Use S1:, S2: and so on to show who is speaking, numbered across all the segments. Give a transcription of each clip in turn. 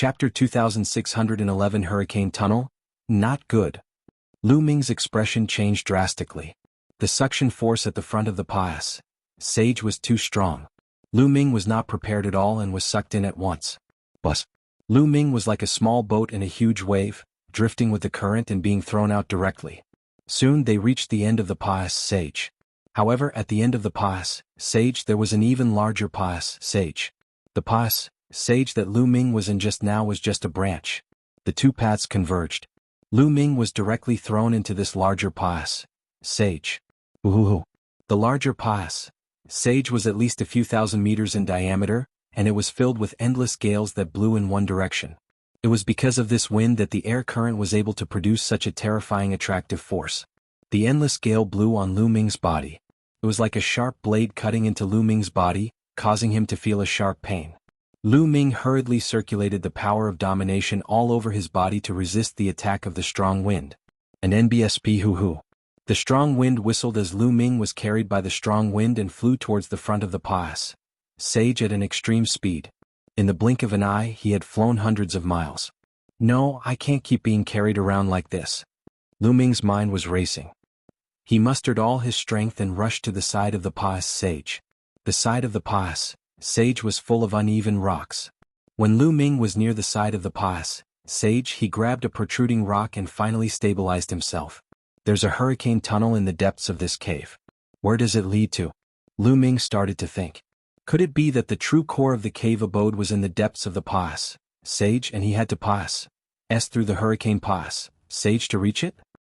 S1: Chapter 2611 Hurricane Tunnel? Not good. Lu Ming's expression changed drastically. The suction force at the front of the pass sage was too strong. Lu Ming was not prepared at all and was sucked in at once. Bus. Lu Ming was like a small boat in a huge wave, drifting with the current and being thrown out directly. Soon they reached the end of the pass sage. However, at the end of the pass sage there was an even larger pass sage. The pass sage that Lu Ming was in just now was just a branch. The two paths converged. Lu Ming was directly thrown into this larger pass sage. Ooh. The larger pass sage was at least a few thousand meters in diameter, and it was filled with endless gales that blew in one direction. It was because of this wind that the air current was able to produce such a terrifying attractive force. The endless gale blew on Lu Ming's body. It was like a sharp blade cutting into Lu Ming's body, causing him to feel a sharp pain. Lu Ming hurriedly circulated the power of domination all over his body to resist the attack of the strong wind. An NBSP hoo-hoo. The strong wind whistled as Lu Ming was carried by the strong wind and flew towards the front of the pass sage at an extreme speed. In the blink of an eye he had flown hundreds of miles. No, I can't keep being carried around like this. Lu Ming's mind was racing. He mustered all his strength and rushed to the side of the pass sage. The side of the pass sage was full of uneven rocks. When Lu Ming was near the side of the pass sage, he grabbed a protruding rock and finally stabilized himself. There's a hurricane tunnel in the depths of this cave. Where does it lead to? Lu Ming started to think. Could it be that the true core of the cave abode was in the depths of the pass sage and he had to pass through the hurricane pass sage to reach it?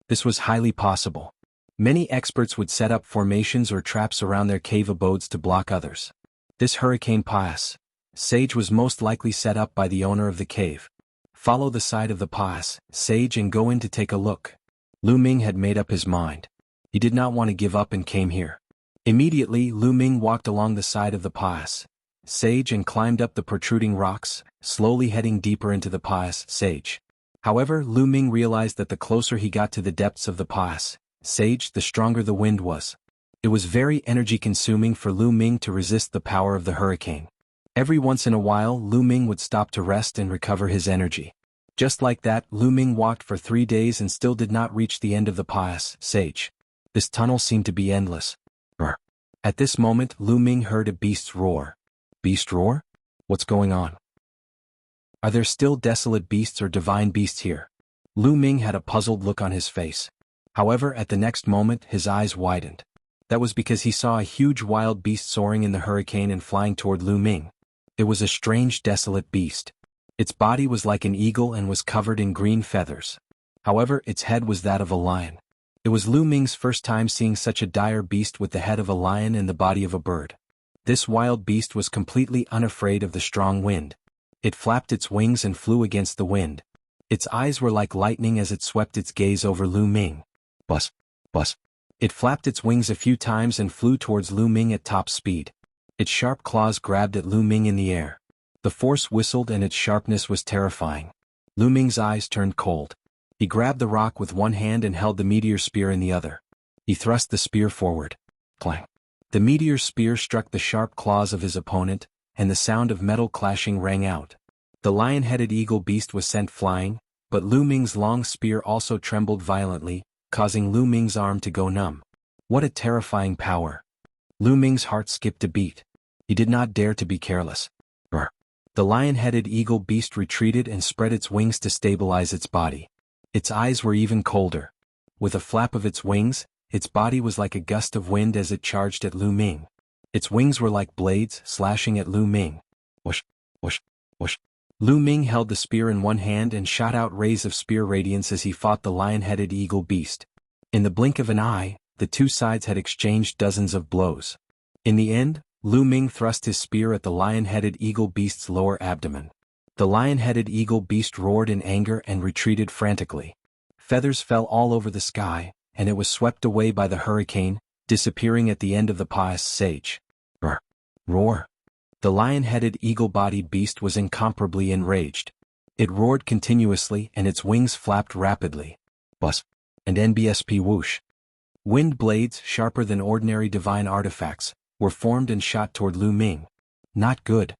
S1: This was highly possible. Many experts would set up formations or traps around their cave abodes to block others. This hurricane pass sage was most likely set up by the owner of the cave. Follow the side of the pass sage and go in to take a look. Lu Ming had made up his mind. He did not want to give up and came here. Immediately, Lu Ming walked along the side of the pass sage and climbed up the protruding rocks, slowly heading deeper into the pass sage. However, Lu Ming realized that the closer he got to the depths of the pass sage, the stronger the wind was. It was very energy-consuming for Lu Ming to resist the power of the hurricane. Every once in a while, Lu Ming would stop to rest and recover his energy. Just like that, Lu Ming walked for 3 days and still did not reach the end of the pass sage. This tunnel seemed to be endless. At this moment, Lu Ming heard a beast's roar. Beast roar? What's going on? Are there still desolate beasts or divine beasts here? Lu Ming had a puzzled look on his face. However, at the next moment, his eyes widened. That was because he saw a huge wild beast soaring in the hurricane and flying toward Lu Ming. It was a strange desolate beast. Its body was like an eagle and was covered in green feathers. However, its head was that of a lion. It was Lu Ming's first time seeing such a dire beast with the head of a lion and the body of a bird. This wild beast was completely unafraid of the strong wind. It flapped its wings and flew against the wind. Its eyes were like lightning as it swept its gaze over Lu Ming. Bus. It flapped its wings a few times and flew towards Lu Ming at top speed. Its sharp claws grabbed at Lu Ming in the air. The force whistled and its sharpness was terrifying. Lu Ming's eyes turned cold. He grabbed the rock with one hand and held the meteor spear in the other. He thrust the spear forward. Clang. The meteor spear struck the sharp claws of his opponent, and the sound of metal clashing rang out. The lion-headed eagle beast was sent flying, but Lu Ming's long spear also trembled violently, causing Lu Ming's arm to go numb. What a terrifying power! Lu Ming's heart skipped a beat. He did not dare to be careless. The lion-headed eagle beast retreated and spread its wings to stabilize its body. Its eyes were even colder. With a flap of its wings, its body was like a gust of wind as it charged at Lu Ming. Its wings were like blades slashing at Lu Ming. Whoosh, whoosh, whoosh. Lu Ming held the spear in one hand and shot out rays of spear radiance as he fought the lion-headed eagle beast. In the blink of an eye, the two sides had exchanged dozens of blows. In the end, Lu Ming thrust his spear at the lion-headed eagle beast's lower abdomen. The lion-headed eagle beast roared in anger and retreated frantically. Feathers fell all over the sky, and it was swept away by the hurricane, disappearing at the end of the pass sage. Roar. The lion-headed eagle-bodied beast was incomparably enraged. It roared continuously and its wings flapped rapidly. Bus. And NBSP whoosh. Wind blades, sharper than ordinary divine artifacts, were formed and shot toward Lu Ming. Not good.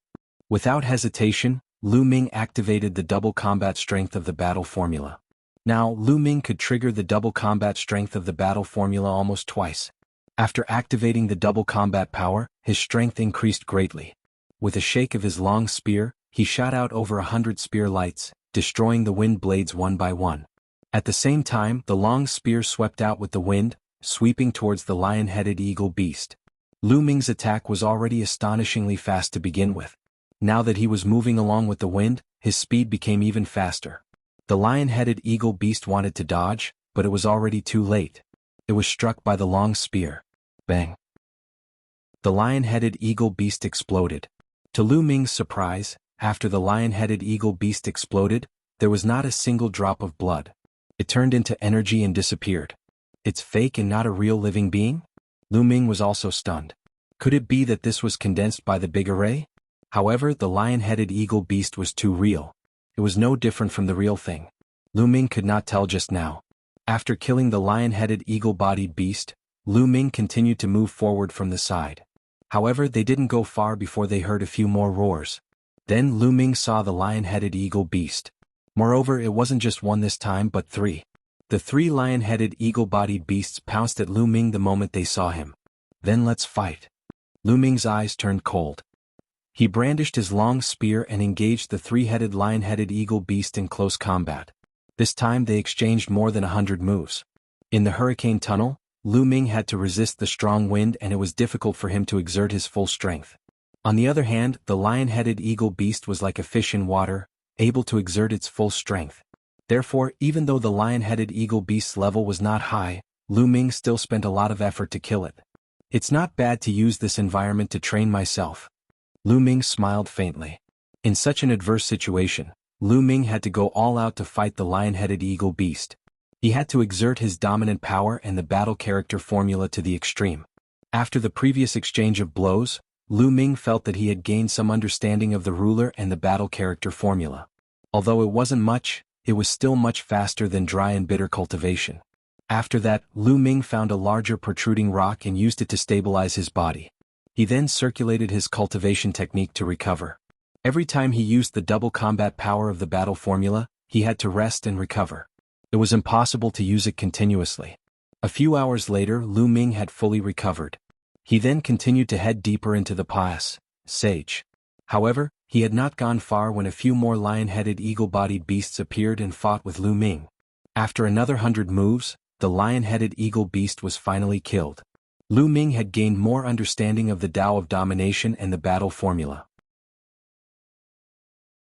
S1: Without hesitation, Lu Ming activated the double combat strength of the battle formula. Now, Lu Ming could trigger the double combat strength of the battle formula almost twice. After activating the double combat power, his strength increased greatly. With a shake of his long spear, he shot out over 100 spear lights, destroying the wind blades one by one. At the same time, the long spear swept out with the wind, sweeping towards the lion-headed eagle beast. Lu Ming's attack was already astonishingly fast to begin with. Now that he was moving along with the wind, his speed became even faster. The lion-headed eagle beast wanted to dodge, but it was already too late. It was struck by the long spear. Bang! The lion-headed eagle beast exploded. To Lu Ming's surprise, after the lion-headed eagle beast exploded, there was not a single drop of blood. It turned into energy and disappeared. It's fake and not a real living being? Lu Ming was also stunned. Could it be that this was condensed by the big array? However, the lion-headed eagle beast was too real. It was no different from the real thing. Lu Ming could not tell just now. After killing the lion-headed eagle-bodied beast, Lu Ming continued to move forward from the side. However, they didn't go far before they heard a few more roars. Then Lu Ming saw the lion-headed eagle beast. Moreover, it wasn't just one this time but three. The three lion-headed eagle-bodied beasts pounced at Lu Ming the moment they saw him. Then let's fight. Lu Ming's eyes turned cold. He brandished his long spear and engaged the three-headed lion-headed eagle beast in close combat. This time they exchanged more than 100 moves. In the hurricane tunnel, Lu Ming had to resist the strong wind and it was difficult for him to exert his full strength. On the other hand, the lion-headed eagle beast was like a fish in water, able to exert its full strength. Therefore, even though the lion-headed eagle beast's level was not high, Lu Ming still spent a lot of effort to kill it. It's not bad to use this environment to train myself. Lu Ming smiled faintly. In such an adverse situation, Lu Ming had to go all out to fight the lion-headed eagle beast. He had to exert his dominant power and the battle character formula to the extreme. After the previous exchange of blows, Lu Ming felt that he had gained some understanding of the ruler and the battle character formula. Although it wasn't much, it was still much faster than dry and bitter cultivation. After that, Lu Ming found a larger protruding rock and used it to stabilize his body. He then circulated his cultivation technique to recover. Every time he used the double combat power of the battle formula, he had to rest and recover. It was impossible to use it continuously. A few hours later, Lu Ming had fully recovered. He then continued to head deeper into the pass, Sage. However, he had not gone far when a few more lion-headed eagle-bodied beasts appeared and fought with Lu Ming. After another 100 moves, the lion-headed eagle beast was finally killed. Lu Ming had gained more understanding of the Tao of domination and the battle formula.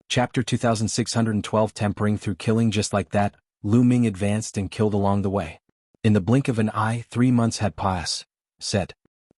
S1: Chapter 2612 Tempering through killing. Just like that, Lu Ming advanced and killed along the way. In the blink of an eye, 3 months had passed.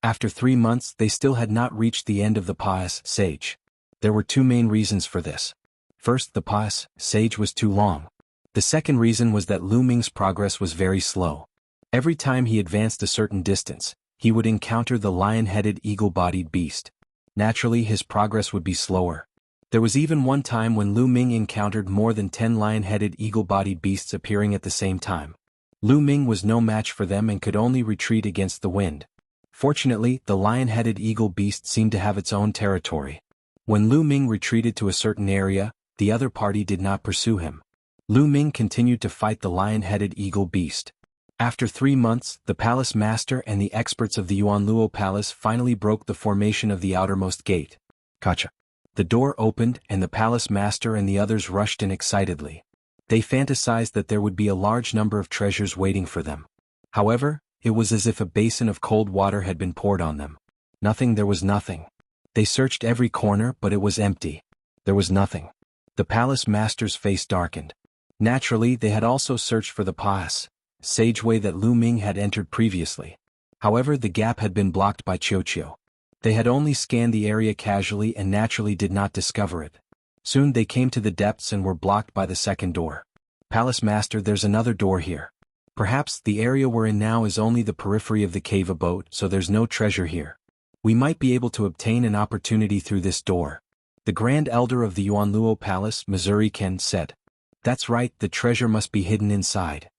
S1: After 3 months, they still had not reached the end of the pass, Sage. There were two main reasons for this. First, the pass, Sage was too long. The second reason was that Lu Ming's progress was very slow. Every time he advanced a certain distance, he would encounter the lion-headed eagle-bodied beast. Naturally, his progress would be slower. There was even one time when Lu Ming encountered more than 10 lion-headed eagle-bodied beasts appearing at the same time. Lu Ming was no match for them and could only retreat against the wind. Fortunately, the lion-headed eagle beast seemed to have its own territory. When Lu Ming retreated to a certain area, the other party did not pursue him. Lu Ming continued to fight the lion-headed eagle beast. After 3 months, the palace master and the experts of the Yuanluo Palace finally broke the formation of the outermost gate. Gotcha. The door opened and the palace master and the others rushed in excitedly. They fantasized that there would be a large number of treasures waiting for them. However, it was as if a basin of cold water had been poured on them. There was nothing. They searched every corner but it was empty. There was nothing. The palace master's face darkened. Naturally, they had also searched for the pass, sageway that Lu Ming had entered previously. However, the gap had been blocked by Qiuqiu. They had only scanned the area casually and naturally did not discover it. Soon they came to the depths and were blocked by the second door. Palace Master, there's another door here. Perhaps the area we're in now is only the periphery of the cave abode, so there's no treasure here. We might be able to obtain an opportunity through this door. The Grand Elder of the Yuanluo Palace, Missouri Ken, said. That's right, the treasure must be hidden inside.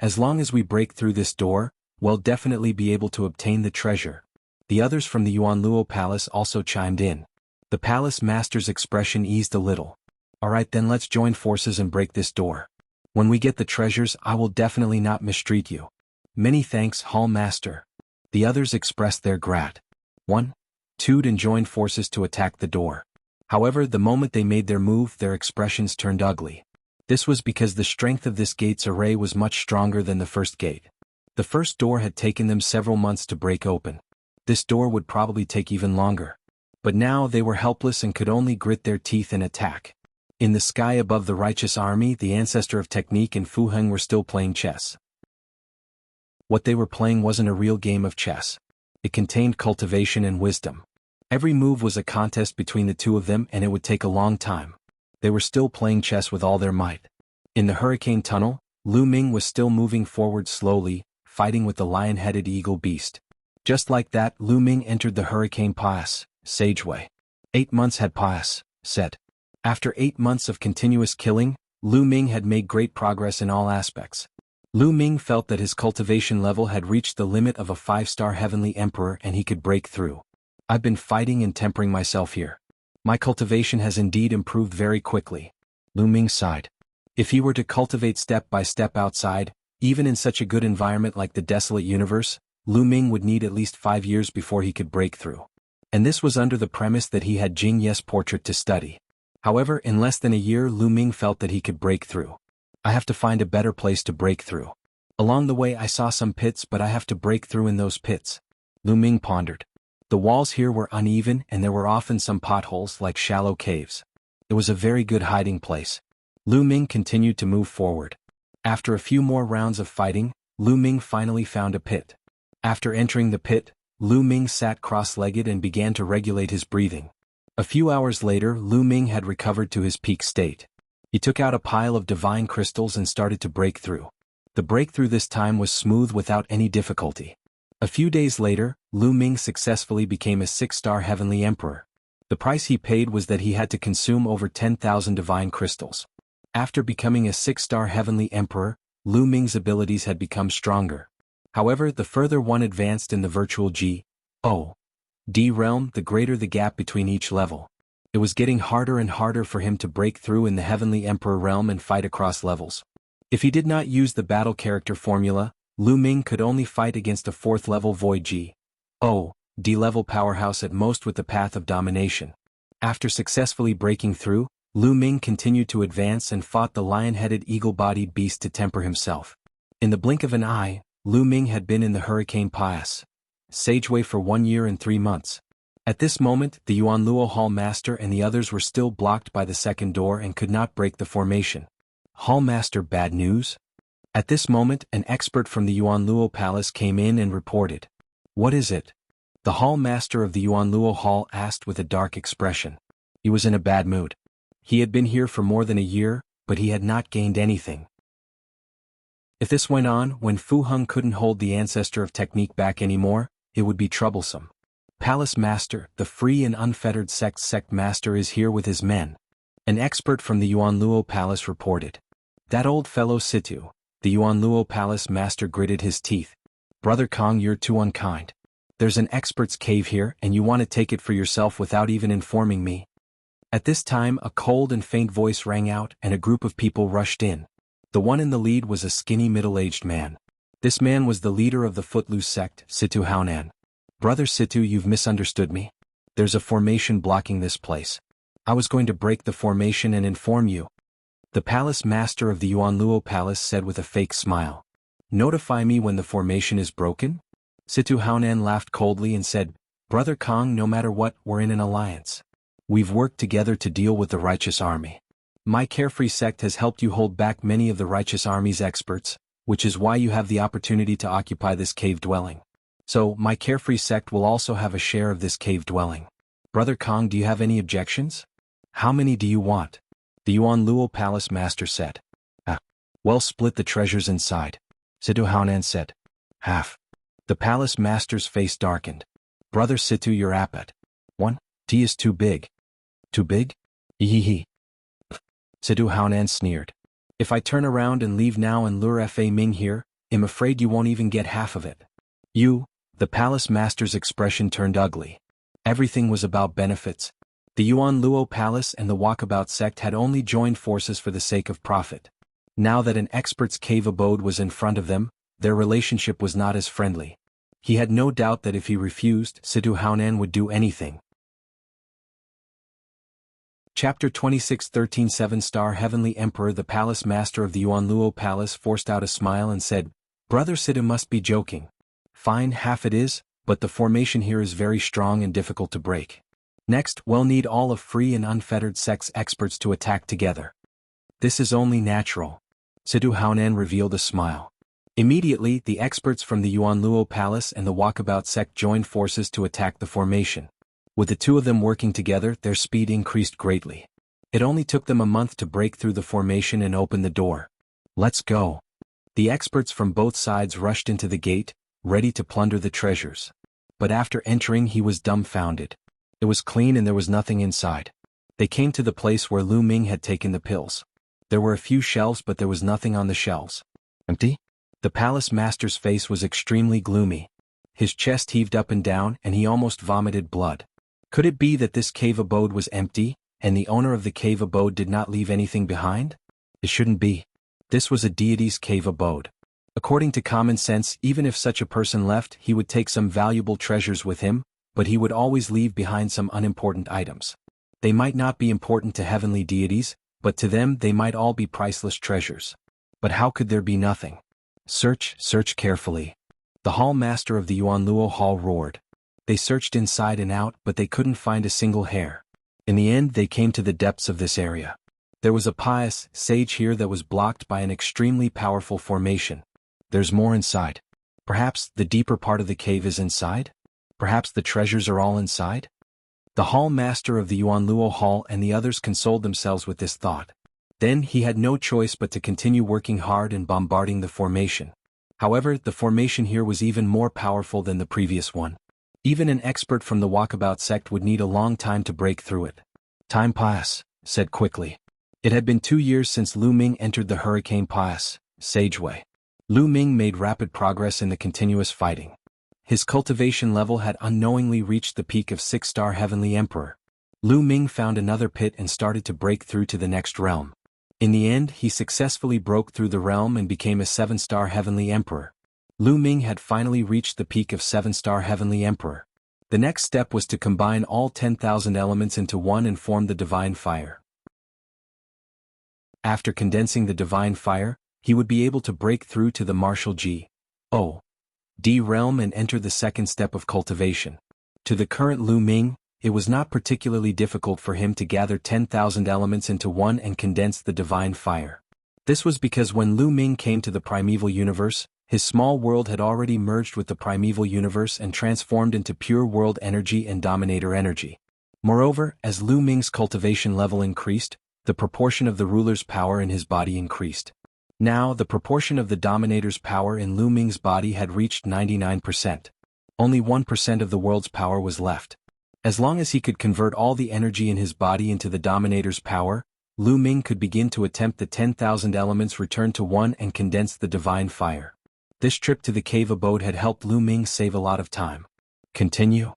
S1: As long as we break through this door, we'll definitely be able to obtain the treasure. The others from the Yuanluo Palace also chimed in. The palace master's expression eased a little. Alright then, let's join forces and break this door. When we get the treasures, I will definitely not mistreat you. Many thanks, Hall Master. The others expressed their gratitude and joined forces to attack the door. However, the moment they made their move, their expressions turned ugly. This was because the strength of this gate's array was much stronger than the first gate. The first door had taken them several months to break open. This door would probably take even longer. But now they were helpless and could only grit their teeth and attack. In the sky above the righteous army, the ancestor of technique and Fu Heng were still playing chess. What they were playing wasn't a real game of chess. It contained cultivation and wisdom. Every move was a contest between the two of them, and it would take a long time. They were still playing chess with all their might. In the hurricane tunnel, Lu Ming was still moving forward slowly, fighting with the lion-headed eagle beast. Just like that, Lu Ming entered the hurricane pass, Sageway. 8 months had passed. After 8 months of continuous killing, Lu Ming had made great progress in all aspects. Lu Ming felt that his cultivation level had reached the limit of a 5-star heavenly emperor and he could break through. I've been fighting and tempering myself here. My cultivation has indeed improved very quickly. Lu Ming sighed. If he were to cultivate step by step outside, even in such a good environment like the desolate universe, Lu Ming would need at least 5 years before he could break through. And this was under the premise that he had Jing Ye's portrait to study. However, in less than a year, Lu Ming felt that he could break through. I have to find a better place to break through. Along the way I saw some pits, but I have to break through in those pits. Lu Ming pondered. The walls here were uneven and there were often some potholes like shallow caves. It was a very good hiding place. Lu Ming continued to move forward. After a few more rounds of fighting, Lu Ming finally found a pit. After entering the pit, Lu Ming sat cross-legged and began to regulate his breathing. A few hours later, Lu Ming had recovered to his peak state. He took out a pile of divine crystals and started to break through. The breakthrough this time was smooth without any difficulty. A few days later, Lu Ming successfully became a 6-star heavenly emperor. The price he paid was that he had to consume over 10,000 divine crystals. After becoming a 6-star heavenly emperor, Lu Ming's abilities had become stronger. However, the further one advanced in the virtual G-O-D realm, the greater the gap between each level. It was getting harder and harder for him to break through in the heavenly emperor realm and fight across levels. If he did not use the battle character formula, Lu Ming could only fight against a 4th level void G-O-D level powerhouse at most with the path of domination. After successfully breaking through, Lu Ming continued to advance and fought the lion-headed eagle-bodied beast to temper himself. In the blink of an eye, Lu Ming had been in the hurricane pass, Sageway, for 1 year and 3 months. At this moment, the Yuanluo Hall Master and the others were still blocked by the second door and could not break the formation. Hall Master, bad news? At this moment, an expert from the Yuanluo Palace came in and reported. What is it? The Hall Master of the Yuanluo Hall asked with a dark expression. He was in a bad mood. He had been here for more than a year, but he had not gained anything. If this went on, when Fu Heng couldn't hold the ancestor of technique back anymore, it would be troublesome. Palace Master, the free and unfettered sect master, is here with his men. An expert from the Yuanluo Palace reported. That old fellow Situ, the Yuanluo Palace Master, gritted his teeth. Brother Kong, you're too unkind. There's an expert's cave here and you want to take it for yourself without even informing me. At this time, a cold and faint voice rang out and a group of people rushed in. The one in the lead was a skinny middle-aged man. This man was the leader of the Footloose sect, Situ Haonan. Brother Situ, you've misunderstood me. There's a formation blocking this place. I was going to break the formation and inform you. The Palace Master of the Yuanluo Palace said with a fake smile. Notify me when the formation is broken? Situ Haonan laughed coldly and said, Brother Kong, no matter what, we're in an alliance. We've worked together to deal with the righteous army. My carefree sect has helped you hold back many of the righteous army's experts, which is why you have the opportunity to occupy this cave dwelling. So, my carefree sect will also have a share of this cave dwelling. Brother Kong, do you have any objections? How many do you want? The Yuanluo Palace Master said. Well, split the treasures inside. Situ Haonan said. Half. The Palace Master's face darkened. Brother Situ, you're apat. 1. T is too big. Too big? Hee. Situ Haonan sneered. If I turn around and leave now and lure Fa Ming here, I'm afraid you won't even get half of it. The Palace Master's expression turned ugly. Everything was about benefits. The Yuan Luo Palace and the Walkabout sect had only joined forces for the sake of profit. Now that an expert's cave abode was in front of them, their relationship was not as friendly. He had no doubt that if he refused, Situ Haonan would do anything. Chapter 26 13 7-star Heavenly Emperor. The palace master of the Yuan Luo Palace forced out a smile and said, "Brother Situ must be joking. Fine, half it is, but the formation here is very strong and difficult to break. Next, we'll need all of free and unfettered sects experts to attack together." "This is only natural." Situ Haonan revealed a smile. Immediately, the experts from the Yuan Luo Palace and the Walkabout sect joined forces to attack the formation. With the two of them working together, their speed increased greatly. It only took them a month to break through the formation and open the door. "Let's go." The experts from both sides rushed into the gate, ready to plunder the treasures. But after entering, he was dumbfounded. It was clean and there was nothing inside. They came to the place where Lu Ming had taken the pills. There were a few shelves, but there was nothing on the shelves. Empty? The palace master's face was extremely gloomy. His chest heaved up and down, and he almost vomited blood. Could it be that this cave abode was empty, and the owner of the cave abode did not leave anything behind? It shouldn't be. This was a deity's cave abode. According to common sense, even if such a person left, he would take some valuable treasures with him, but he would always leave behind some unimportant items. They might not be important to heavenly deities, but to them they might all be priceless treasures. But how could there be nothing? "Search, search carefully." The hall master of the Yuan Luo Hall roared. They searched inside and out, but they couldn't find a single hair. In the end, they came to the depths of this area. There was a pious sage here that was blocked by an extremely powerful formation. There's more inside. Perhaps the deeper part of the cave is inside? Perhaps the treasures are all inside? The hall master of the Yuan Luo Hall and the others consoled themselves with this thought. Then he had no choice but to continue working hard and bombarding the formation. However, the formation here was even more powerful than the previous one. Even an expert from the Walkabout sect would need a long time to break through it. "Time Pass," said quickly. It had been 2 years since Lu Ming entered the Hurricane Pass, Sageway. Lu Ming made rapid progress in the continuous fighting. His cultivation level had unknowingly reached the peak of 6-star Heavenly Emperor. Lu Ming found another pit and started to break through to the next realm. In the end, he successfully broke through the realm and became a 7-star Heavenly Emperor. Lu Ming had finally reached the peak of 7-star Heavenly Emperor. The next step was to combine all 10,000 elements into one and form the Divine Fire. After condensing the Divine Fire, he would be able to break through to the martial G.O.D. realm and enter the second step of cultivation. To the current Lu Ming, it was not particularly difficult for him to gather 10,000 elements into one and condense the Divine Fire. This was because when Lu Ming came to the primeval universe, his small world had already merged with the primeval universe and transformed into pure world energy and dominator energy. Moreover, as Lu Ming's cultivation level increased, the proportion of the ruler's power in his body increased. Now, the proportion of the dominator's power in Lu Ming's body had reached 99%. Only 1% of the world's power was left. As long as he could convert all the energy in his body into the dominator's power, Lu Ming could begin to attempt the 10,000 elements returned to one and condense the Divine Fire. This trip to the cave abode had helped Lu Ming save a lot of time. Continue.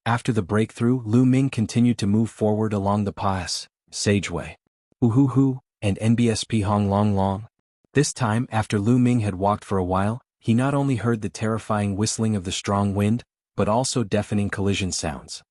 S1: After the breakthrough, Lu Ming continued to move forward along the pass, Sageway, Uhuhu, and NBSP Hong Long Long. This time, after Lu Ming had walked for a while, he not only heard the terrifying whistling of the strong wind, but also deafening collision sounds.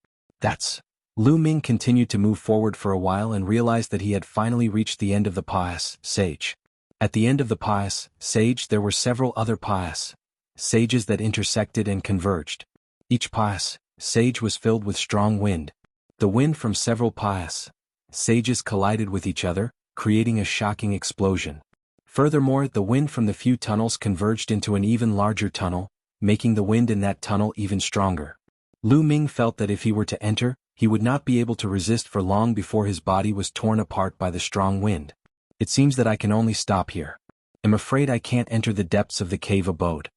S1: Lu Ming continued to move forward for a while and realized that he had finally reached the end of the pass, Sage. At the end of the pass, Sage, there were several other pass, sages that intersected and converged. Each pass, sage was filled with strong wind. The wind from several pass, sages collided with each other, creating a shocking explosion. Furthermore, the wind from the few tunnels converged into an even larger tunnel, making the wind in that tunnel even stronger. Lu Ming felt that if he were to enter, he would not be able to resist for long before his body was torn apart by the strong wind. It seems that I can only stop here. I'm afraid I can't enter the depths of the cave abode.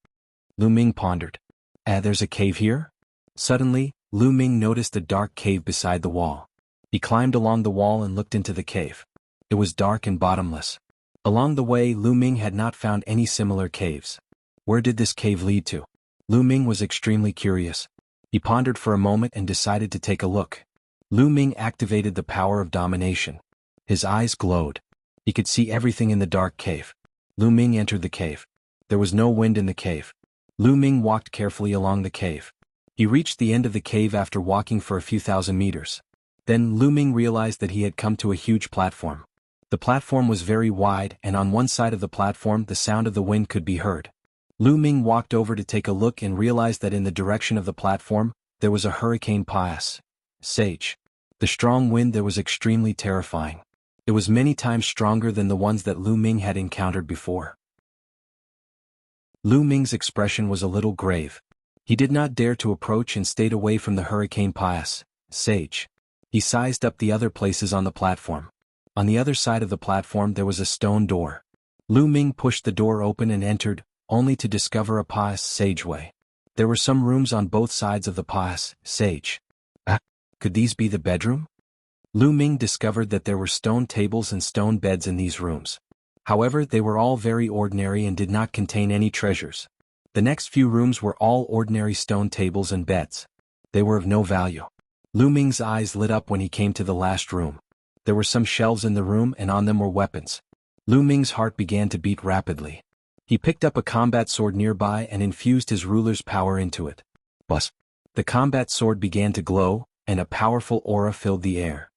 S1: Lu Ming pondered. There's a cave here? Suddenly, Lu Ming noticed a dark cave beside the wall. He climbed along the wall and looked into the cave. It was dark and bottomless. Along the way, Lu Ming had not found any similar caves. Where did this cave lead to? Lu Ming was extremely curious. He pondered for a moment and decided to take a look. Lu Ming activated the power of domination. His eyes glowed. He could see everything in the dark cave. Lu Ming entered the cave. There was no wind in the cave. Lu Ming walked carefully along the cave. He reached the end of the cave after walking for a few thousand meters. Then Lu Ming realized that he had come to a huge platform. The platform was very wide, and on one side of the platform the sound of the wind could be heard. Lu Ming walked over to take a look and realized that in the direction of the platform, there was a hurricane pass. Sage. The strong wind there was extremely terrifying. It was many times stronger than the ones that Lu Ming had encountered before. Lu Ming's expression was a little grave. He did not dare to approach and stayed away from the hurricane pass. Sage. He sized up the other places on the platform. On the other side of the platform there was a stone door. Lu Ming pushed the door open and entered, only to discover a pass sageway. There were some rooms on both sides of the pass sage. Could these be the bedroom? Lu Ming discovered that there were stone tables and stone beds in these rooms. However, they were all very ordinary and did not contain any treasures. The next few rooms were all ordinary stone tables and beds. They were of no value. Lu Ming's eyes lit up when he came to the last room. There were some shelves in the room and on them were weapons. Lu Ming's heart began to beat rapidly. He picked up a combat sword nearby and infused his ruler's power into it. Buzz. The combat sword began to glow, and a powerful aura filled the air.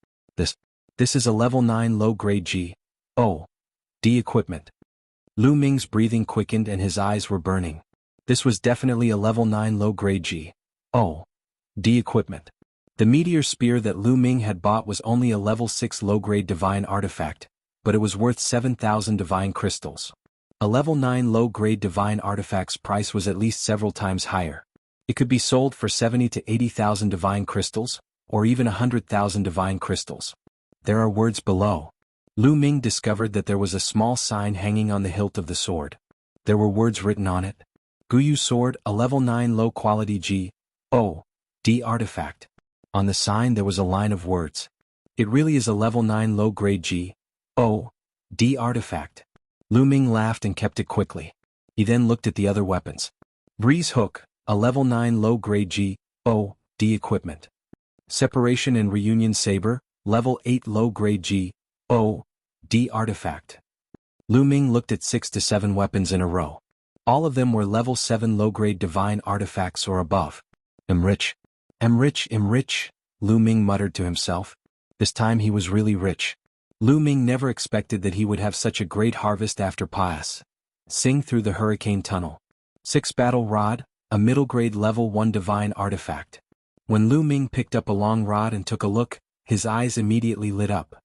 S1: This is a level 9 low-grade G.O.D. equipment. Lu Ming's breathing quickened and his eyes were burning. This was definitely a level 9 low-grade G.O.D. equipment. The meteor spear that Lu Ming had bought was only a level 6 low-grade divine artifact, but it was worth 7,000 divine crystals. A level 9 low-grade divine artifact's price was at least several times higher. It could be sold for 70 to 80,000 divine crystals, or even 100,000 divine crystals. There are words below. Lu Ming discovered that there was a small sign hanging on the hilt of the sword. There were words written on it. Guyu sword, a level 9 low-quality G.O.D. artifact. On the sign there was a line of words. It really is a level 9 low-grade G.O.D. artifact. Lu Ming laughed and kept it quickly. He then looked at the other weapons. Breeze hook, a level 9 low-grade G.O.D. equipment. Separation and reunion saber, level 8 low-grade G.O.D. artifact. Lu Ming looked at 6 to 7 weapons in a row. All of them were level 7 low-grade divine artifacts or above. I'm rich, Lu Ming muttered to himself. This time he was really rich. Lu Ming never expected that he would have such a great harvest after pass. Sing through the hurricane tunnel. 6 battle rod, a middle-grade level 1 divine artifact. When Lu Ming picked up a long rod and took a look, his eyes immediately lit up.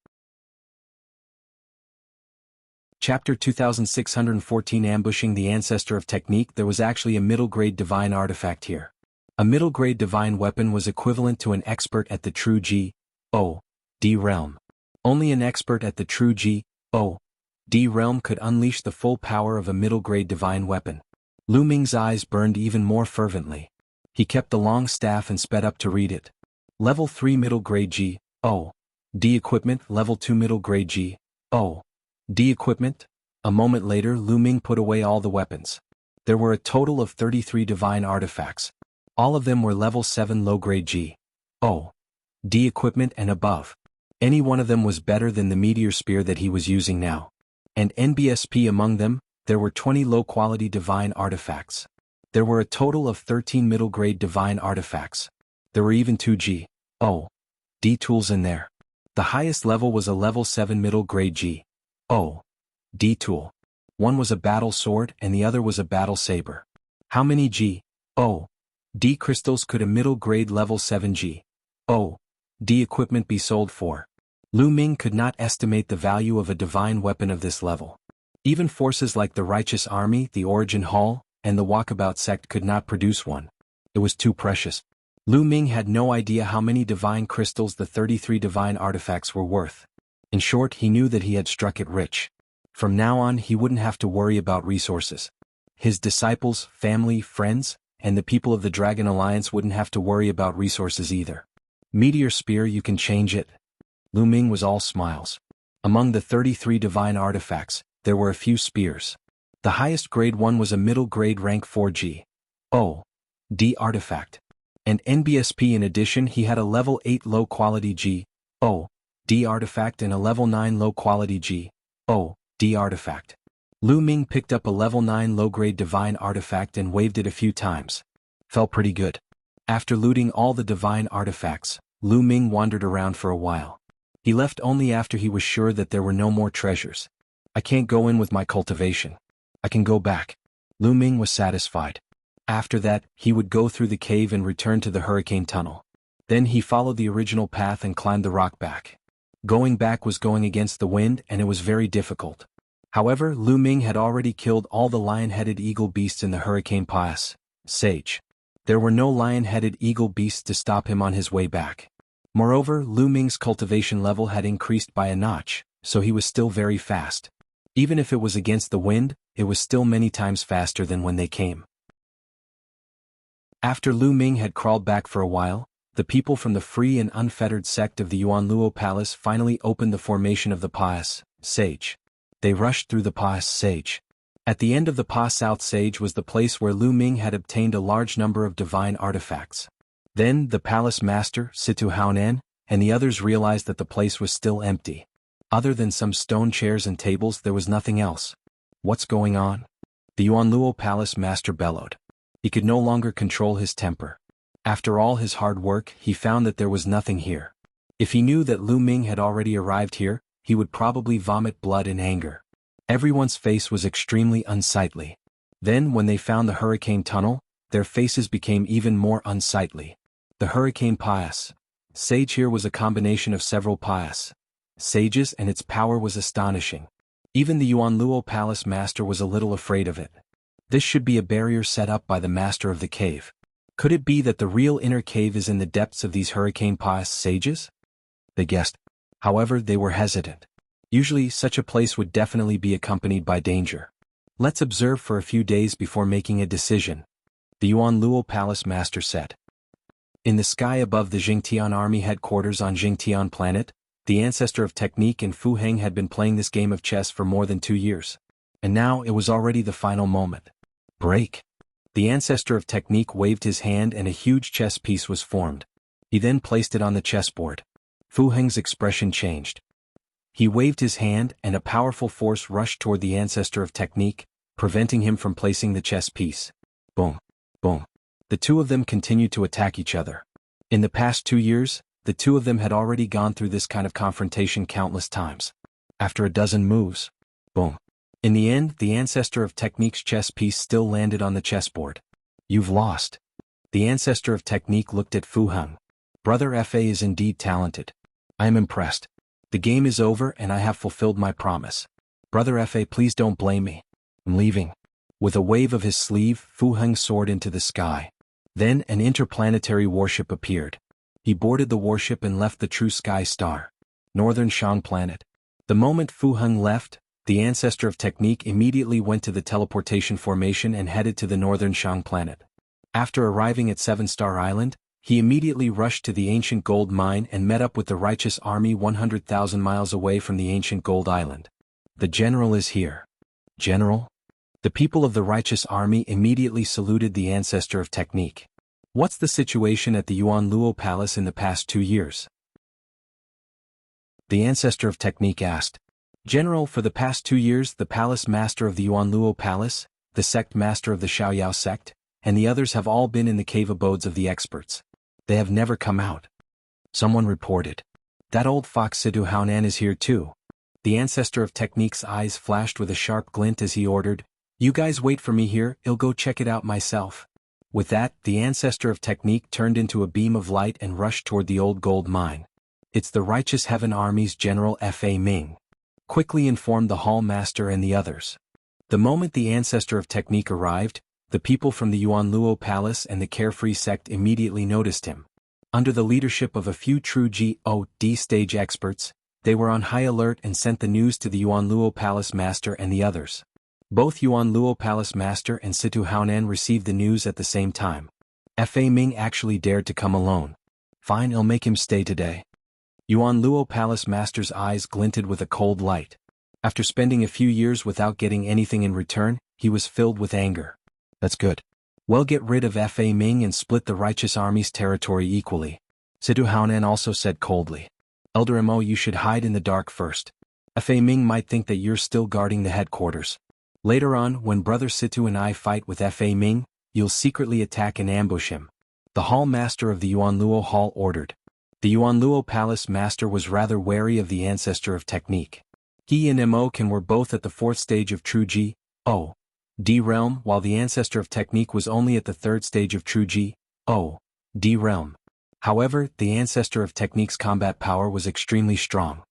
S1: Chapter 2614 Ambushing the Ancestor of Technique. There was actually a middle-grade divine artifact here. A middle-grade divine weapon was equivalent to an expert at the true G.O.D. realm. Only an expert at the true G.O.D. realm could unleash the full power of a middle-grade divine weapon. Lu Ming's eyes burned even more fervently. He kept the long staff and sped up to read it. Level 3 middle-grade G.O.D. equipment, level 2 middle-grade G.O.D. equipment. A moment later Lu Ming put away all the weapons. There were a total of 33 divine artifacts. All of them were level 7 low-grade G.O.D. equipment and above. Any one of them was better than the meteor spear that he was using now. And NBSP among them, there were 20 low-quality divine artifacts. There were a total of 13 middle-grade divine artifacts. There were even 2 G.O.D. tools in there. The highest level was a level 7 middle-grade G.O.D. tool. One was a battle sword and the other was a battle saber. How many G.O.D. crystals could a middle-grade level 7 G.O.D. equipment be sold for? Lu Ming could not estimate the value of a divine weapon of this level. Even forces like the Righteous Army, the Origin Hall, and the Walkabout sect could not produce one. It was too precious. Lu Ming had no idea how many divine crystals the 33 divine artifacts were worth. In short, he knew that he had struck it rich. From now on he wouldn't have to worry about resources. His disciples, family, friends, and the people of the Dragon Alliance wouldn't have to worry about resources either. Meteor spear, you can change it. Lu Ming was all smiles. Among the 33 divine artifacts, there were a few spears. The highest grade one was a middle grade rank 4 G.O.D. artifact. And NBSP. In addition, he had a level 8 low-quality G.O.D artifact and a level 9 low-quality G.O.D artifact. Lu Ming picked up a level 9 low-grade divine artifact and waved it a few times. Felt pretty good. After looting all the divine artifacts, Lu Ming wandered around for a while. He left only after he was sure that there were no more treasures. I can't go in with my cultivation. I can go back. Lu Ming was satisfied. After that, he would go through the cave and return to the hurricane tunnel. Then he followed the original path and climbed the rock back. Going back was going against the wind and it was very difficult. However, Lu Ming had already killed all the lion-headed eagle beasts in the hurricane pass. Sage. There were no lion-headed eagle beasts to stop him on his way back. Moreover, Lu Ming's cultivation level had increased by a notch, so he was still very fast. Even if it was against the wind, it was still many times faster than when they came. After Lu Ming had crawled back for a while, the people from the free and unfettered sect of the Yuanluo Palace finally opened the formation of the Pass Sage. They rushed through the Pass Sage. At the end of the Pa South Sage was the place where Lu Ming had obtained a large number of divine artifacts. Then, the palace master, Situ Haonan, and the others realized that the place was still empty. Other than some stone chairs and tables, there was nothing else. What's going on? The Yuanluo Palace master bellowed. He could no longer control his temper. After all his hard work, he found that there was nothing here. If he knew that Lu Ming had already arrived here, he would probably vomit blood in anger. Everyone's face was extremely unsightly. Then, when they found the hurricane tunnel, their faces became even more unsightly. The hurricane Pass Sage here was a combination of several Pass Sages, and its power was astonishing. Even the Yuanluo Palace master was a little afraid of it. This should be a barrier set up by the master of the cave. Could it be that the real inner cave is in the depths of these hurricane Pass Sages? They guessed. However, they were hesitant. Usually, such a place would definitely be accompanied by danger. Let's observe for a few days before making a decision, the Yuanluo Palace master said. In the sky above the Jingtian army headquarters on Jingtian planet, the ancestor of technique and Fu Heng had been playing this game of chess for more than 2 years. And now it was already the final moment. Break. The ancestor of technique waved his hand and a huge chess piece was formed. He then placed it on the chessboard. Fu Heng's expression changed. He waved his hand and a powerful force rushed toward the ancestor of technique, preventing him from placing the chess piece. Boom. Boom. The two of them continued to attack each other. In the past 2 years, the two of them had already gone through this kind of confrontation countless times. After a dozen moves. Boom. In the end, the ancestor of technique's chess piece still landed on the chessboard. You've lost. The ancestor of technique looked at Fu Heng. Brother Fa is indeed talented. I am impressed. The game is over and I have fulfilled my promise. Brother Fa, please don't blame me. I'm leaving. With a wave of his sleeve, Fu Heng soared into the sky. Then an interplanetary warship appeared. He boarded the warship and left the true sky star, Northern Shang planet. The moment Fu Heng left, the ancestor of technique immediately went to the teleportation formation and headed to the Northern Shang planet. After arriving at 7-Star Island, he immediately rushed to the ancient gold mine and met up with the righteous army 100,000 miles away from the ancient gold island. The general is here. General? The people of the righteous army immediately saluted the ancestor of technique. What's the situation at the Yuanluo Palace in the past 2 years? The ancestor of technique asked. General, for the past 2 years, the palace master of the Yuanluo Palace, the sect master of the Xiaoyao sect, and the others have all been in the cave abodes of the experts. They have never come out. Someone reported. That old fox Sidu Haonan is here too. The ancestor of technique's eyes flashed with a sharp glint as he ordered, "You guys wait for me here, I'll go check it out myself." With that, the ancestor of technique turned into a beam of light and rushed toward the old gold mine. It's the righteous heaven army's general Fa Ming. Quickly informed the hall master and the others. The moment the ancestor of technique arrived, the people from the Yuanluo Palace and the carefree sect immediately noticed him. Under the leadership of a few true G.O.D stage experts, they were on high alert and sent the news to the Yuanluo Palace master and the others. Both Yuanluo Palace master and Situ Haonan received the news at the same time. Fa Ming actually dared to come alone. Fine, I'll make him stay today. Yuanluo Palace master's eyes glinted with a cold light. After spending a few years without getting anything in return, he was filled with anger. That's good. Well, get rid of Fa Ming and split the righteous army's territory equally. Situ Haonan also said coldly. Elder Mo, you should hide in the dark first. Fa Ming might think that you're still guarding the headquarters. Later on, when Brother Situ and I fight with Fa Ming, you'll secretly attack and ambush him. The hall master of the Yuanluo Hall ordered. The Yuanluo Palace master was rather wary of the ancestor of technique. He and Mo were both at the 4th stage of true G.O.D realm, while the ancestor of technique was only at the 3rd stage of true G.O.D realm. However, the ancestor of technique's combat power was extremely strong.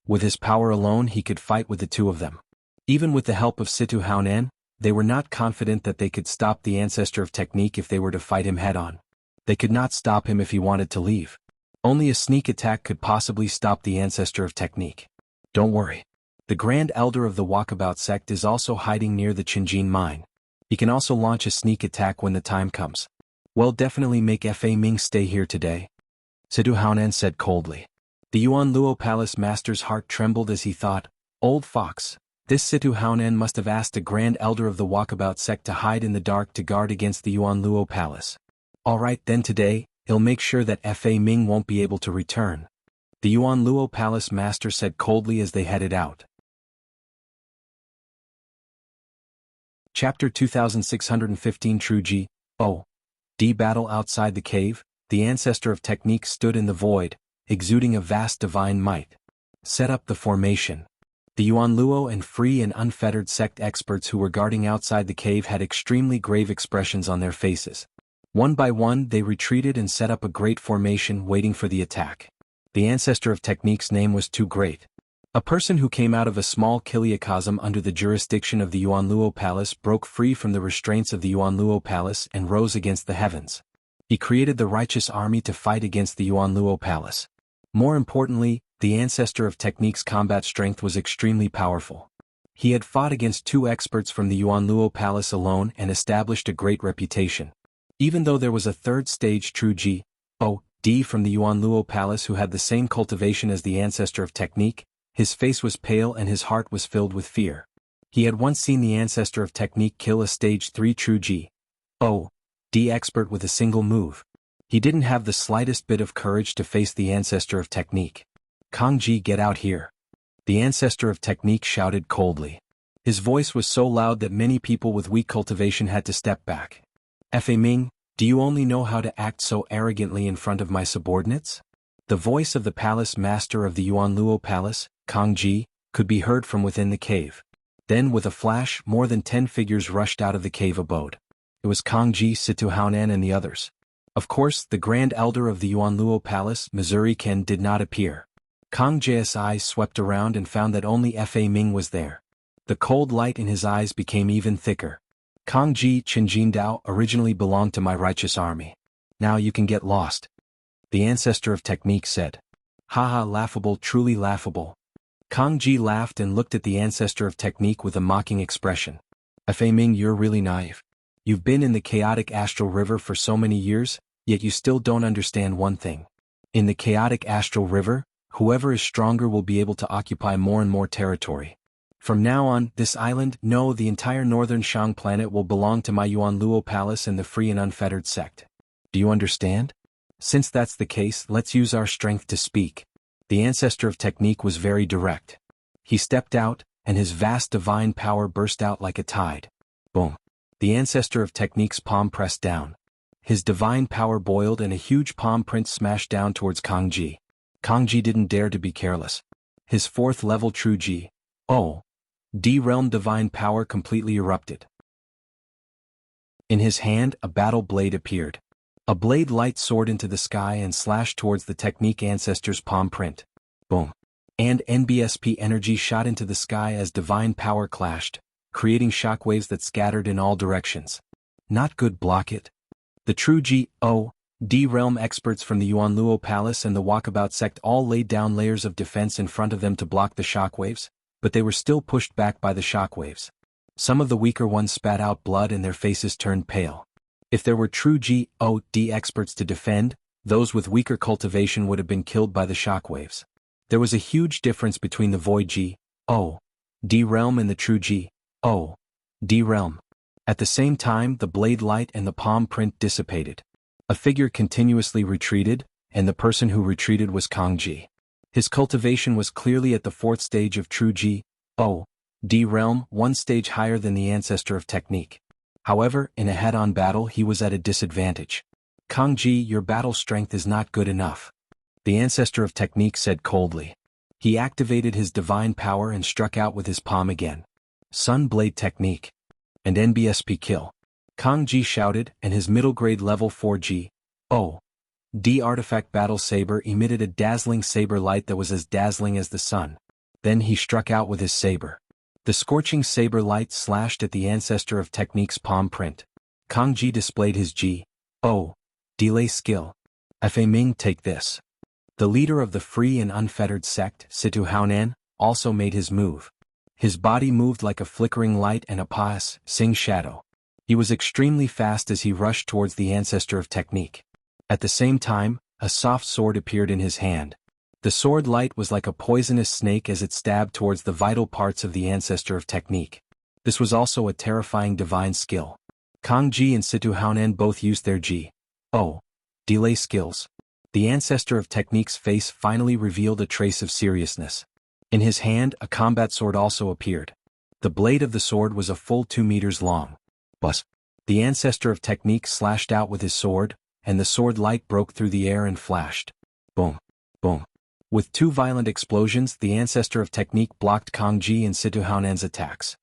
S1: With his power alone he could fight with the two of them. Even with the help of Situ Haonan, they were not confident that they could stop the ancestor of technique if they were to fight him head-on. They could not stop him if he wanted to leave. Only a sneak attack could possibly stop the ancestor of technique. Don't worry. The Grand Elder of the Walkabout sect is also hiding near the Qinjin mine. He can also launch a sneak attack when the time comes. Well, definitely make Fa Ming stay here today. Situ Haonan said coldly. The Yuanluo Palace master's heart trembled as he thought, old fox, this Situ Haonan must have asked a Grand Elder of the Walkabout sect to hide in the dark to guard against the Yuanluo Palace. Alright then, today, he'll make sure that Fa Ming won't be able to return. The Yuanluo Palace master said coldly as they headed out. Chapter 2615 True G.O.D Battle outside the cave, the ancestor of technique stood in the void, exuding a vast divine might. Set up the formation. The Yuanluo and free and unfettered sect experts who were guarding outside the cave had extremely grave expressions on their faces. One by one they retreated and set up a great formation waiting for the attack. The ancestor of technique's name was too great. A person who came out of a small kiliacosm under the jurisdiction of the Yuanluo Palace broke free from the restraints of the Yuanluo Palace and rose against the heavens. He created the righteous army to fight against the Yuanluo Palace. More importantly, the ancestor of technique's combat strength was extremely powerful. He had fought against 2 experts from the Yuanluo Palace alone and established a great reputation. Even though there was a 3rd stage true G.O.D from the Yuanluo Palace who had the same cultivation as the ancestor of technique, his face was pale and his heart was filled with fear. He had once seen the ancestor of technique kill a stage 3 true G.O.D expert with a single move. He didn't have the slightest bit of courage to face the ancestor of technique. Kangji, get out here. The ancestor of technique shouted coldly. His voice was so loud that many people with weak cultivation had to step back. Fa Ming, do you only know how to act so arrogantly in front of my subordinates? The voice of the palace master of the Yuanluo Palace, Kangji, could be heard from within the cave. Then with a flash, more than 10 figures rushed out of the cave abode. It was Kangji, Situ Haonan and the others. Of course, the Grand Elder of the Yuanluo Palace, Missouri Ken, did not appear. Kangji's eyes swept around and found that only Fa Ming was there. The cold light in his eyes became even thicker. Kangji Qinjin Dao originally belonged to my righteous army. Now you can get lost. The ancestor of technique said. Haha, laughable, truly laughable. Kangji laughed and looked at the ancestor of technique with a mocking expression. Fa Ming, you're really naive. You've been in the chaotic astral river for so many years, yet you still don't understand one thing. In the chaotic astral river, whoever is stronger will be able to occupy more and more territory. From now on, this island, no, the entire northern Shang planet will belong to my Yuanluo Palace and the free and unfettered sect. Do you understand? Since that's the case, let's use our strength to speak. The ancestor of technique was very direct. He stepped out, and his vast divine power burst out like a tide. Boom. The ancestor of technique's palm pressed down. His divine power boiled and a huge palm print smashed down towards Kangji. Kangji didn't dare to be careless. His 4th level true G.O.D realm divine power completely erupted. In his hand, a battle blade appeared. A blade light soared into the sky and slashed towards the technique ancestor's palm print. Boom. And NBSP energy shot into the sky as divine power clashed, creating shockwaves that scattered in all directions. Not good, block it. The true G.O.D realm experts from the Yuanluo Palace and the Walkabout sect all laid down layers of defense in front of them to block the shockwaves, but they were still pushed back by the shockwaves. Some of the weaker ones spat out blood and their faces turned pale. If there were true G.O.D experts to defend, those with weaker cultivation would have been killed by the shockwaves. There was a huge difference between the void G.O.D realm and the true G.O.D realm. At the same time, the blade light and the palm print dissipated. A figure continuously retreated, and the person who retreated was Kangji. His cultivation was clearly at the fourth stage of true G.O.D realm, one stage higher than the ancestor of technique. However, in a head-on battle he was at a disadvantage. Kangji, your battle strength is not good enough. The ancestor of technique said coldly. He activated his divine power and struck out with his palm again. Sun Blade Technique. And NBSP kill. Kangji shouted, and his middle grade level 4 G.O.D artifact battle saber emitted a dazzling saber light that was as dazzling as the sun. Then he struck out with his saber. The scorching saber light slashed at the ancestor of technique's palm print. Kangji displayed his G.O.D skill. Fa Ming, take this. The leader of the free and unfettered sect, Situ Haonan, also made his move. His body moved like a flickering light and a pious, sing shadow. He was extremely fast as he rushed towards the ancestor of technique. At the same time, a soft sword appeared in his hand. The sword light was like a poisonous snake as it stabbed towards the vital parts of the ancestor of technique. This was also a terrifying divine skill. Kangji and Situ Haonan both used their G.O.D skills. The ancestor of technique's face finally revealed a trace of seriousness. In his hand, a combat sword also appeared. The blade of the sword was a full 2 meters long. Bus. The ancestor of technique slashed out with his sword, and the sword light broke through the air and flashed. Boom. Boom. With 2 violent explosions, the ancestor of technique blocked Kangji and Situ Haonan's attacks.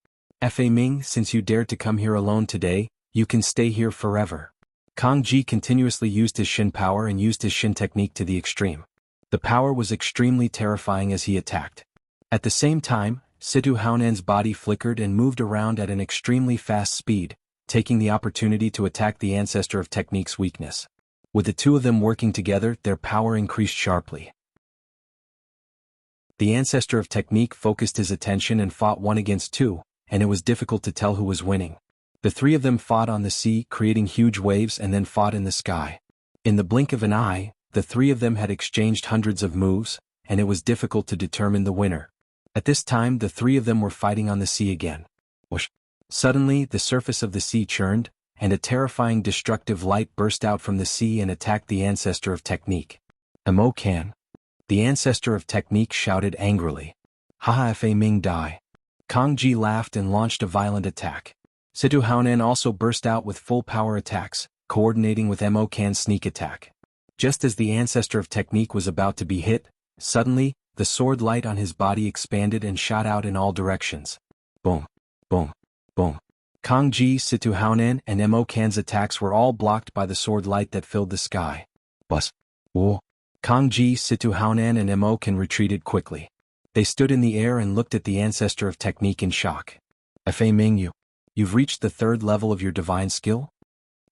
S1: Fa Ming, since you dared to come here alone today, you can stay here forever. Kangji continuously used his Shin power and used his Shin technique to the extreme. The power was extremely terrifying as he attacked. At the same time, Situ Haonan's body flickered and moved around at an extremely fast speed, taking the opportunity to attack the ancestor of technique's weakness. With the two of them working together, their power increased sharply. The ancestor of technique focused his attention and fought 1 against 2, and it was difficult to tell who was winning. The 3 of them fought on the sea, creating huge waves, and then fought in the sky. In the blink of an eye, the 3 of them had exchanged hundreds of moves, and it was difficult to determine the winner. At this time, the 3 of them were fighting on the sea again. Whoosh! Suddenly, the surface of the sea churned, and a terrifying destructive light burst out from the sea and attacked the ancestor of technique. Imo-kan. The ancestor of technique shouted angrily. Haha, Fa Ming die. Kangji laughed and launched a violent attack. Situ Haonan also burst out with full power attacks, coordinating with Imo-kan's sneak attack. Just as the ancestor of technique was about to be hit, suddenly, the sword light on his body expanded and shot out in all directions. Boom. Boom. Boom. Kangji, Situ Haonan, and Imo-kan's attacks were all blocked by the sword light that filled the sky. Bus. Whoa. Kangji, Situ Haonan, and Imo-kan retreated quickly. They stood in the air and looked at the ancestor of technique in shock. Fa Ming, you've reached the 3rd level of your divine skill?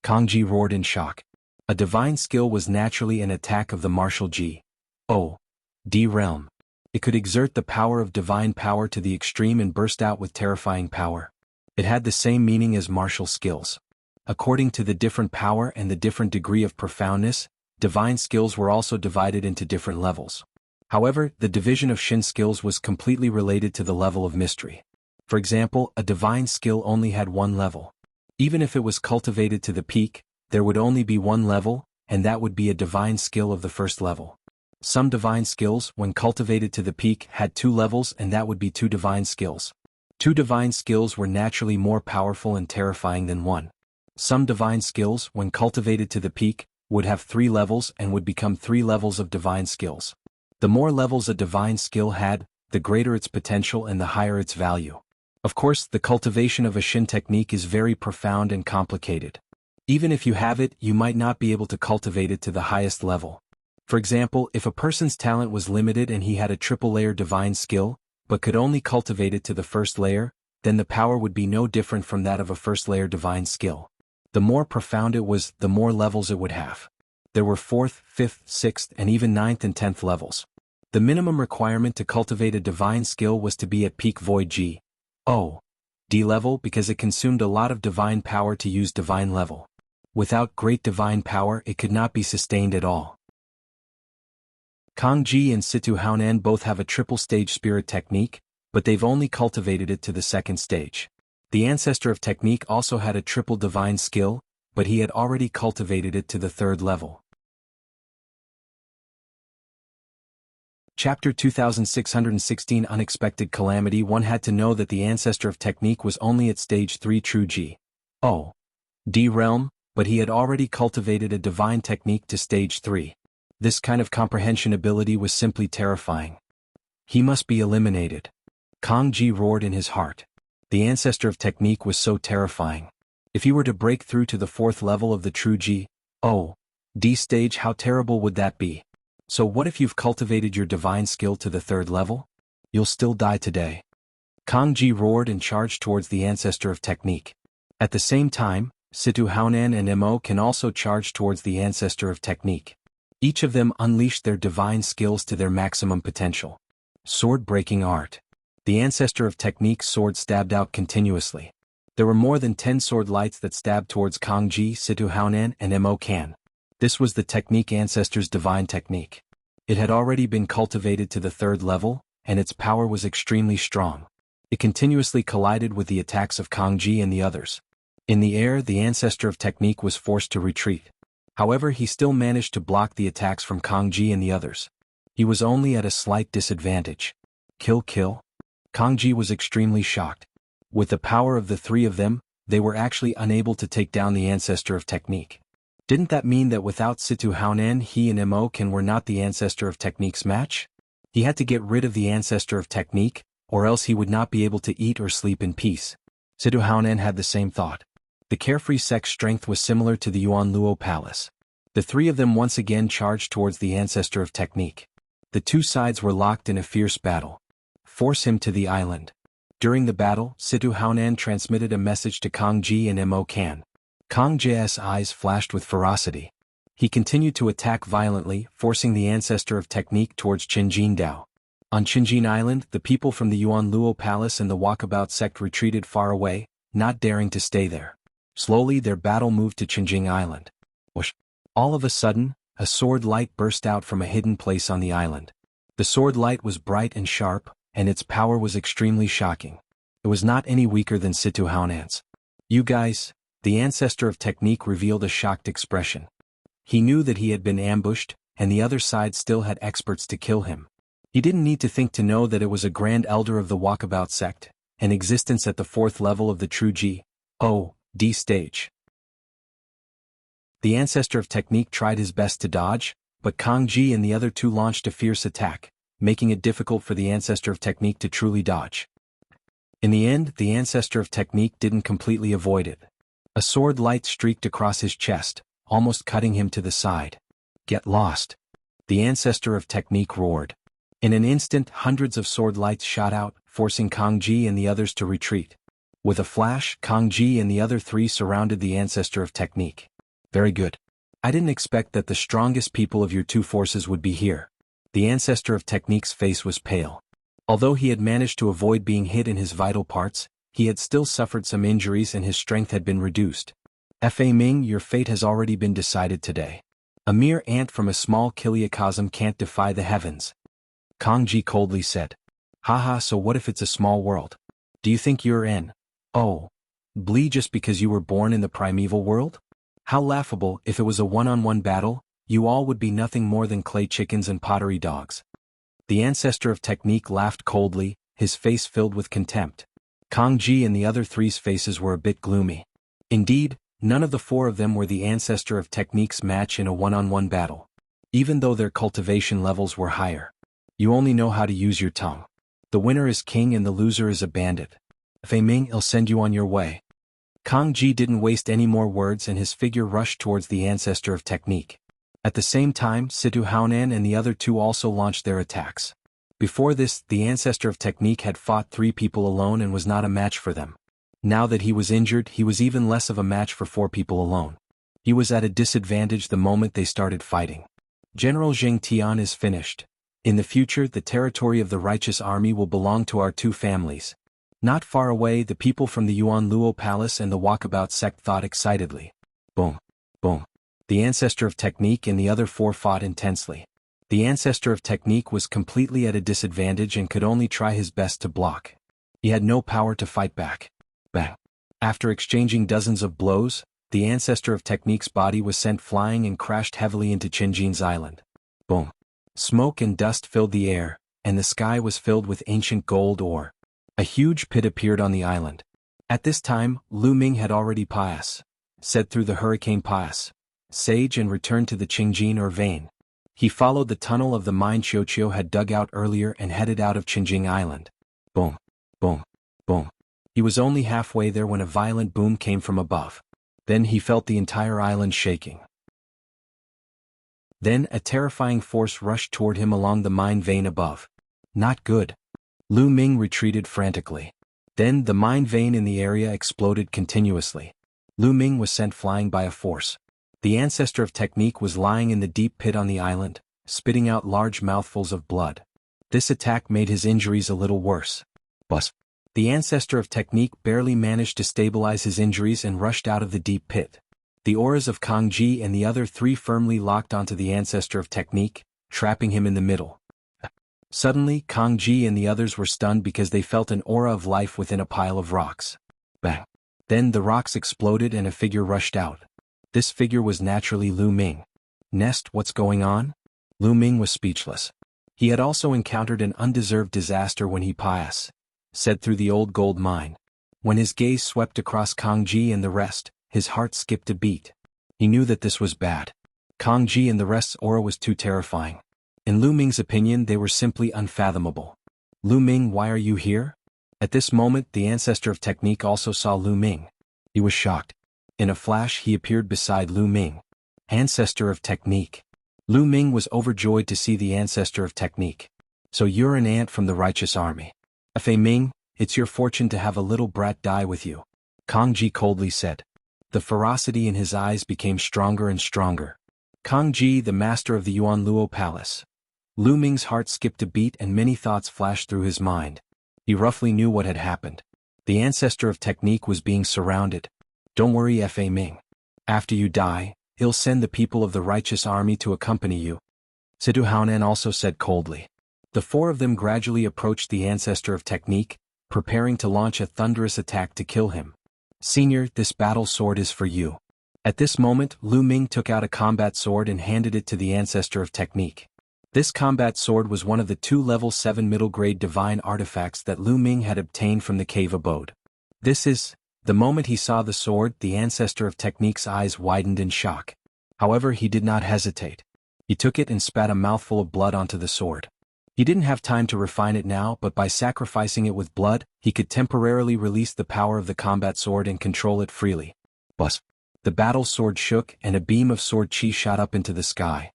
S1: Kangji roared in shock. A divine skill was naturally an attack of the martial G.O.D realm. It could exert the power of divine power to the extreme and burst out with terrifying power. It had the same meaning as martial skills. According to the different power and the different degree of profoundness, divine skills were also divided into different levels. However, the division of Shin skills was completely related to the level of mystery. For example, a divine skill only had 1 level. Even if it was cultivated to the peak, there would only be 1 level, and that would be a divine skill of the 1st level. Some divine skills, when cultivated to the peak, had 2 levels, and that would be 2 divine skills. 2 divine skills were naturally more powerful and terrifying than 1. Some divine skills, when cultivated to the peak, would have 3 levels and would become 3 levels of divine skills. The more levels a divine skill had, the greater its potential and the higher its value. Of course, the cultivation of a Shin technique is very profound and complicated. Even if you have it, you might not be able to cultivate it to the highest level. For example, if a person's talent was limited and he had a triple-layer divine skill, but could only cultivate it to the 1st layer, then the power would be no different from that of a 1st-layer divine skill. The more profound it was, the more levels it would have. There were 4th, 5th, 6th, and even 9th and 10th levels. The minimum requirement to cultivate a divine skill was to be at peak Void G.O.D level because it consumed a lot of divine power to use divine level. Without great divine power, it could not be sustained at all. Kangji and Situ Haonan both have a triple-stage spirit technique, but they've only cultivated it to the 2nd stage. The ancestor of technique also had a triple divine skill, but he had already cultivated it to the 3rd level. Chapter 2616 Unexpected Calamity. One had to know that the ancestor of technique was only at stage 3 true G.O.D. realm, but he had already cultivated a divine technique to stage 3. This kind of comprehension ability was simply terrifying. He must be eliminated. Kang Ji roared in his heart. The ancestor of technique was so terrifying. If he were to break through to the 4th level of the true G.O.D. stage, how terrible would that be? So what if you've cultivated your divine skill to the 3rd level? You'll still die today. Kang Ji roared and charged towards the ancestor of technique. At the same time, Situ Haonan and Mo can also charge towards the ancestor of technique. Each of them unleashed their divine skills to their maximum potential. Sword-breaking art. The ancestor of technique's sword stabbed out continuously. There were more than 10 sword lights that stabbed towards Kang Ji, Situ Haonan, and Mo Kan. This was the technique ancestor's divine technique. It had already been cultivated to the 3rd level, and its power was extremely strong. It continuously collided with the attacks of Kang Ji and the others. In the air, the ancestor of technique was forced to retreat. However, he still managed to block the attacks from Kang Ji and the others. He was only at a slight disadvantage. Kill. Kang Ji was extremely shocked. With the power of the 3 of them, they were actually unable to take down the ancestor of technique. Didn't that mean that without Situ Haonan, he and Mo Kan were not the ancestor of technique's match? He had to get rid of the ancestor of technique, or else he would not be able to eat or sleep in peace. Situ Haonan had the same thought. The carefree sex strength was similar to the Yuan Luo Palace. The 3 of them once again charged towards the ancestor of technique. The 2 sides were locked in a fierce battle. Force him to the island. During the battle, Situ Haonan transmitted a message to Kang Ji and Mo Kan. Kang Ji's eyes flashed with ferocity. He continued to attack violently, forcing the ancestor of technique towards Qinjin Dao. On Qinjin Island, the people from the Yuan Luo Palace and the Walkabout sect retreated far away, not daring to stay there. Slowly their battle moved to Qinjin Island. Whoosh! All of a sudden, a sword light burst out from a hidden place on the island. The sword light was bright and sharp, and its power was extremely shocking. It was not any weaker than Situ Haonan's. You guys, the ancestor of technique revealed a shocked expression. He knew that he had been ambushed, and the other side still had experts to kill him. He didn't need to think to know that it was a grand elder of the Walkabout sect, in existence at the 4th level of the true G.O.D. stage. The ancestor of technique tried his best to dodge, but Kang Ji and the other 2 launched a fierce attack, making it difficult for the ancestor of technique to truly dodge. In the end, the ancestor of technique didn't completely avoid it. A sword light streaked across his chest, almost cutting him to the side. Get lost. The ancestor of technique roared. In an instant, hundreds of sword lights shot out, forcing Kang Ji and the others to retreat. With a flash, Kang Ji and the other 3 surrounded the ancestor of technique. Very good. I didn't expect that the strongest people of your 2 forces would be here. The ancestor of technique's face was pale. Although he had managed to avoid being hit in his vital parts, he had still suffered some injuries and his strength had been reduced. Fa Ming, your fate has already been decided today. A mere ant from a small kiliacosm can't defy the heavens. Kang Ji coldly said. Haha, so what if it's a small world? Do you think you're in Blee just because you were born in the primeval world? How laughable. If it was a one-on-one battle, you all would be nothing more than clay chickens and pottery dogs. The ancestor of technique laughed coldly, his face filled with contempt. Kang Ji and the other 3's faces were a bit gloomy. Indeed, none of the 4 of them were the ancestor of technique's match in a one-on-one battle. Even though their cultivation levels were higher. You only know how to use your tongue. The winner is king and the loser is a bandit. Fei Ming, I'll send you on your way. Kang Ji didn't waste any more words and his figure rushed towards the ancestor of technique. At the same time, Situ Haonan and the other 2 also launched their attacks. Before this, the ancestor of technique had fought 3 people alone and was not a match for them. Now that he was injured, he was even less of a match for 4 people alone. He was at a disadvantage the moment they started fighting. General Zheng Tian is finished. In the future, the territory of the righteous army will belong to our 2 families. Not far away, the people from the Yuan Luo Palace and the Walkabout sect thought excitedly. Boom. Boom. The ancestor of technique and the other 4 fought intensely. The ancestor of technique was completely at a disadvantage and could only try his best to block. He had no power to fight back. Bang. After exchanging dozens of blows, the ancestor of technique's body was sent flying and crashed heavily into Qinjin's island. Boom. Smoke and dust filled the air, and the sky was filled with ancient gold ore. A huge pit appeared on the island. At this time, Lu Ming had already said through the hurricane sage and returned to the Qingjin or vein. He followed the tunnel of the mine Qiuqiu had dug out earlier and headed out of Qinjing Island. Boom, boom, boom. He was only halfway there when a violent boom came from above. Then he felt the entire island shaking. Then a terrifying force rushed toward him along the mine vein above. Not good. Lu Ming retreated frantically. Then the mine vein in the area exploded continuously. Lu Ming was sent flying by a force. The ancestor of technique was lying in the deep pit on the island, spitting out large mouthfuls of blood. This attack made his injuries a little worse. But the ancestor of technique barely managed to stabilize his injuries and rushed out of the deep pit. The auras of Kang Ji and the other three firmly locked onto the ancestor of technique, trapping him in the middle. Suddenly, Kang Ji and the others were stunned because they felt an aura of life within a pile of rocks. Bang! Then the rocks exploded and a figure rushed out. This figure was naturally Lu Ming. Nest, what's going on? Lu Ming was speechless. He had also encountered an undeserved disaster when he said through the old gold mine. When his gaze swept across Kang Ji and the rest, his heart skipped a beat. He knew that this was bad. Kang Ji and the rest's aura was too terrifying. In Lu Ming's opinion, they were simply unfathomable. Lu Ming, why are you here? At this moment, the ancestor of technique also saw Lu Ming. He was shocked. In a flash, he appeared beside Lu Ming. Ancestor of technique. Lu Ming was overjoyed to see the ancestor of technique. So you're an ant from the righteous army. Fei Ming, it's your fortune to have a little brat die with you. Kang Ji coldly said. The ferocity in his eyes became stronger and stronger. Kang Ji, the master of the Yuan Luo Palace. Lu Ming's heart skipped a beat and many thoughts flashed through his mind. He roughly knew what had happened. The ancestor of technique was being surrounded. Don't worry, Fei Ming. After you die, he'll send the people of the righteous army to accompany you. Situ Haonan also said coldly. The four of them gradually approached the ancestor of technique, preparing to launch a thunderous attack to kill him. Senior, this battle sword is for you. At this moment, Lu Ming took out a combat sword and handed it to the ancestor of technique. This combat sword was one of the 2 level 7 middle-grade divine artifacts that Lu Ming had obtained from the cave abode. The moment he saw the sword, the ancestor of technique's eyes widened in shock. However, he did not hesitate. He took it and spat a mouthful of blood onto the sword. He didn't have time to refine it now, but by sacrificing it with blood, he could temporarily release the power of the combat sword and control it freely. But the battle sword shook and a beam of sword chi shot up into the sky.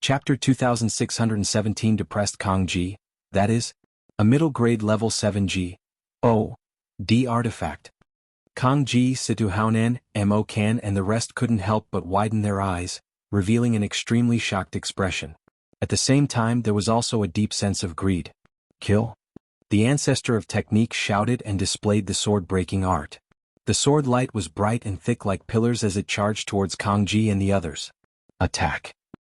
S1: Chapter 2617 Depressed Kang Ji, that is, a middle-grade level 7 G.O.D. artifact. Kang Ji, Situ Haonan, Mo Kan and the rest couldn't help but widen their eyes, revealing an extremely shocked expression. At the same time, there was also a deep sense of greed. Kill? The ancestor of technique shouted and displayed the sword-breaking art. The sword light was bright and thick like pillars as it charged towards Kang Ji and the others. Attack!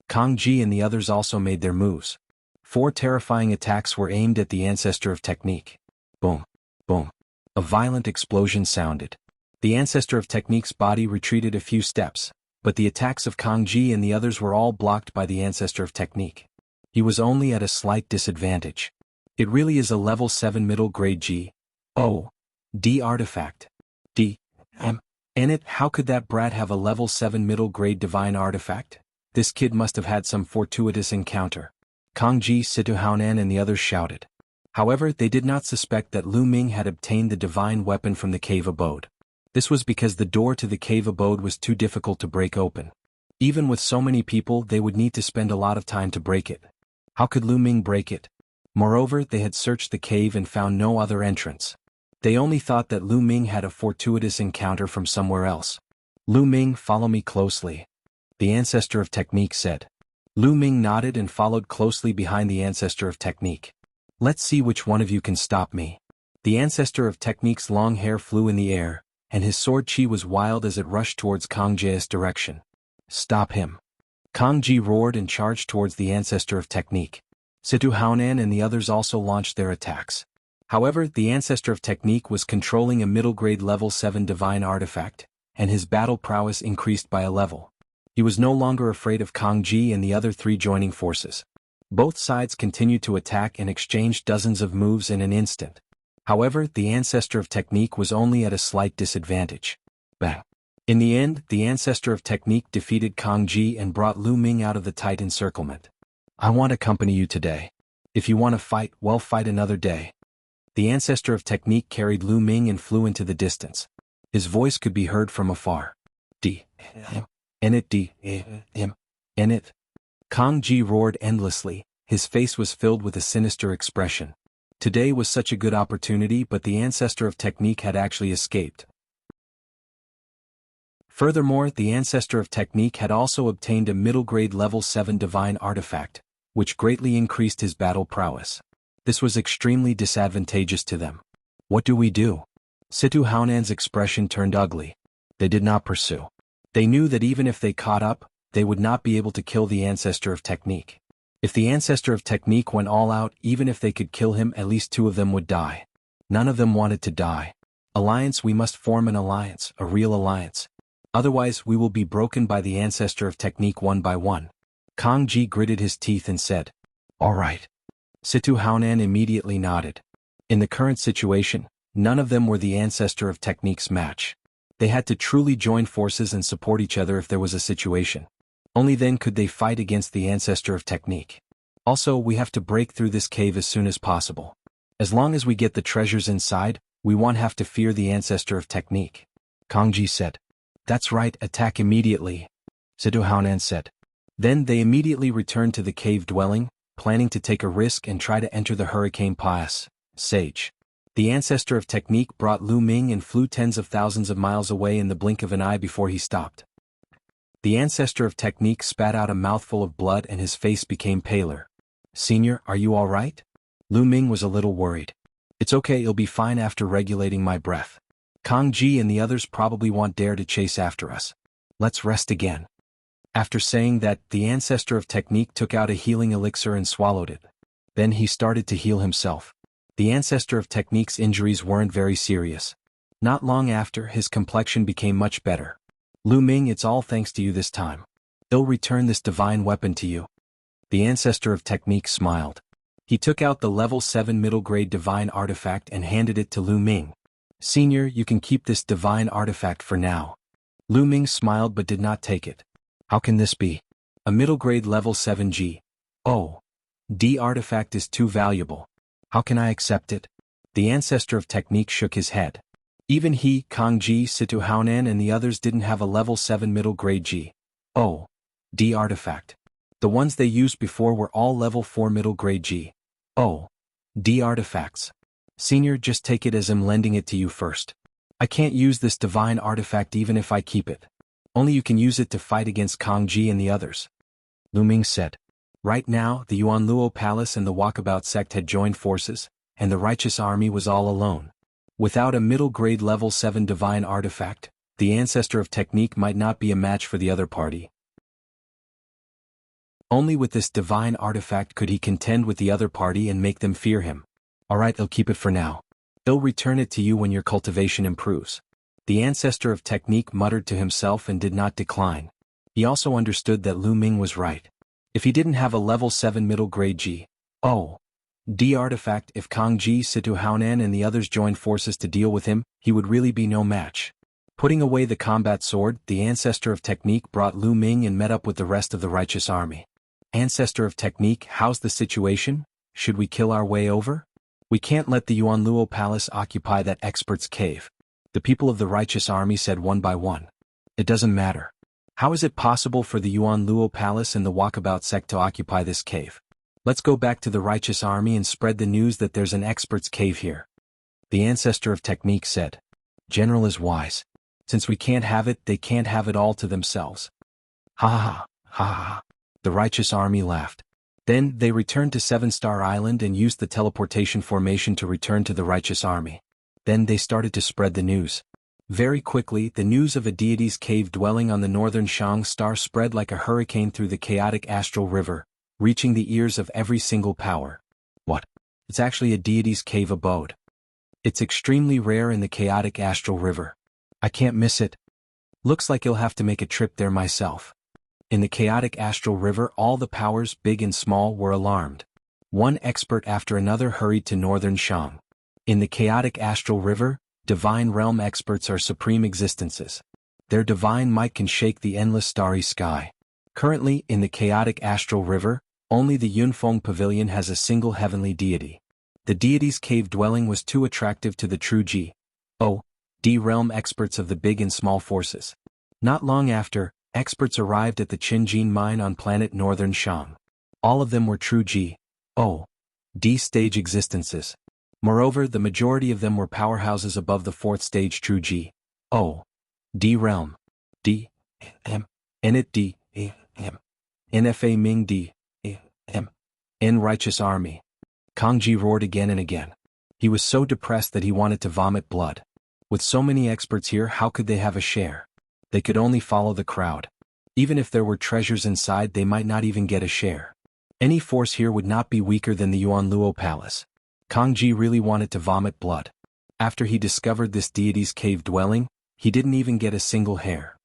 S1: Kang Ji and the others also made their moves. 4 terrifying attacks were aimed at the ancestor of technique. Boom! Boom! A violent explosion sounded. The ancestor of technique's body retreated a few steps, but the attacks of Kang Ji and the others were all blocked by the ancestor of technique. He was only at a slight disadvantage. It really is a level 7 middle grade G.O.D. artifact. And how could that brat have a level 7 middle grade divine artifact? This kid must have had some fortuitous encounter. Kang Ji, Situ Haonan and the others shouted. However, they did not suspect that Lu Ming had obtained the divine weapon from the cave abode. This was because the door to the cave abode was too difficult to break open. Even with so many people, they would need to spend a lot of time to break it. How could Lu Ming break it? Moreover, they had searched the cave and found no other entrance. They only thought that Lu Ming had a fortuitous encounter from somewhere else. Lu Ming, follow me closely. The ancestor of technique said. Lu Ming nodded and followed closely behind the ancestor of technique. Let's see which one of you can stop me. The ancestor of technique's long hair flew in the air, and his sword chi was wild as it rushed towards Kang Ji's direction. Stop him. Kang Ji roared and charged towards the ancestor of technique. Situ Haonan and the others also launched their attacks. However, the ancestor of technique was controlling a middle-grade level 7 divine artifact, and his battle prowess increased by a level. He was no longer afraid of Kang Ji and the other 3 joining forces. Both sides continued to attack and exchanged dozens of moves in an instant. However, the ancestor of technique was only at a slight disadvantage. Bang! In the end, the ancestor of technique defeated Kang Ji and brought Lu Ming out of the tight encirclement. I want to accompany you today. If you want to fight, well, fight another day. The ancestor of technique carried Lu Ming and flew into the distance. His voice could be heard from afar. It. Kang Ji roared endlessly. His face was filled with a sinister expression. Today was such a good opportunity, but the ancestor of technique had actually escaped. Furthermore, the ancestor of technique had also obtained a middle-grade level 7 divine artifact, which greatly increased his battle prowess. This was extremely disadvantageous to them. What do we do? Situ Haonan's expression turned ugly. They did not pursue. They knew that even if they caught up, they would not be able to kill the ancestor of technique. If the ancestor of technique went all out, even if they could kill him, at least 2 of them would die. None of them wanted to die. Alliance, we must form an alliance, a real alliance. Otherwise, we will be broken by the ancestor of technique one by one. Kang Ji gritted his teeth and said, "All right." Situ Haonan immediately nodded. In the current situation, none of them were the ancestor of technique's match. They had to truly join forces and support each other if there was a situation. Only then could they fight against the ancestor of technique. Also, we have to break through this cave as soon as possible. As long as we get the treasures inside, we won't have to fear the ancestor of technique. Kang Ji said. That's right, attack immediately. Situ Haonan said. Then they immediately returned to the cave dwelling, planning to take a risk and try to enter the hurricane pass. Sage. The ancestor of technique brought Lu Ming and flew tens of thousands of miles away in the blink of an eye before he stopped. The ancestor of technique spat out a mouthful of blood and his face became paler. Senior, are you all right? Lu Ming was a little worried. It's okay, it'll be fine after regulating my breath. Kang Ji and the others probably won't dare to chase after us. Let's rest again. After saying that, the ancestor of technique took out a healing elixir and swallowed it. Then he started to heal himself. The ancestor of technique's injuries weren't very serious. Not long after, his complexion became much better. Lu Ming, it's all thanks to you this time. They'll return this divine weapon to you. The ancestor of technique smiled. He took out the level 7 middle-grade divine artifact and handed it to Lu Ming. Senior, you can keep this divine artifact for now. Lu Ming smiled but did not take it. How can this be? A middle-grade level 7 G. Oh. D artifact is too valuable. How can I accept it? The ancestor of technique shook his head. Even he, Kang Ji, Situ Haonan and the others didn't have a level 7 middle-grade G. Oh. D artifact. The ones they used before were all level 4 middle-grade G. Oh. D artifacts. Senior, just take it as I'm lending it to you first. I can't use this divine artifact even if I keep it. Only you can use it to fight against Kang Ji and the others. Lu Ming said. Right now, the Yuanluo Palace and the Walkabout sect had joined forces, and the righteous army was all alone. Without a middle-grade level 7 divine artifact, the ancestor of technique might not be a match for the other party. Only with this divine artifact could he contend with the other party and make them fear him. Alright, I'll keep it for now. They'll return it to you when your cultivation improves. The ancestor of technique muttered to himself and did not decline. He also understood that Lu Ming was right. If he didn't have a level 7 middle-grade G. Oh. D artifact, if Kang Ji, Situ Haonan and the others joined forces to deal with him, he would really be no match. Putting away the combat sword, the ancestor of technique brought Lu Ming and met up with the rest of the righteous army. Ancestor of technique, how's the situation? Should we kill our way over? We can't let the Yuanluo Palace occupy that expert's cave. The people of the righteous army said one by one. It doesn't matter. How is it possible for the Yuanluo Palace and the Walkabout sect to occupy this cave? Let's go back to the righteous army and spread the news that there's an expert's cave here. The ancestor of technique said. General is wise. Since we can't have it, they can't have it all to themselves. Ha ha ha, ha ha ha. The righteous army laughed. Then, they returned to 7-Star Island and used the teleportation formation to return to the righteous army. Then they started to spread the news. Very quickly, the news of a deity's cave dwelling on the northern Shang star spread like a hurricane through the chaotic astral river, reaching the ears of every single power. What? It's actually a deity's cave abode. It's extremely rare in the chaotic astral river. I can't miss it. Looks like you'll have to make a trip there myself. In the chaotic astral river, all the powers, big and small, were alarmed. One expert after another hurried to northern Shang. In the chaotic astral river, divine realm experts are supreme existences. Their divine might can shake the endless starry sky. Currently, in the chaotic astral river, only the Yunfeng Pavilion has a single heavenly deity. The deity's cave dwelling was too attractive to the true G.O.D. realm experts of the big and small forces. Not long after, experts arrived at the Qinjin mine on planet Northern Shang. All of them were true G.O.D. stage existences. Moreover, the majority of them were powerhouses above the 4th stage true G.O.D. realm. D.M. Enit D.M. NFA Ming D.M. N righteous army. Kang Ji roared again and again. He was so depressed that he wanted to vomit blood. With so many experts here, how could they have a share? They could only follow the crowd. Even if there were treasures inside, they might not even get a share. Any force here would not be weaker than the Yuan Luo Palace. Kang Ji really wanted to vomit blood. After he discovered this deity's cave dwelling, he didn't even get a single hair.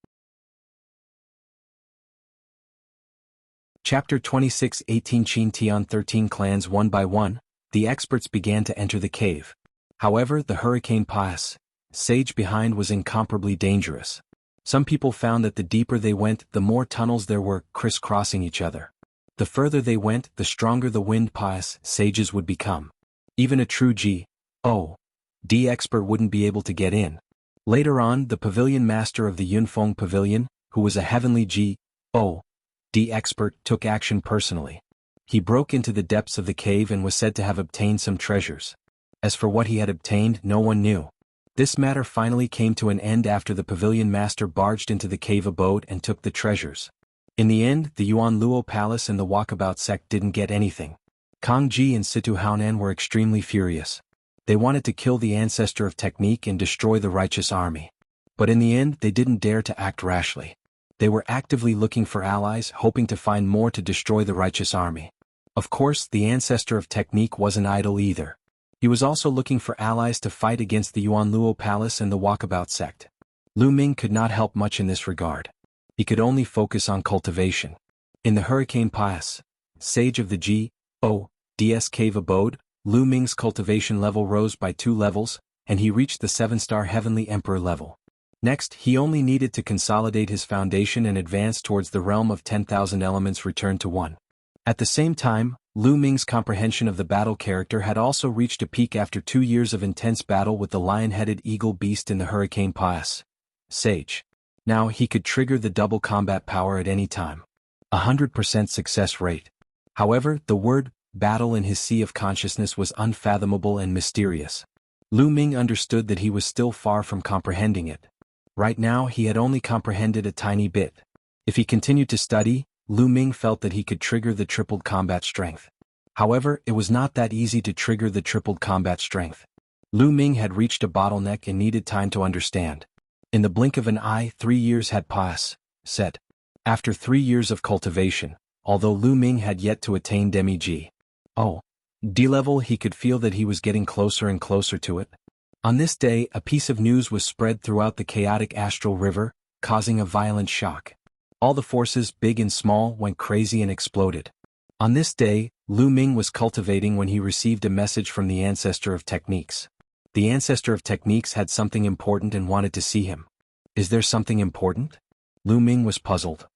S1: Chapter 26 18 Qin Tian 13 clans. One by one, the experts began to enter the cave. However, the hurricane pass, sage behind, was incomparably dangerous. Some people found that the deeper they went, the more tunnels there were, crisscrossing each other. The further they went, the stronger the wind pass, sages would become. Even a true G.O.D. expert wouldn't be able to get in. Later on, the pavilion master of the Yunfeng Pavilion, who was a heavenly G.O.D. expert, took action personally. He broke into the depths of the cave and was said to have obtained some treasures. As for what he had obtained, no one knew. This matter finally came to an end after the pavilion master barged into the cave abode and took the treasures. In the end, the Yuan Luo Palace and the Walkabout sect didn't get anything. Kang Ji and Situ Haonan were extremely furious. They wanted to kill the ancestor of technique and destroy the righteous army. But in the end, they didn't dare to act rashly. They were actively looking for allies, hoping to find more to destroy the righteous army. Of course, the ancestor of technique wasn't idle either. He was also looking for allies to fight against the Yuan Luo Palace and the Walkabout sect. Lu Ming could not help much in this regard. He could only focus on cultivation. In the Hurricane Pass, sage of the G.O.D.S cave abode, Lu Ming's cultivation level rose by 2 levels, and he reached the 7-star Heavenly Emperor level. Next, he only needed to consolidate his foundation and advance towards the realm of 10,000 elements returned to 1. At the same time, Lu Ming's comprehension of the battle character had also reached a peak after 2 years of intense battle with the lion-headed eagle beast in the Hurricane Pass. Sage. Now he could trigger the double combat power at any time. 100% success rate. However, the word battle in his sea of consciousness was unfathomable and mysterious. Lu Ming understood that he was still far from comprehending it. Right now he had only comprehended a tiny bit. If he continued to study, Lu Ming felt that he could trigger the tripled combat strength. However, it was not that easy to trigger the tripled combat strength. Lu Ming had reached a bottleneck and needed time to understand. In the blink of an eye, 3 years had passed. After 3 years of cultivation, although Lu Ming had yet to attain Demi-G.O.D. level, he could feel that he was getting closer and closer to it. On this day, a piece of news was spread throughout the chaotic astral river, causing a violent shock. All the forces, big and small, went crazy and exploded. On this day, Lu Ming was cultivating when he received a message from the ancestor of techniques. The ancestor of techniques had something important and wanted to see him. Is there something important? Lu Ming was puzzled.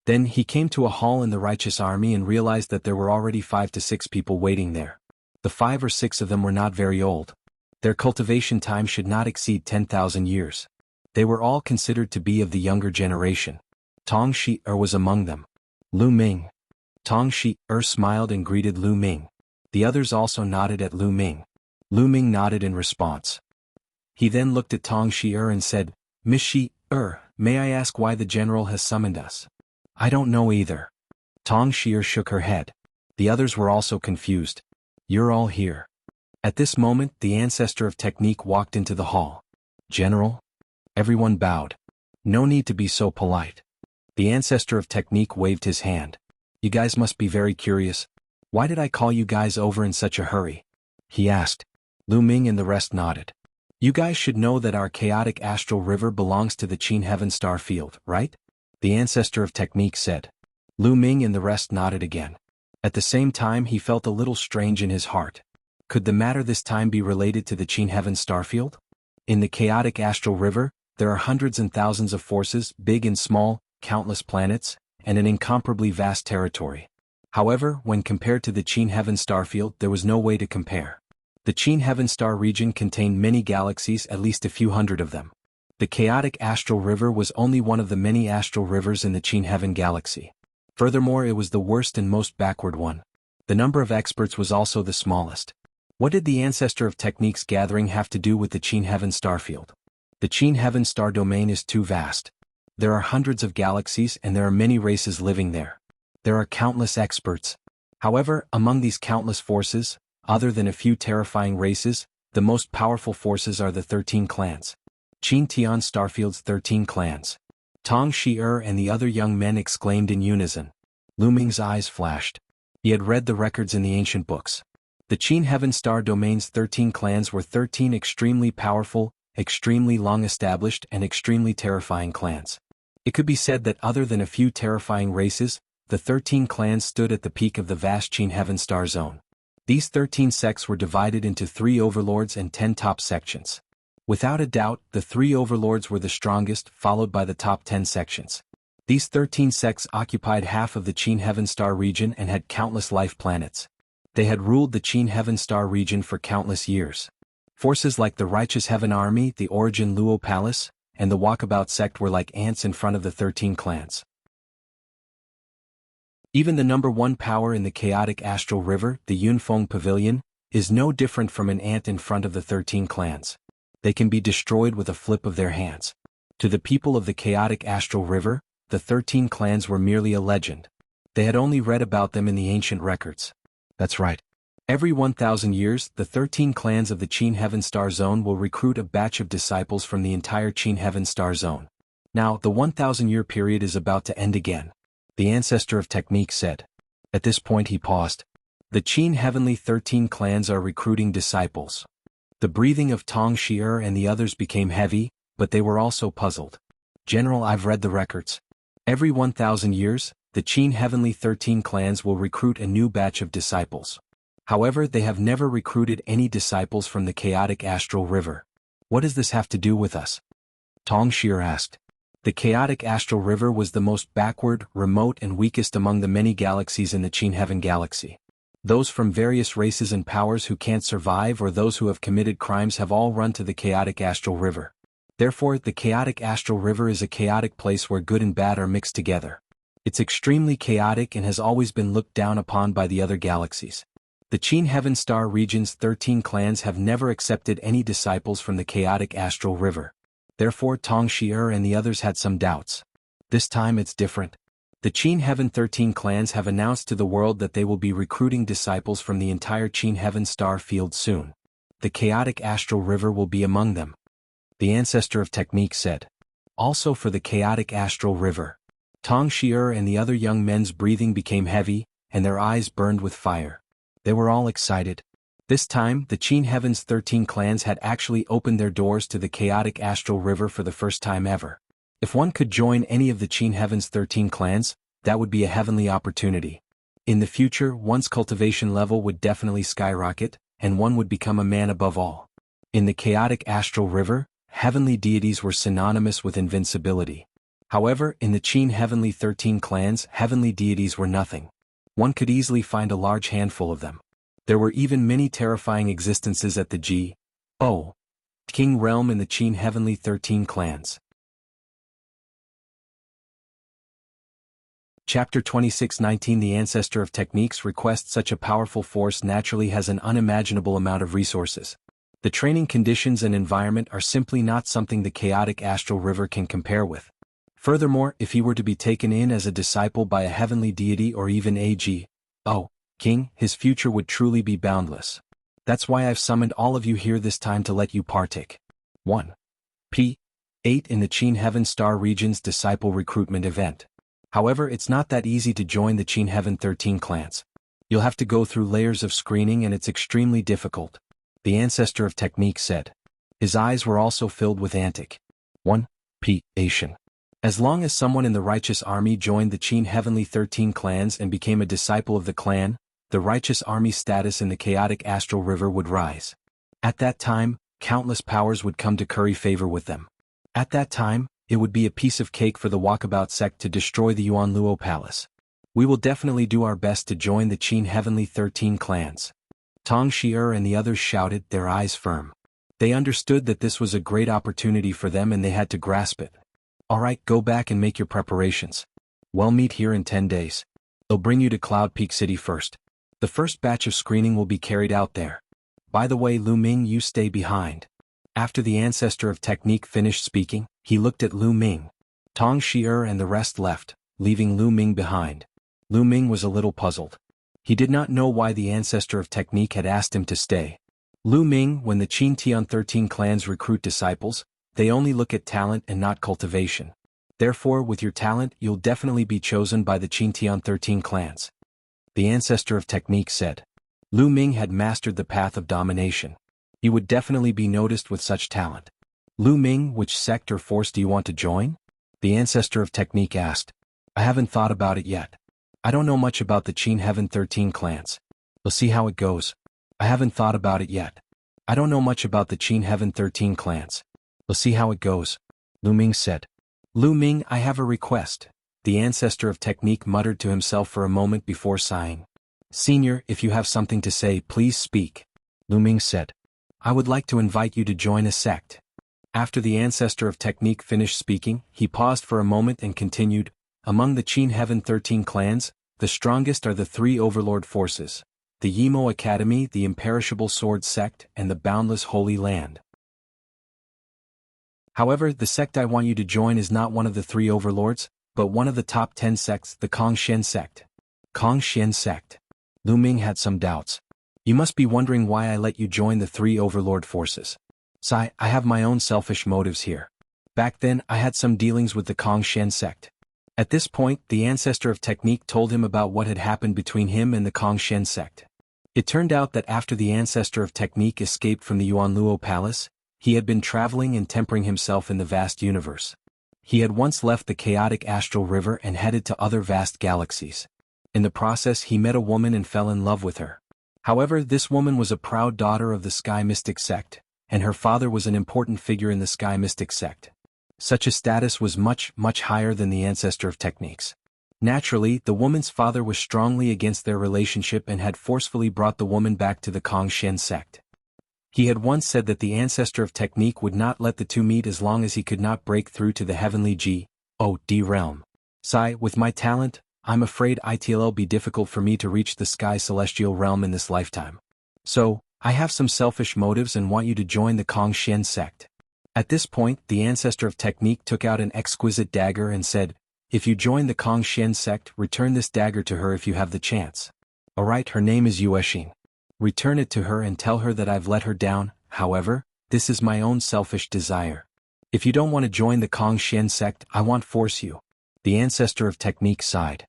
S1: Then he came to a hall in the righteous army and realized that there were already 5 to 6 people waiting there. The 5 or 6 of them were not very old. Their cultivation time should not exceed 10,000 years. They were all considered to be of the younger generation. Tong Shi-er was among them. Lu Ming. Tong Shi-er smiled and greeted Lu Ming. The others also nodded at Lu Ming. Lu Ming nodded in response. He then looked at Tong Shi-er and said, "Miss Shi-er, may I ask why the general has summoned us?" "I don't know either." Tong Shi-er shook her head. The others were also confused. "You're all here." At this moment, the ancestor of technique walked into the hall. "General?" Everyone bowed. "No need to be so polite." The ancestor of technique waved his hand. "You guys must be very curious. Why did I call you guys over in such a hurry? He asked. Lu Ming and the rest nodded. You guys should know that our chaotic astral river belongs to the Qin Heaven Star Field, right? The ancestor of technique said. Lu Ming and the rest nodded again. At the same time he felt a little strange in his heart. Could the matter this time be related to the Qin Heaven Starfield? In the chaotic astral river, there are hundreds and thousands of forces, big and small, countless planets, and an incomparably vast territory. However, when compared to the Qin Heaven Starfield, there was no way to compare. The Qin Heaven Star region contained many galaxies, at least a few hundred of them. The chaotic astral river was only one of the many astral rivers in the Qin Heaven galaxy. Furthermore, it was the worst and most backward one. The number of experts was also the smallest. What did the ancestor of techniques gathering have to do with the Qin Heaven Starfield? The Qin Heaven Star domain is too vast. There are hundreds of galaxies and there are many races living there. There are countless experts. However, among these countless forces, other than a few terrifying races, the most powerful forces are the 13 clans. Qin Tian Starfield's 13 clans. Tong Shi-er and the other young men exclaimed in unison. Lu Ming's eyes flashed. He had read the records in the ancient books. The Qin Heaven Star domain's 13 clans were 13 extremely powerful, extremely long-established and extremely terrifying clans. It could be said that other than a few terrifying races, the 13 clans stood at the peak of the vast Qin Heaven Star zone. These 13 sects were divided into 3 overlords and 10 top sections. Without a doubt, the 3 overlords were the strongest, followed by the top 10 sections. These 13 sects occupied half of the Qin Heaven Star region and had countless life planets. They had ruled the Qin Heaven Star region for countless years. Forces like the Righteous Heaven Army, the Origin Luo Palace, and the Walkabout sect were like ants in front of the 13 clans. Even the number 1 power in the chaotic astral river, the Yunfeng Pavilion, is no different from an ant in front of the 13 clans. They can be destroyed with a flip of their hands. To the people of the chaotic astral river, the 13 clans were merely a legend. They had only read about them in the ancient records. That's right. Every 1,000 years, the 13 clans of the Qin Heaven Star Zone will recruit a batch of disciples from the entire Qin Heaven Star Zone. Now, the 1,000-year period is about to end again. The ancestor of technique said. At this point he paused. The Qin Heavenly 13 clans are recruiting disciples. The breathing of Tong Shi-er and the others became heavy, but they were also puzzled. General, I've read the records. Every 1,000 years, the Qin Heavenly 13 clans will recruit a new batch of disciples. However, they have never recruited any disciples from the chaotic astral river. What does this have to do with us? Tong Shi-er asked. The chaotic astral river was the most backward, remote and weakest among the many galaxies in the Qin Heaven galaxy. Those from various races and powers who can't survive or those who have committed crimes have all run to the chaotic astral river. Therefore, the chaotic astral river is a chaotic place where good and bad are mixed together. It's extremely chaotic and has always been looked down upon by the other galaxies. The Qin Heaven Star region's 13 clans have never accepted any disciples from the chaotic astral river. Therefore, Tong Shi-er and the others had some doubts. This time it's different. The Qin Heaven 13 clans have announced to the world that they will be recruiting disciples from the entire Qin Heaven Star field soon. The chaotic astral river will be among them. The ancestor of technique said. Also for the chaotic astral river. Tong Shi-er and the other young men's breathing became heavy, and their eyes burned with fire. They were all excited. This time, the Qin Heaven's 13 clans had actually opened their doors to the chaotic astral river for the first time ever. If one could join any of the Qin Heaven's 13 clans, that would be a heavenly opportunity. In the future, one's cultivation level would definitely skyrocket, and one would become a man above all. In the chaotic astral river, heavenly deities were synonymous with invincibility. However, in the Qin Heavenly 13 clans, heavenly deities were nothing. One could easily find a large handful of them. There were even many terrifying existences at the Jianghu King realm in the Qin Heavenly 13 clans. Chapter 26:19 The ancestor of techniques requests such a powerful force naturally has an unimaginable amount of resources. The training conditions and environment are simply not something the chaotic astral river can compare with. Furthermore, if he were to be taken in as a disciple by a heavenly deity or even a king, his future would truly be boundless. That's why I've summoned all of you here this time to let you partake. 1. P8 in the Qin Heaven Star region's disciple recruitment event. However, it's not that easy to join the Qin Heaven 13 clans. You'll have to go through layers of screening and it's extremely difficult, the ancestor of technique said. His eyes were also filled with anticipation. As long as someone in the righteous army joined the Qin Heavenly 13 clans and became a disciple of the clan, the righteous army's status in the chaotic astral river would rise. At that time, countless powers would come to curry favor with them. At that time, it would be a piece of cake for the Walkabout sect to destroy the Yuanluo Palace. We will definitely do our best to join the Qin Heavenly 13 clans. Tong Shi'er and the others shouted, their eyes firm. They understood that this was a great opportunity for them and they had to grasp it. Alright, go back and make your preparations. We'll meet here in 10 days. They'll bring you to Cloud Peak City first. The first batch of screening will be carried out there. By the way, Lu Ming, you stay behind. After the ancestor of technique finished speaking, he looked at Lu Ming. Tong Shi'er and the rest left, leaving Lu Ming behind. Lu Ming was a little puzzled. He did not know why the ancestor of technique had asked him to stay. Lu Ming, when the Qin Tian 13 clans recruit disciples, they only look at talent and not cultivation. Therefore, with your talent, you'll definitely be chosen by the Qin Tian 13 clans. The ancestor of technique said. Lu Ming had mastered the path of domination. He would definitely be noticed with such talent. Lu Ming, which sect or force do you want to join? The ancestor of technique asked. I haven't thought about it yet. I don't know much about the Qin Heaven 13 clans. We'll see how it goes. I haven't thought about it yet. I don't know much about the Qin Heaven 13 clans. We'll see how it goes, Lu Ming said. Lu Ming, I have a request, the ancestor of technique muttered to himself for a moment before sighing. Senior, if you have something to say, please speak, Lu Ming said. I would like to invite you to join a sect. After the ancestor of technique finished speaking, he paused for a moment and continued, among the Qin Heaven 13 clans, the strongest are the three overlord forces, the Yimo Academy, the Imperishable Sword Sect, and the Boundless Holy Land. However, the sect I want you to join is not one of the three overlords, but one of the top 10 sects, the Kongshen sect. Kongshen sect. Lu Ming had some doubts. You must be wondering why I let you join the three overlord forces. Sai, I have my own selfish motives here. Back then, I had some dealings with the Kongshen sect. At this point, the ancestor of technique told him about what had happened between him and the Kongshen sect. It turned out that after the ancestor of technique escaped from the Yuanluo Palace, he had been traveling and tempering himself in the vast universe. He had once left the chaotic astral river and headed to other vast galaxies. In the process, he met a woman and fell in love with her. However, this woman was a proud daughter of the Sky Mystic sect, and her father was an important figure in the Sky Mystic sect. Such a status was much, much higher than the ancestor of techniques. Naturally, the woman's father was strongly against their relationship and had forcefully brought the woman back to the Kongshen sect. He had once said that the ancestor of technique would not let the two meet as long as he could not break through to the heavenly G.O.D. realm. Sai, with my talent, I'm afraid it'll be difficult for me to reach the sky celestial realm in this lifetime. So, I have some selfish motives and want you to join the Kongshen sect. At this point, the ancestor of technique took out an exquisite dagger and said, if you join the Kongshen sect, return this dagger to her if you have the chance. Alright, her name is Yuexin. Return it to her and tell her that I've let her down. However, this is my own selfish desire. If you don't want to join the Kongshen sect, I won't force you. The ancestor of technique sighed.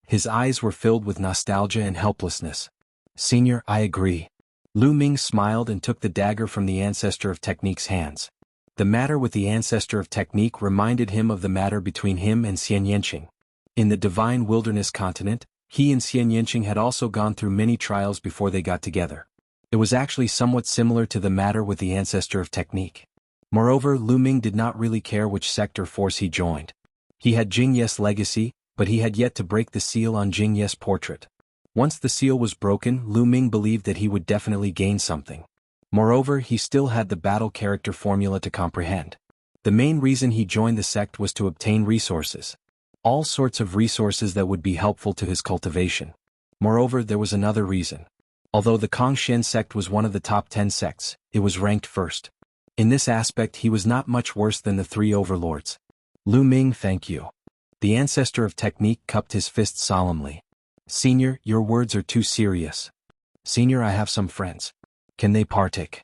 S1: His eyes were filled with nostalgia and helplessness. Senior, I agree. Lu Ming smiled and took the dagger from the ancestor of technique's hands. The matter with the ancestor of technique reminded him of the matter between him and Xian Yanqing. In the divine wilderness continent, he and Xian Yanqing had also gone through many trials before they got together. It was actually somewhat similar to the matter with the ancestor of technique. Moreover, Lu Ming did not really care which sect or force he joined. He had Jing Ye's legacy, but he had yet to break the seal on Jing Ye's portrait. Once the seal was broken, Lu Ming believed that he would definitely gain something. Moreover, he still had the battle character formula to comprehend. The main reason he joined the sect was to obtain resources. All sorts of resources that would be helpful to his cultivation. Moreover, there was another reason. Although the Kongshen sect was one of the top 10 sects, it was ranked first. In this aspect, he was not much worse than the three overlords. Lu Ming, thank you. The ancestor of technique cupped his fist solemnly. Senior, your words are too serious. Senior, I have some friends. Can they partake?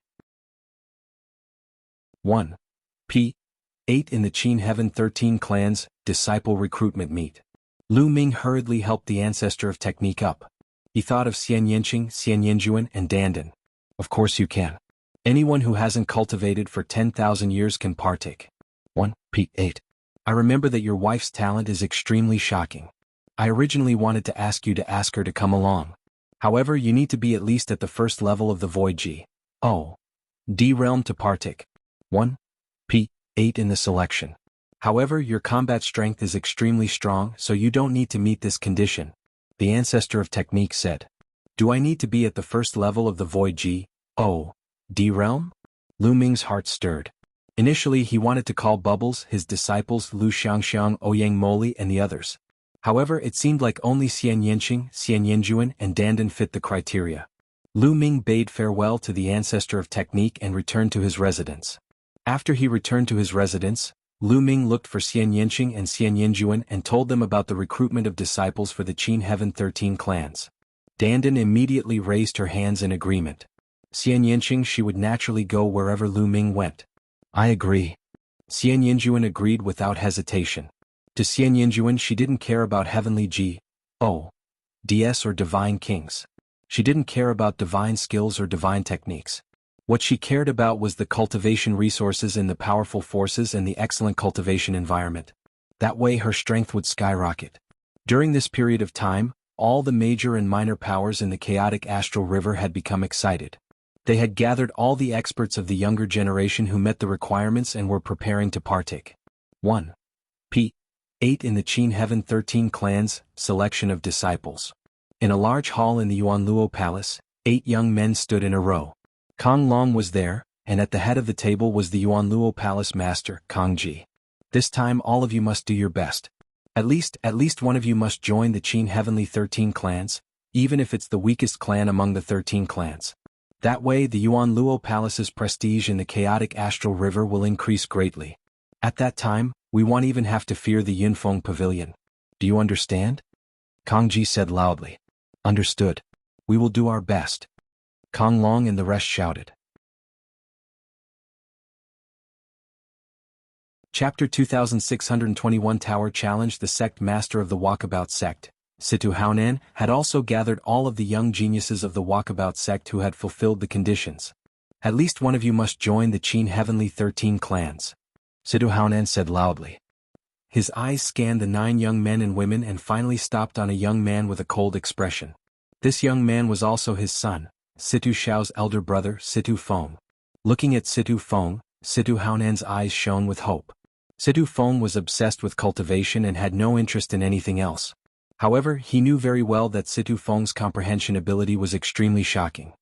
S1: 1. P. 8 in the Qin Heaven 13 clans, disciple recruitment meet. Lu Ming hurriedly helped the ancestor of technique up. He thought of Xian Yinqing, Xian Yinjuan, and Dandan. Of course you can. Anyone who hasn't cultivated for 10,000 years can partake. 1. P8. I remember that your wife's talent is extremely shocking. I originally wanted to ask you to ask her to come along. However, you need to be at least at the first level of the Void G.O.D. realm to partake. 1. P8 in the selection. However, your combat strength is extremely strong, so you don't need to meet this condition, the ancestor of technique said. Do I need to be at the first level of the Void G.O.D. realm? Lu Ming's heart stirred. Initially he wanted to call Bubbles, his disciples Lu Xiangxiang, Ouyang Moli and the others. However, it seemed like only Xian Yinqing, Xian Yinjuan and Dandan fit the criteria. Lu Ming bade farewell to the ancestor of technique and returned to his residence. After he returned to his residence, Lu Ming looked for Xian Yinqing and Xian Yinjuan and told them about the recruitment of disciples for the Qin Heaven 13 clans. Dandan immediately raised her hands in agreement. Xian Yinqing, she would naturally go wherever Lu Ming went. I agree. Xian Yinjuan agreed without hesitation. To Xian Yinjuan, she didn't care about heavenly G.O.D.S. or divine kings. She didn't care about divine skills or divine techniques. What she cared about was the cultivation resources and the powerful forces and the excellent cultivation environment. That way her strength would skyrocket. During this period of time, all the major and minor powers in the chaotic astral river had become excited. They had gathered all the experts of the younger generation who met the requirements and were preparing to partake. 1. P8 in the Qin Heaven 13 clans, selection of disciples. In a large hall in the Yuanluo Palace, 8 young men stood in a row. Kong Long was there, and at the head of the table was the Yuanluo Palace Master, Kong Ji. This time all of you must do your best. At least one of you must join the Qin Heavenly 13 clans, even if it's the weakest clan among the 13 clans. That way the Yuanluo Palace's prestige in the chaotic astral river will increase greatly. At that time, we won't even have to fear the Yunfeng Pavilion. Do you understand? Kong Ji said loudly. Understood. We will do our best. Kong Long and the rest shouted. Chapter 2621 Tower Challenge. The sect master of the Walkabout sect, Situ Haonan, had also gathered all of the young geniuses of the Walkabout sect who had fulfilled the conditions. At least one of you must join the Qin Heavenly 13 clans. Situ Haonan said loudly. His eyes scanned the 9 young men and women and finally stopped on a young man with a cold expression. This young man was also his son, Situ Xiao's elder brother, Situ Feng. Looking at Situ Feng, Situ Haonan's eyes shone with hope. Situ Feng was obsessed with cultivation and had no interest in anything else. However, he knew very well that Situ Feng's comprehension ability was extremely shocking.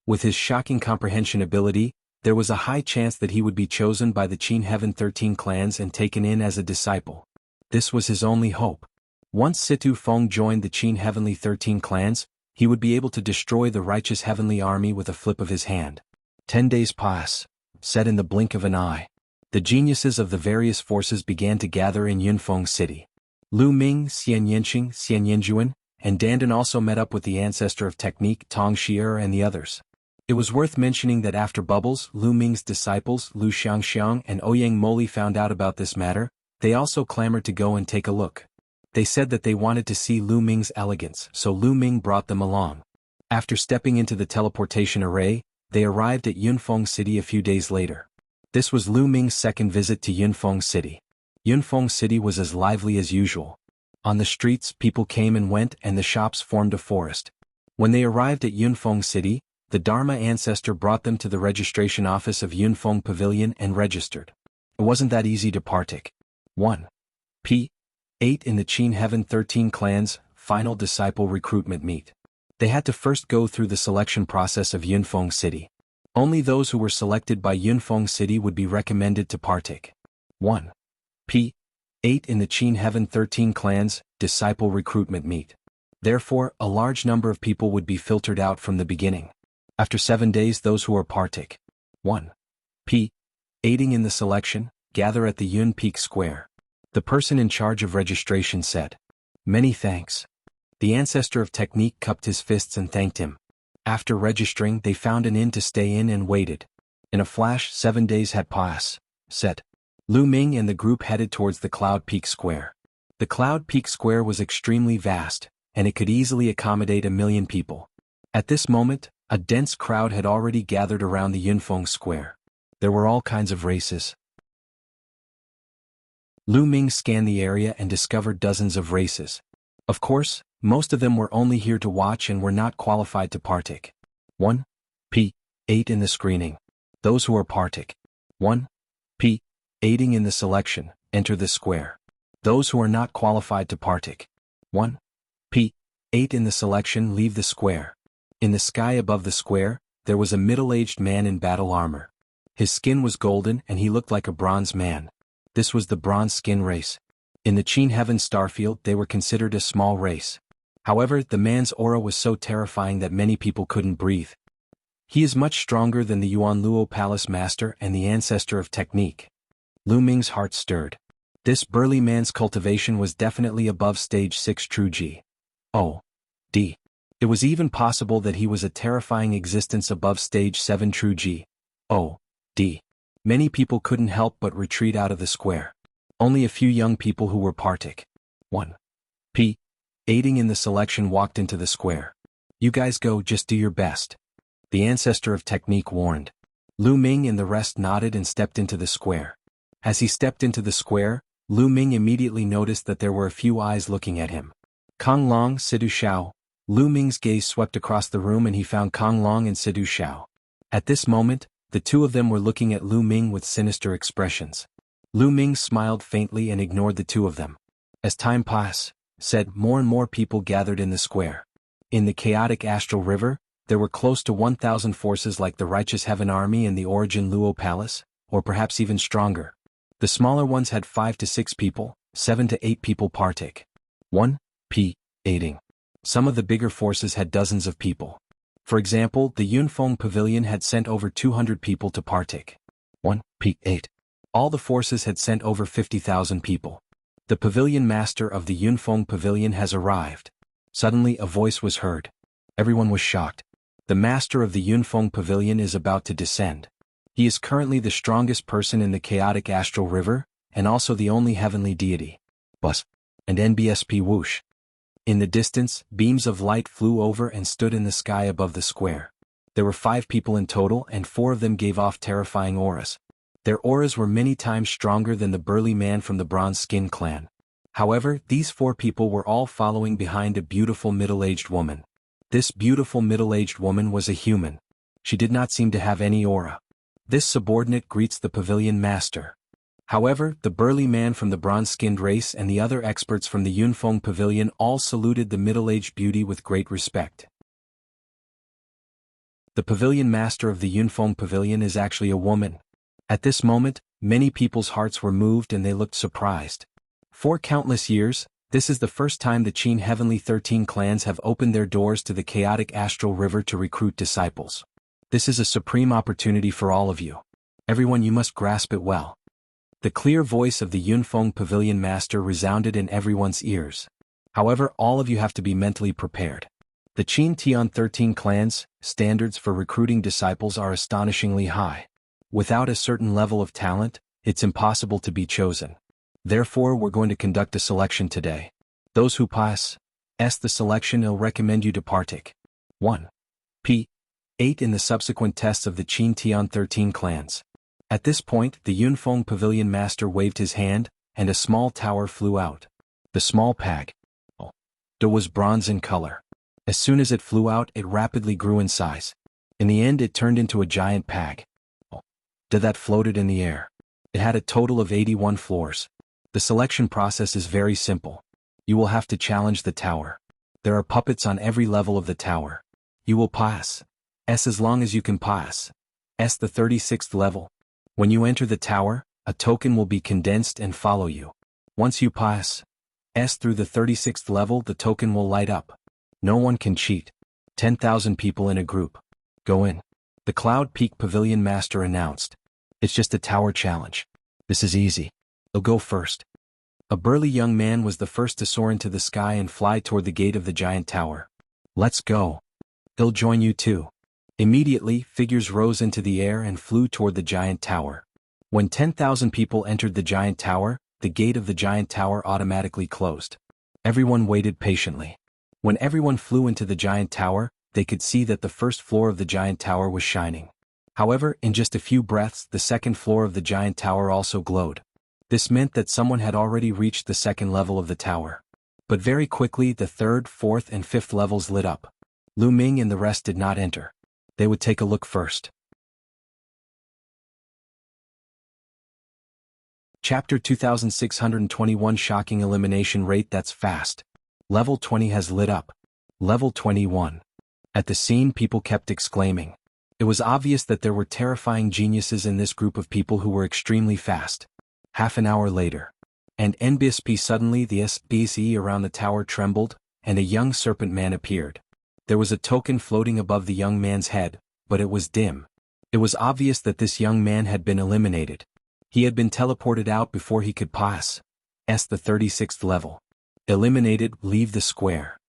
S1: With his shocking comprehension ability, there was a high chance that he would be chosen by the Qin Heaven 13 clans and taken in as a disciple. This was his only hope. Once Situ Feng joined the Qin Heavenly 13 clans, he would be able to destroy the righteous heavenly army with a flip of his hand. 10 days pass, said in the blink of an eye. The geniuses of the various forces began to gather in Yunfeng City. Lu Ming, Xian Yinqing, Xian Yinjuan, and Dandan also met up with the ancestor of technique, Tong Shi'er, and the others. It was worth mentioning that after Bubbles, Lu Ming's disciples, Lu Xiangxiang and Ouyang Moli found out about this matter, they also clamored to go and take a look. They said that they wanted to see Lu Ming's elegance, so Lu Ming brought them along. After stepping into the teleportation array, they arrived at Yunfeng City a few days later. This was Lu Ming's second visit to Yunfeng City. Yunfeng City was as lively as usual. On the streets, people came and went and the shops formed a forest. When they arrived at Yunfeng City, the Dharma ancestor brought them to the registration office of Yunfeng Pavilion and registered. It wasn't that easy to partake. 1. P8 in the Qin Heaven 13 clans, final disciple recruitment meet. They had to first go through the selection process of Yunfeng City. Only those who were selected by Yunfeng City would be recommended to partake. 1. P8 in the Qin Heaven 13 clans, disciple recruitment meet. Therefore, a large number of people would be filtered out from the beginning. After 7 days, those who are partake 1. P8ing in the selection, gather at the Yun Peak Square. The person in charge of registration said, "Many thanks." The ancestor of technique cupped his fists and thanked him. After registering, they found an inn to stay in and waited. In a flash, 7 days had passed. Lu Ming and the group headed towards the Cloud Peak Square. The Cloud Peak Square was extremely vast, and it could easily accommodate 1,000,000 people. At this moment, a dense crowd had already gathered around the Yunfeng Square. There were all kinds of races. Lu Ming scanned the area and discovered dozens of races. Of course, most of them were only here to watch and were not qualified to partake. 1. P. 8 in the screening. Those who are partake. 1. P. Aiding in the selection, enter the square. Those who are not qualified to partake. 1. P. 8 in the selection, leave the square. In the sky above the square, there was a middle-aged man in battle armor. His skin was golden and he looked like a bronze man. This was the bronze skin race. In the Qin Heaven Starfield they were considered a small race. However, the man's aura was so terrifying that many people couldn't breathe. He is much stronger than the Yuan Luo Palace Master and the ancestor of technique. Lu Ming's heart stirred. This burly man's cultivation was definitely above stage 6 true G. O. D. It was even possible that he was a terrifying existence above stage 7 true G. O. D. Many people couldn't help but retreat out of the square. Only a few young people who were partake. 1. P. Aiding in the selection walked into the square. You guys go, just do your best. The ancestor of technique warned. Lu Ming and the rest nodded and stepped into the square. As he stepped into the square, Lu Ming immediately noticed that there were a few eyes looking at him. Kong Long, Sidu Shao. Lu Ming's gaze swept across the room and he found Kong Long and Sidu Shao. At this moment, the two of them were looking at Lu Ming with sinister expressions. Lu Ming smiled faintly and ignored the two of them. As time passed, more and more people gathered in the square. In the chaotic astral river, there were close to 1,000 forces like the Righteous Heaven Army and the Origin Luo Palace, or perhaps even stronger. The smaller ones had 5 to 6 people, 7 to 8 people partake. 1. P. Aiding. Some of the bigger forces had dozens of people. For example, the Yunfeng Pavilion had sent over 200 people to partake. 1. P. 8. All the forces had sent over 50,000 people. The pavilion master of the Yunfeng Pavilion has arrived. Suddenly a voice was heard. Everyone was shocked. The master of the Yunfeng Pavilion is about to descend. He is currently the strongest person in the chaotic astral river, and also the only heavenly deity. Bus. And NBSP whoosh. In the distance, beams of light flew over and stood in the sky above the square. There were 5 people in total and 4 of them gave off terrifying auras. Their auras were many times stronger than the burly man from the Bronze Skin clan. However, these 4 people were all following behind a beautiful middle-aged woman. This beautiful middle-aged woman was a human. She did not seem to have any aura. This subordinate greets the pavilion master. However, the burly man from the bronze-skinned race and the other experts from the Yunfeng Pavilion all saluted the middle-aged beauty with great respect. The pavilion master of the Yunfeng Pavilion is actually a woman. At this moment, many people's hearts were moved and they looked surprised. For countless years, this is the first time the Qin Heavenly 13 clans have opened their doors to the chaotic astral river to recruit disciples. This is a supreme opportunity for all of you. Everyone, you must grasp it well. The clear voice of the Yunfeng Pavilion Master resounded in everyone's ears. However, all of you have to be mentally prepared. The Qin Tian 13 clans' standards for recruiting disciples are astonishingly high. Without a certain level of talent, it's impossible to be chosen. Therefore, we're going to conduct a selection today. Those who pass the selection will recommend you to partake. 1. P. 8 in the subsequent tests of the Qin Tian 13 clans. At this point, the Yunfeng Pavilion Master waved his hand, and a small tower flew out. The small pag was bronze in color. As soon as it flew out, it rapidly grew in size. In the end, it turned into a giant pag that floated in the air. It had a total of 81 floors. The selection process is very simple. You will have to challenge the tower. There are puppets on every level of the tower. You will pass as long as you can pass the 36th level. When you enter the tower, a token will be condensed and follow you. Once you pass through the 36th level, the token will light up. No one can cheat. 10,000 people in a group. Go in. The Cloud Peak Pavilion Master announced. It's just a tower challenge. This is easy. I'll go first. A burly young man was the first to soar into the sky and fly toward the gate of the giant tower. Let's go. They'll join you too. Immediately, figures rose into the air and flew toward the giant tower. When 10,000 people entered the giant tower, the gate of the giant tower automatically closed. Everyone waited patiently. When everyone flew into the giant tower, they could see that the first floor of the giant tower was shining. However, in just a few breaths, the second floor of the giant tower also glowed. This meant that someone had already reached the second level of the tower. But very quickly the third, fourth, and fifth levels lit up. Lu Ming and the rest did not enter. They would take a look first. Chapter 2621 Shocking Elimination Rate. That's fast. Level 20 has lit up. Level 21. At the scene, people kept exclaiming. It was obvious that there were terrifying geniuses in this group of people who were extremely fast. Half an hour later. And NBSP suddenly the SBC around the tower trembled, and a young serpent man appeared. There was a token floating above the young man's head, but it was dim. It was obvious that this young man had been eliminated. He had been teleported out before he could pass the 36th level. Eliminated, leave the square.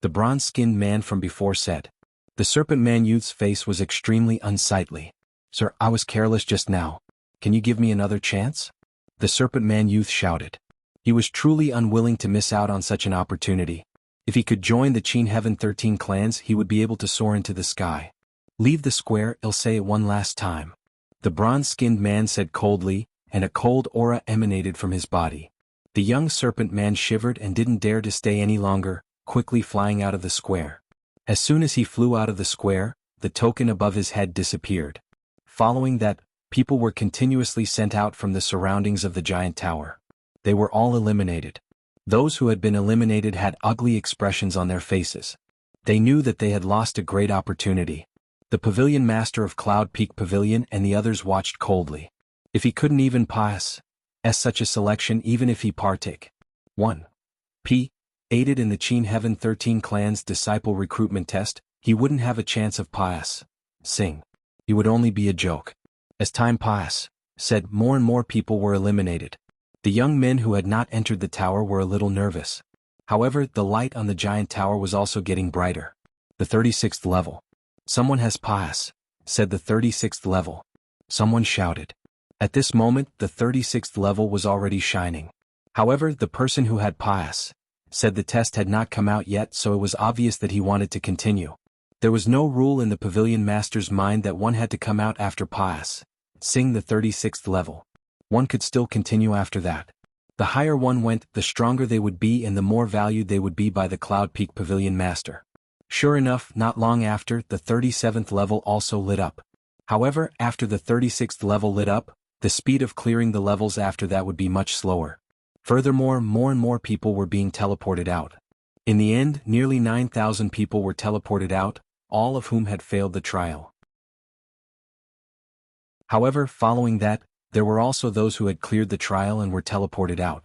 S1: The bronze-skinned man from before said. The serpent man youth's face was extremely unsightly. Sir, I was careless just now. Can you give me another chance? The serpent man youth shouted. He was truly unwilling to miss out on such an opportunity. If he could join the Qin Heaven 13 clans, he would be able to soar into the sky. Leave the square, I'll say it one last time. The bronze-skinned man said coldly, and a cold aura emanated from his body. The young serpent man shivered and didn't dare to stay any longer, quickly flying out of the square. As soon as he flew out of the square, the token above his head disappeared. Following that, people were continuously sent out from the surroundings of the giant tower. They were all eliminated. Those who had been eliminated had ugly expressions on their faces. They knew that they had lost a great opportunity. The pavilion master of Cloud Peak Pavilion and the others watched coldly. If he couldn't even pass such a selection, even if he partake 1. Aided in the Qin Heaven 13 clan's disciple recruitment test, he wouldn't have a chance of passing. He would only be a joke. As time passed, more and more people were eliminated. The young men who had not entered the tower were a little nervous. However, the light on the giant tower was also getting brighter. The 36th level. Someone has passed, said the 36th level. Someone shouted. At this moment, the 36th level was already shining. However, the person who had passed said the test had not come out yet, so it was obvious that he wanted to continue. There was no rule in the pavilion master's mind that one had to come out after passing the 36th level. One could still continue after that. The higher one went, the stronger they would be and the more valued they would be by the Cloud Peak Pavilion master. Sure enough, not long after, the 37th level also lit up. However, after the 36th level lit up, the speed of clearing the levels after that would be much slower. Furthermore, more and more people were being teleported out. In the end, nearly 9,000 people were teleported out, all of whom had failed the trial. However, following that, there were also those who had cleared the trial and were teleported out.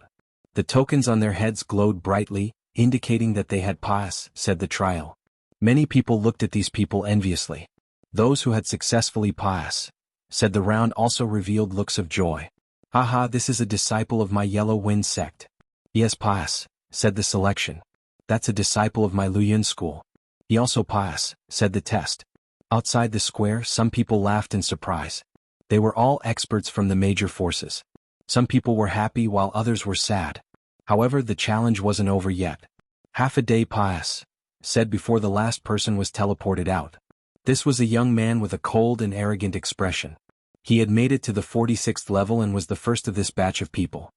S1: The tokens on their heads glowed brightly, indicating that they had passed the trial. Many people looked at these people enviously. Those who had successfully passed the round also revealed looks of joy. Haha, this is a disciple of my Yellow Wind sect. He has passed, said the selection. That's a disciple of my Luyun school. He also passed, said the test. Outside the square, some people laughed in surprise. They were all experts from the major forces. Some people were happy while others were sad. However, the challenge wasn't over yet. Half a day passed, said before the last person was teleported out. This was a young man with a cold and arrogant expression. He had made it to the 46th level and was the first of this batch of people.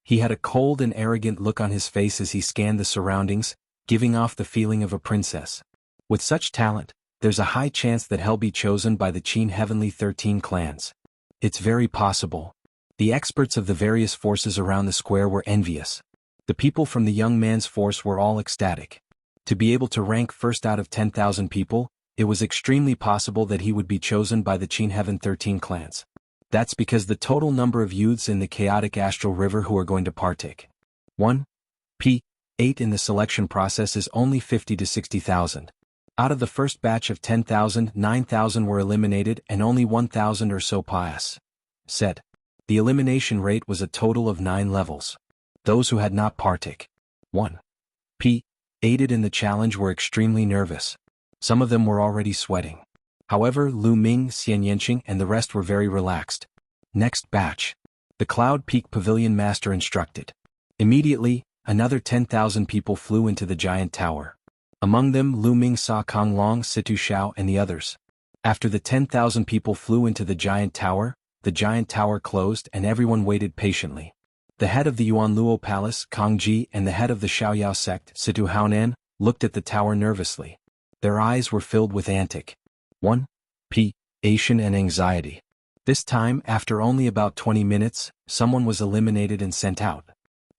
S1: He had a cold and arrogant look on his face as he scanned the surroundings, giving off the feeling of a princess. With such talent, there's a high chance that he'll be chosen by the Qin Heavenly 13 clans. It's very possible. The experts of the various forces around the square were envious. The people from the young man's force were all ecstatic. To be able to rank first out of 10,000 people, it was extremely possible that he would be chosen by the Qin Heaven 13 clans. That's because the total number of youths in the chaotic astral river who are going to partake 1. 8 in the selection process is only 50 to 60,000. Out of the first batch of 10,000, 9,000 were eliminated and only 1,000 or so said. The elimination rate was a total of 9 levels. Those who had not partake 1. Aided in the challenge were extremely nervous. Some of them were already sweating. However, Lu Ming, Xian Yanqing and the rest were very relaxed. Next batch. The Cloud Peak Pavilion master instructed. Immediately, another 10,000 people flew into the giant tower. Among them Lu Ming saw Kong Long, Situ Xiao and the others. After the 10,000 people flew into the giant tower closed and everyone waited patiently. The head of the Yuanluo Palace, Kong Ji, and the head of the Xiaoyao sect, Situ Haonan, looked at the tower nervously. Their eyes were filled with anticipation and anxiety. This time, after only about 20 minutes, someone was eliminated and sent out.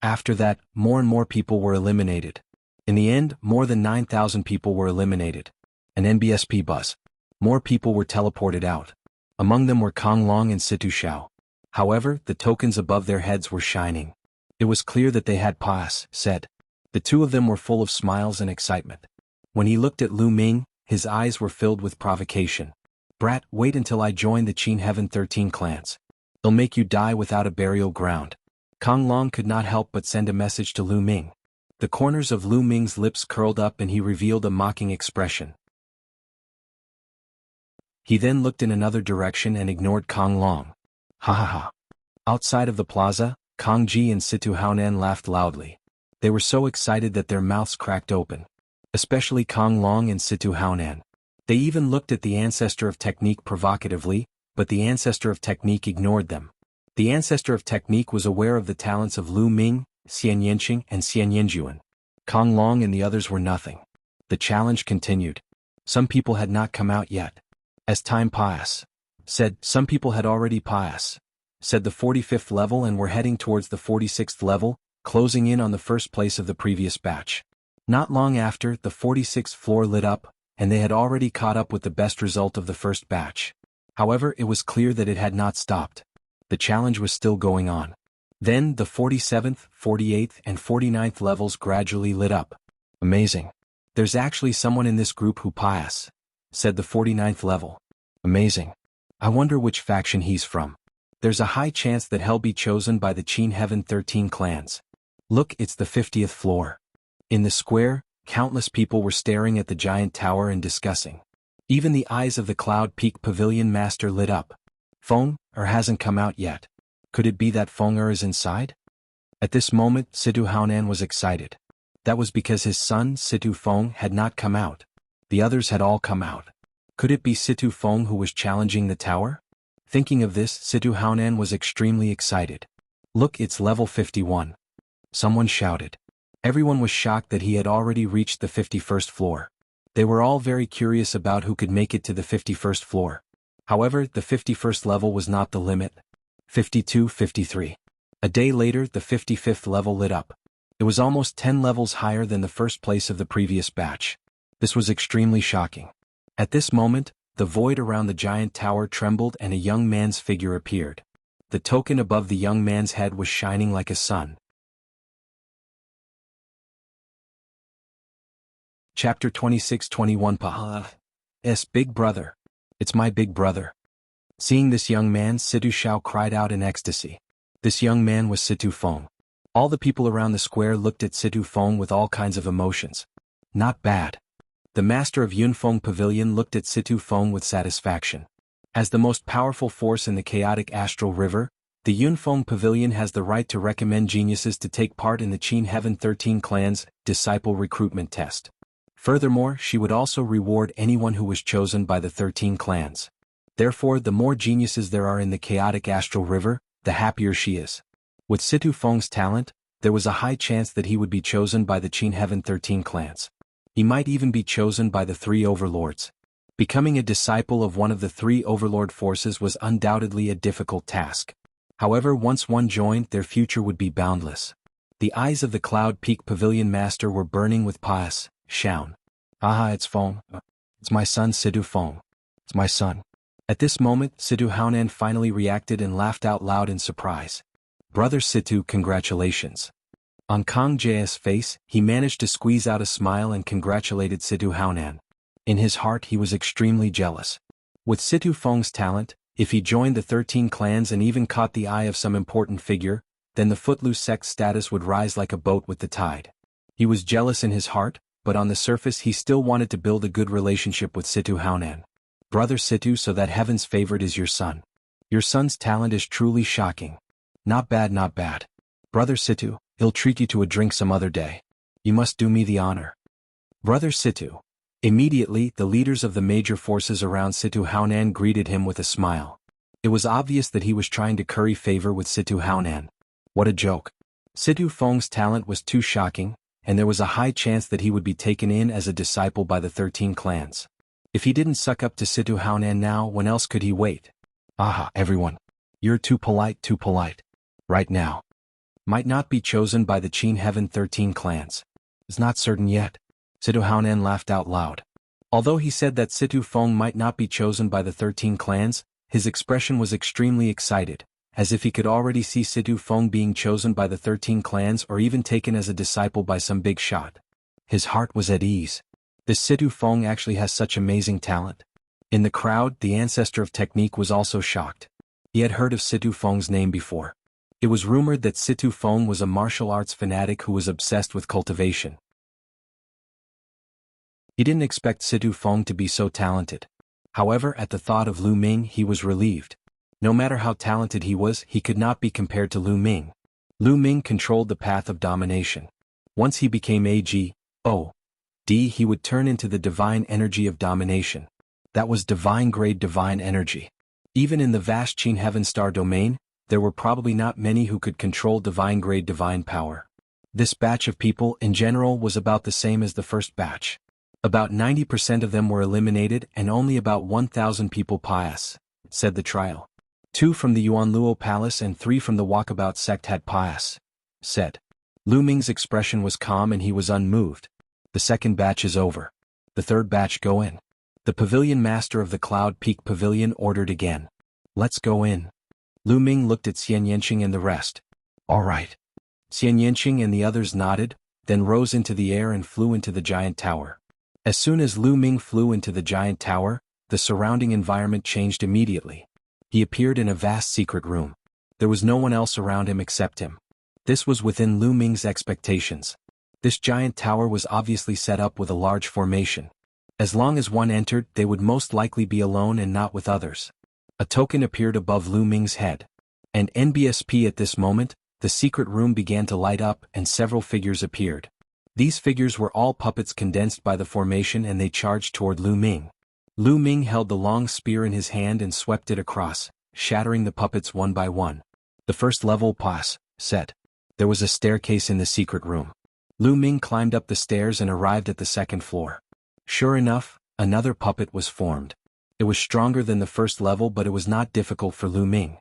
S1: After that, more and more people were eliminated. In the end, more than 9,000 people were eliminated. An NBSP buzz. More people were teleported out. Among them were Kong Long and Situ Xiao. However, the tokens above their heads were shining. It was clear that they had pass, said. The two of them were full of smiles and excitement. When he looked at Lu Ming, his eyes were filled with provocation. Brat, wait until I join the Qin Heaven 13 clans. They'll make you die without a burial ground. Kong Long could not help but send a message to Lu Ming. The corners of Lu Ming's lips curled up and he revealed a mocking expression. He then looked in another direction and ignored Kong Long. Ha ha ha. Outside of the plaza, Kong Ji and Situ Haonan laughed loudly. They were so excited that their mouths cracked open. Especially Kong Long and Situ Haonan. They even looked at the Ancestor of Technique provocatively, but the Ancestor of Technique ignored them. The Ancestor of Technique was aware of the talents of Lu Ming, Xian Yanqing and Xian Yanjuan. Kong Long and the others were nothing. The challenge continued. Some people had not come out yet. As time passed, some people had already passed, said the 45th level and were heading towards the 46th level, closing in on the first place of the previous batch. Not long after, the 46th floor lit up, and they had already caught up with the best result of the first batch. However, it was clear that it had not stopped. The challenge was still going on. Then, the 47th, 48th, and 49th levels gradually lit up. Amazing. There's actually someone in this group who passed, said the 49th level. Amazing. I wonder which faction he's from. There's a high chance that he'll be chosen by the Qin Heaven 13 clans. Look, it's the 50th floor. In the square, countless people were staring at the giant tower and discussing. Even the eyes of the Cloud Peak Pavilion Master lit up. Feng, hasn't come out yet. Could it be that Feng is inside? At this moment, Situ Haonan was excited. That was because his son, Situ Feng, had not come out. The others had all come out. Could it be Situ Feng who was challenging the tower? Thinking of this, Situ Haonan was extremely excited. Look, it's level 51. Someone shouted. Everyone was shocked that he had already reached the 51st floor. They were all very curious about who could make it to the 51st floor. However, the 51st level was not the limit. 52, 53. A day later, the 55th level lit up. It was almost 10 levels higher than the first place of the previous batch. This was extremely shocking. At this moment, the void around the giant tower trembled and a young man's figure appeared. The token above the young man's head was shining like a sun. Chapter 26-21 Pa's big brother. It's my big brother. Seeing this young man, Situ Xiao cried out in ecstasy. This young man was Situ Feng. All the people around the square looked at Situ Feng with all kinds of emotions. Not bad. The master of Yunfeng Pavilion looked at Situ Feng with satisfaction. As the most powerful force in the chaotic astral river, the Yunfeng Pavilion has the right to recommend geniuses to take part in the Qin Heaven 13 Clans disciple recruitment test. Furthermore, she would also reward anyone who was chosen by the 13 clans. Therefore, the more geniuses there are in the chaotic astral river, the happier she is. With Situ Feng's talent, there was a high chance that he would be chosen by the Qin Heaven 13 clans. He might even be chosen by the 3 overlords. Becoming a disciple of one of the 3 overlord forces was undoubtedly a difficult task. However, once one joined, their future would be boundless. The eyes of the Cloud Peak Pavilion Master were burning with pious shouting. Aha, it's Feng. It's my son Situ Feng. It's my son. At this moment, Situ Haonan finally reacted and laughed out loud in surprise. Brother Situ, congratulations. On Kong Jia's face, he managed to squeeze out a smile and congratulated Situ Haonan. In his heart he was extremely jealous. With Situ Feng's talent, if he joined the 13 clans and even caught the eye of some important figure, then the Footloose sect's status would rise like a boat with the tide. He was jealous in his heart, but on the surface he still wanted to build a good relationship with Situ Haonan. Brother Situ, so that heaven's favorite is your son. Your son's talent is truly shocking. Not bad, not bad. Brother Situ, he'll treat you to a drink some other day. You must do me the honor. Brother Situ. Immediately, the leaders of the major forces around Situ Haonan greeted him with a smile. It was obvious that he was trying to curry favor with Situ Haonan. What a joke. Situ Feng's talent was too shocking, and there was a high chance that he would be taken in as a disciple by the 13 clans. If he didn't suck up to Situ Haonan now, when else could he wait? Aha, everyone. You're too polite. Right now. Might not be chosen by the Qin Heaven 13 clans. Is not certain yet. Situ Haonan laughed out loud. Although he said that Situ Feng might not be chosen by the 13 clans, his expression was extremely excited, as if he could already see Situ Feng being chosen by the 13 clans or even taken as a disciple by some big shot. His heart was at ease. This Situ Feng actually has such amazing talent. In the crowd, the ancestor of technique was also shocked. He had heard of Situ Feng's name before. It was rumored that Situ Feng was a martial arts fanatic who was obsessed with cultivation. He didn't expect Situ Feng to be so talented. However, at the thought of Lu Ming, he was relieved. No matter how talented he was, he could not be compared to Lu Ming. Lu Ming controlled the path of domination. Once he became AGOD, he would turn into the divine energy of domination. That was divine-grade divine energy. Even in the vast Qin Heaven Star domain, there were probably not many who could control divine-grade divine power. This batch of people, in general, was about the same as the first batch. About 90% of them were eliminated and only about 1,000 people passed, said the trial. 2 from the Yuanluo Palace and 3 from the Walkabout sect had passed, said. Lu Ming's expression was calm and he was unmoved. The second batch is over. The third batch go in. The pavilion master of the Cloud Peak Pavilion ordered again. Let's go in. Lu Ming looked at Xian Yanqing and the rest. All right. Xian Yanqing and the others nodded, then rose into the air and flew into the giant tower. As soon as Lu Ming flew into the giant tower, the surrounding environment changed immediately. He appeared in a vast secret room. There was no one else around him except him. This was within Lu Ming's expectations. This giant tower was obviously set up with a large formation. As long as one entered, they would most likely be alone and not with others. A token appeared above Lu Ming's head. And NBSP at this moment, the secret room began to light up and several figures appeared. These figures were all puppets condensed by the formation and they charged toward Lu Ming. Lu Ming held the long spear in his hand and swept it across, shattering the puppets one by one. The first level pass, said. There was a staircase in the secret room. Lu Ming climbed up the stairs and arrived at the second floor. Sure enough, another puppet was formed. It was stronger than the first level, but it was not difficult for Lu Ming.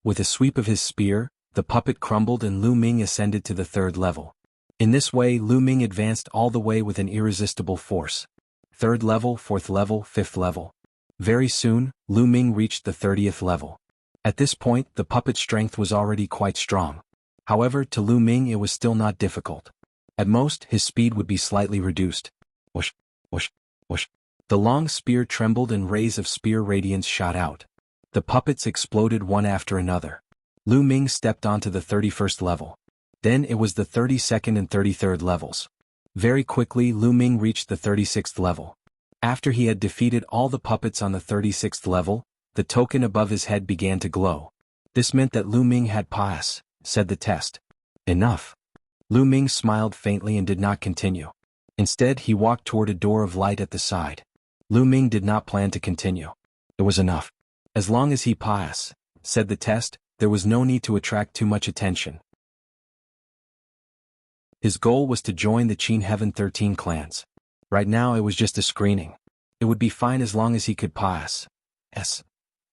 S1: With a sweep of his spear, the puppet crumbled and Lu Ming ascended to the third level. In this way, Lu Ming advanced all the way with an irresistible force. Third level, fourth level, fifth level. Very soon, Lu Ming reached the 30th level. At this point, the puppet's strength was already quite strong. However, to Lu Ming it was still not difficult. At most, his speed would be slightly reduced. Whoosh, whoosh, whoosh. The long spear trembled and rays of spear radiance shot out. The puppets exploded one after another. Lu Ming stepped onto the 31st level. Then it was the 32nd and 33rd levels. Very quickly Lu Ming reached the 36th level. After he had defeated all the puppets on the 36th level, the token above his head began to glow. This meant that Lu Ming had passed, said the test. Enough. Lu Ming smiled faintly and did not continue. Instead he walked toward a door of light at the side. Lu Ming did not plan to continue. It was enough. As long as he passed, said the test, there was no need to attract too much attention. His goal was to join the Qin Heaven 13 clans. Right now it was just a screening. It would be fine as long as he could pass.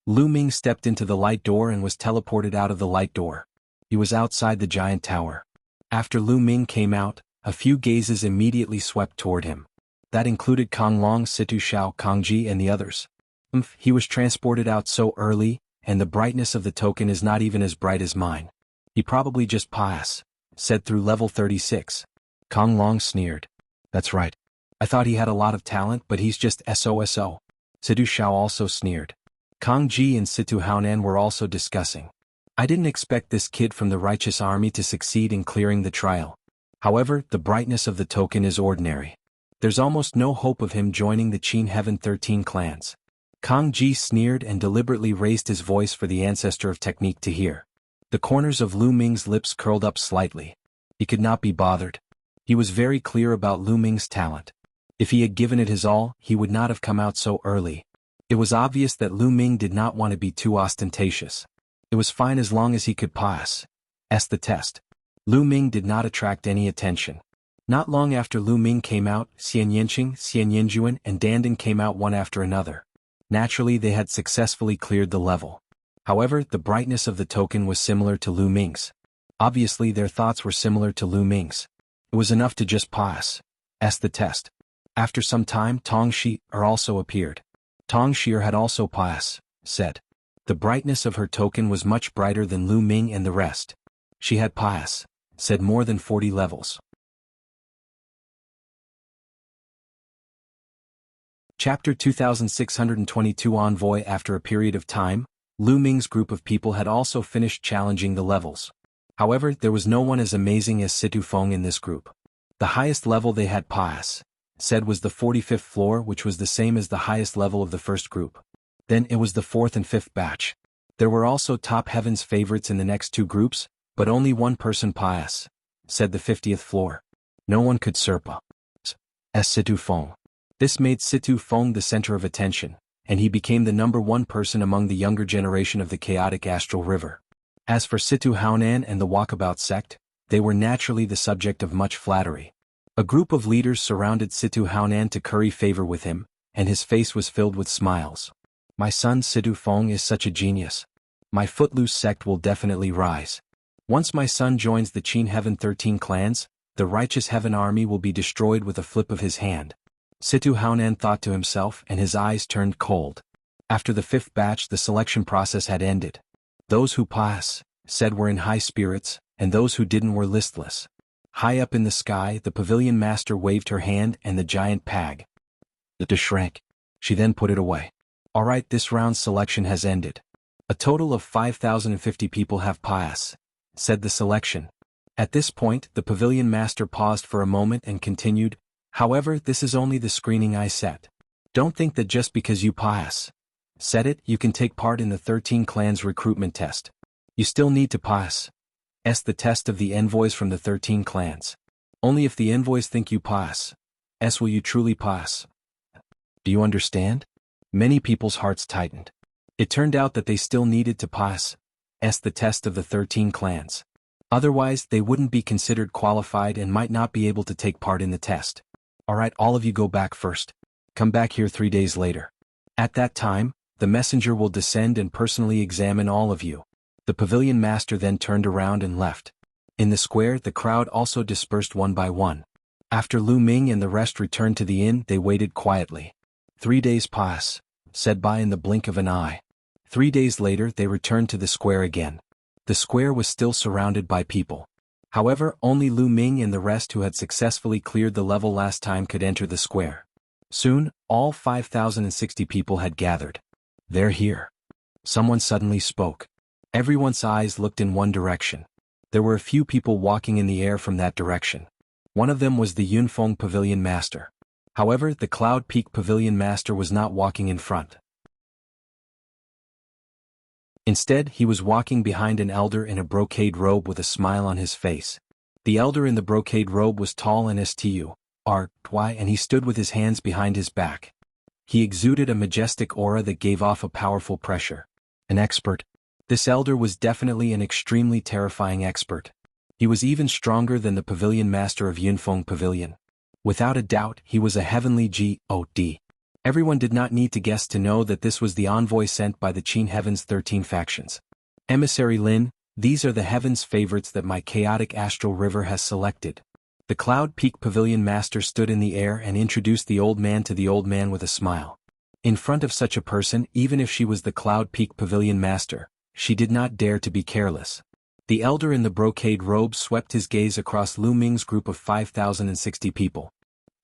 S1: Lu Ming stepped into the light door and was teleported out of the light door. He was outside the giant tower. After Lu Ming came out, a few gazes immediately swept toward him. That included Kong Long, Situ Shao, Kong Ji and the others. He was transported out so early, and the brightness of the token is not even as bright as mine. He probably just passed, said through level 36. Kong Long sneered. That's right. I thought he had a lot of talent, but he's just SOSO. Situ Shao also sneered. Kong Ji and Situ Haonan were also discussing. I didn't expect this kid from the righteous army to succeed in clearing the trial. However, the brightness of the token is ordinary. There's almost no hope of him joining the Qin Heaven 13 clans. Kong Ji sneered and deliberately raised his voice for the ancestor of technique to hear. The corners of Lu Ming's lips curled up slightly. He could not be bothered. He was very clear about Lu Ming's talent. If he had given it his all, he would not have come out so early. It was obvious that Lu Ming did not want to be too ostentatious. It was fine as long as he could pass the test. Lu Ming did not attract any attention. Not long after Lu Ming came out, Xian Yinqing, Xian Yinjuan, and Dandan came out one after another. Naturally, they had successfully cleared the level. However, the brightness of the token was similar to Lu Ming's. Obviously, their thoughts were similar to Lu Ming's. It was enough to just pass the test. After some time, Tong Shi also appeared. Tong Shi had also said. The brightness of her token was much brighter than Lu Ming and the rest. She had said more than 40 levels. Chapter 2622 Envoy. After a period of time, Lu Ming's group of people had also finished challenging the levels. However, there was no one as amazing as Situ Feng in this group. The highest level they had said was the 45th floor, which was the same as the highest level of the first group. Then it was the 4th and 5th batch. There were also top heaven's favorites in the next two groups, but only one person said the 50th floor. No one could surpass Situ Feng. This made Situ Feng the center of attention, and he became the #1 person among the younger generation of the chaotic astral river. As for Situ Haonan and the Walkabout sect, they were naturally the subject of much flattery. A group of leaders surrounded Situ Haonan to curry favor with him, and his face was filled with smiles. My son Situ Feng is such a genius. My Footloose sect will definitely rise. Once my son joins the Qin Heaven 13 clans, the righteous heaven army will be destroyed with a flip of his hand. Situ Haonan thought to himself, and his eyes turned cold. After the 5th batch, the selection process had ended. Those who said were in high spirits, and those who didn't were listless. High up in the sky, the pavilion master waved her hand and the giant pag shrank. She then put it away. Alright, this round's selection has ended. A total of 5,050 people have said the selection. At this point, the pavilion master paused for a moment and continued, however, this is only the screening I set. Don't think that just because you said it, you can take part in the 13 clans recruitment test. You still need to the test of the envoys from the 13 clans. Only if the envoys think you will you truly Do you understand? Many people's hearts tightened. It turned out that they still needed to the test of the 13 clans. Otherwise, they wouldn't be considered qualified and might not be able to take part in the test. Alright, all of you go back first. Come back here 3 days later. At that time, the messenger will descend and personally examine all of you. The pavilion master then turned around and left. In the square, the crowd also dispersed one by one. After Lu Ming and the rest returned to the inn, they waited quietly. 3 days said by in the blink of an eye. 3 days later, they returned to the square again. The square was still surrounded by people. However, only Lu Ming and the rest who had successfully cleared the level last time could enter the square. Soon, all 5,060 people had gathered. They're here. Someone suddenly spoke. Everyone's eyes looked in one direction. There were a few people walking in the air from that direction. One of them was the Yunfeng Pavilion Master. However, the Cloud Peak Pavilion Master was not walking in front. Instead, he was walking behind an elder in a brocade robe with a smile on his face. The elder in the brocade robe was tall and stu, and he stood with his hands behind his back. He exuded a majestic aura that gave off a powerful pressure. An expert. This elder was definitely an extremely terrifying expert. He was even stronger than the pavilion master of Yunfeng Pavilion. Without a doubt, he was a heavenly god. Everyone did not need to guess to know that this was the envoy sent by the Qin Heaven's 13 factions. Emissary Lin, these are the heaven's favorites that my chaotic astral river has selected. The Cloud Peak Pavilion Master stood in the air and introduced the old man to the old man with a smile. In front of such a person, even if she was the Cloud Peak Pavilion Master, she did not dare to be careless. The elder in the brocade robe swept his gaze across Lu Ming's group of 5,060 people.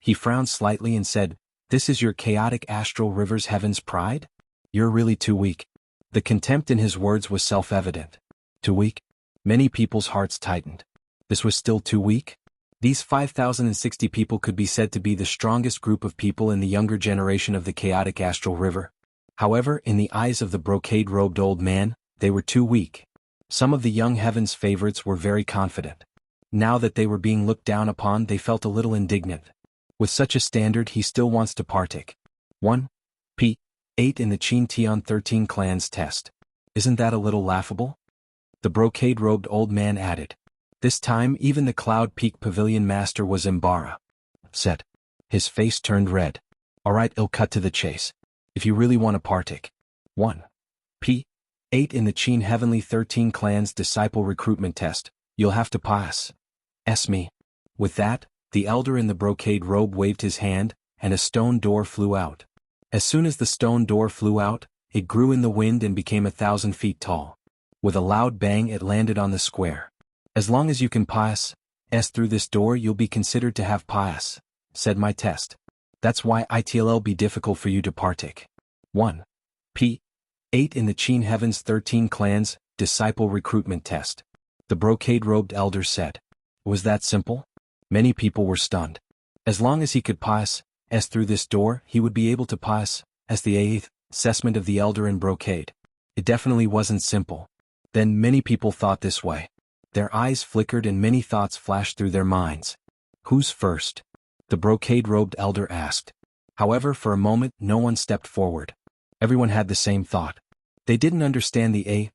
S1: He frowned slightly and said, "This is your chaotic astral river's heaven's pride? You're really too weak." The contempt in his words was self-evident. Too weak? Many people's hearts tightened. This was still too weak? These 5,060 people could be said to be the strongest group of people in the younger generation of the chaotic astral river. However, in the eyes of the brocade-robed old man, they were too weak. Some of the young heaven's favorites were very confident. Now that they were being looked down upon, they felt a little indignant. With such a standard he still wants to partake. 1. P. 8 in the Qin Tian 13 clans test. Isn't that a little laughable? The brocade-robed old man added. This time even the Cloud Peak Pavilion Master was embarrassed. His face turned red. Alright, I'll cut to the chase. If you really want to partake. 1. P. 8 in the Qin Heavenly 13 Clans Disciple Recruitment Test, you'll have to pass. Me. With that, the elder in the brocade robe waved his hand, and a stone door flew out. As soon as the stone door flew out, it grew in the wind and became 1,000 feet tall. With a loud bang it landed on the square. As long as you can pass through this door you'll be considered to have said my test. That's why it'll be difficult for you to partake. 1. P. 8 in the Qin Heaven's 13 Clans Disciple Recruitment Test. The brocade-robed elder said. Was that simple? Many people were stunned. As long as he could pass through this door, he would be able to pass the 8th assessment of the elder in brocade. It definitely wasn't simple. Then many people thought this way. Their eyes flickered and many thoughts flashed through their minds. Who's first? The brocade-robed elder asked. However, for a moment no one stepped forward. Everyone had the same thought. They didn't understand the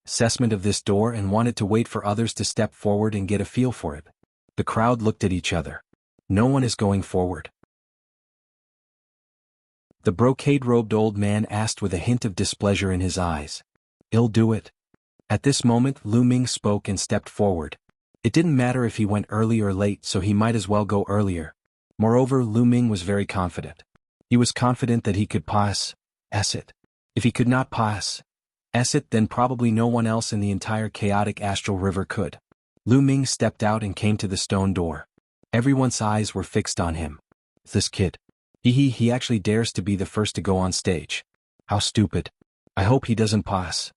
S1: assessment of this door and wanted to wait for others to step forward and get a feel for it. The crowd looked at each other. No one is going forward. The brocade-robed old man asked with a hint of displeasure in his eyes. I'll do it. At this moment Lu Ming spoke and stepped forward. It didn't matter if he went early or late, so he might as well go earlier. Moreover, Lu Ming was very confident. He was confident that he could pass it. If he could not pass it, then probably no one else in the entire chaotic astral river could. Lu Ming stepped out and came to the stone door. Everyone's eyes were fixed on him. This kid. He actually dares to be the first to go on stage. How stupid. I hope he doesn't pass.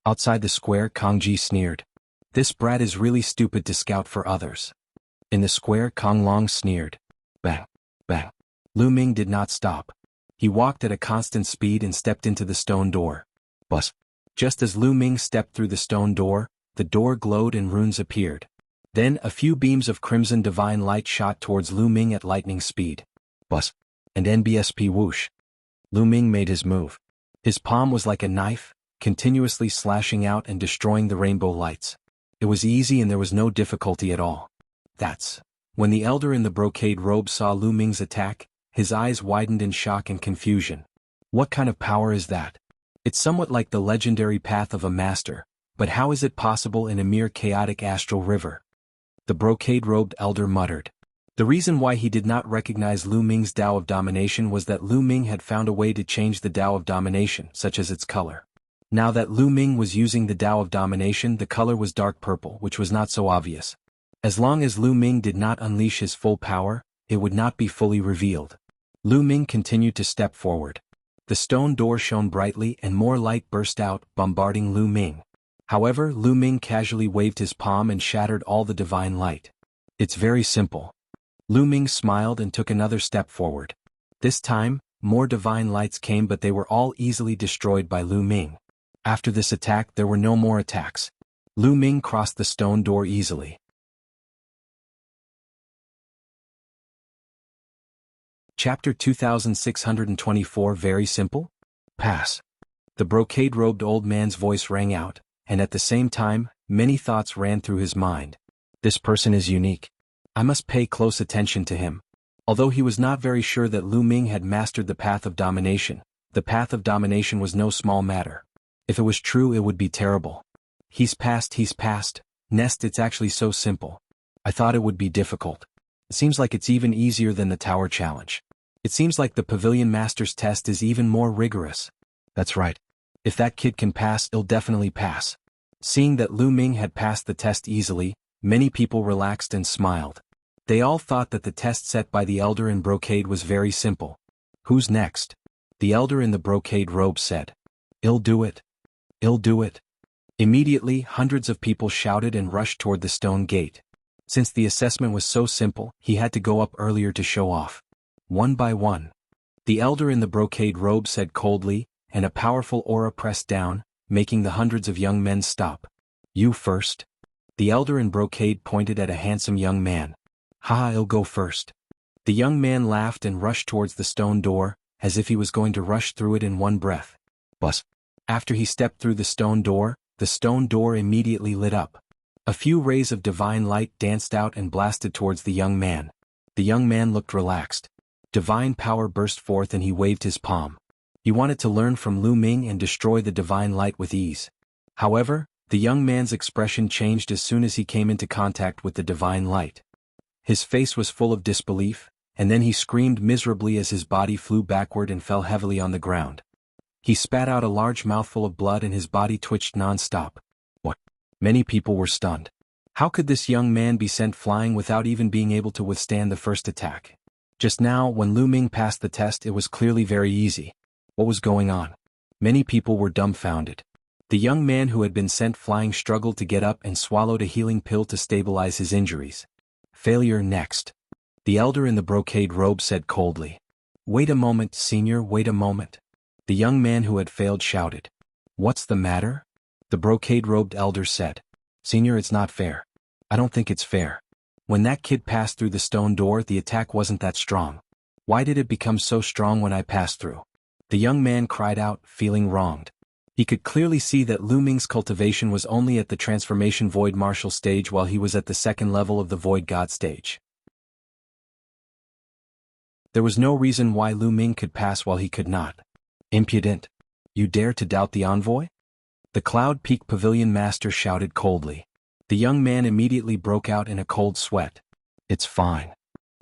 S1: Outside the square, Kong Ji sneered. This brat is really stupid to scout for others. In the square, Kong Long sneered. Bang, bang. Lu Ming did not stop. He walked at a constant speed and stepped into the stone door. Buzz. Just as Lu Ming stepped through the stone door, the door glowed and runes appeared. Then a few beams of crimson divine light shot towards Lu Ming at lightning speed. Buzz. And NBSP whoosh. Lu Ming made his move. His palm was like a knife, continuously slashing out and destroying the rainbow lights. It was easy and there was no difficulty at all. That's when the elder in the brocade robe saw Lu Ming's attack, his eyes widened in shock and confusion. What kind of power is that? It's somewhat like the legendary path of a master, but how is it possible in a mere chaotic astral river? The brocade-robed elder muttered. The reason why he did not recognize Lu Ming's Tao of Domination was that Lu Ming had found a way to change the Tao of Domination, such as its color. Now that Lu Ming was using the Tao of Domination, the color was dark purple, which was not so obvious. As long as Lu Ming did not unleash his full power, it would not be fully revealed. Lu Ming continued to step forward. The stone door shone brightly and more light burst out, bombarding Lu Ming. However, Lu Ming casually waved his palm and shattered all the divine light. It's very simple. Lu Ming smiled and took another step forward. This time, more divine lights came, but they were all easily destroyed by Lu Ming. After this attack there were no more attacks. Lu Ming crossed the stone door easily. Chapter 2624. Very simple? Pass. The brocade-robed old man's voice rang out, and at the same time, many thoughts ran through his mind. This person is unique. I must pay close attention to him. Although he was not very sure that Lu Ming had mastered the path of domination, the path of domination was no small matter. If it was true, it would be terrible. He's passed. Nest, it's actually so simple. I thought it would be difficult. It seems like it's even easier than the tower challenge. It seems like the Pavilion Master's test is even more rigorous. That's right. If that kid can pass, he'll definitely pass. Seeing that Lu Ming had passed the test easily, many people relaxed and smiled. They all thought that the test set by the elder in brocade was very simple. Who's next? The elder in the brocade robe said. I'll do it. I'll do it. Immediately, hundreds of people shouted and rushed toward the stone gate. Since the assessment was so simple, he had to go up earlier to show off. One by one. The elder in the brocade robe said coldly, and a powerful aura pressed down, making the hundreds of young men stop. You first? The elder in brocade pointed at a handsome young man. Haha, I'll go first. The young man laughed and rushed towards the stone door, as if he was going to rush through it in one breath. But after he stepped through the stone door immediately lit up. A few rays of divine light danced out and blasted towards the young man. The young man looked relaxed. Divine power burst forth and he waved his palm. He wanted to learn from Lu Ming and destroy the divine light with ease. However, the young man's expression changed as soon as he came into contact with the divine light. His face was full of disbelief, and then he screamed miserably as his body flew backward and fell heavily on the ground. He spat out a large mouthful of blood and his body twitched non-stop. What? Many people were stunned. How could this young man be sent flying without even being able to withstand the first attack? Just now, when Lu Ming passed the test, it was clearly very easy. What was going on? Many people were dumbfounded. The young man who had been sent flying struggled to get up and swallowed a healing pill to stabilize his injuries. Failure next. The elder in the brocade robe said coldly. Wait a moment, senior, wait a moment. The young man who had failed shouted. What's the matter? The brocade-robed elder said. Senior, it's not fair. I don't think it's fair. When that kid passed through the stone door, the attack wasn't that strong. Why did it become so strong when I passed through? The young man cried out, feeling wronged. He could clearly see that Lu Ming's cultivation was only at the transformation void martial stage while he was at the second level of the void god stage. There was no reason why Lu Ming could pass while he could not. Impudent. You dare to doubt the envoy? The Cloud Peak Pavilion Master shouted coldly. The young man immediately broke out in a cold sweat. It's fine.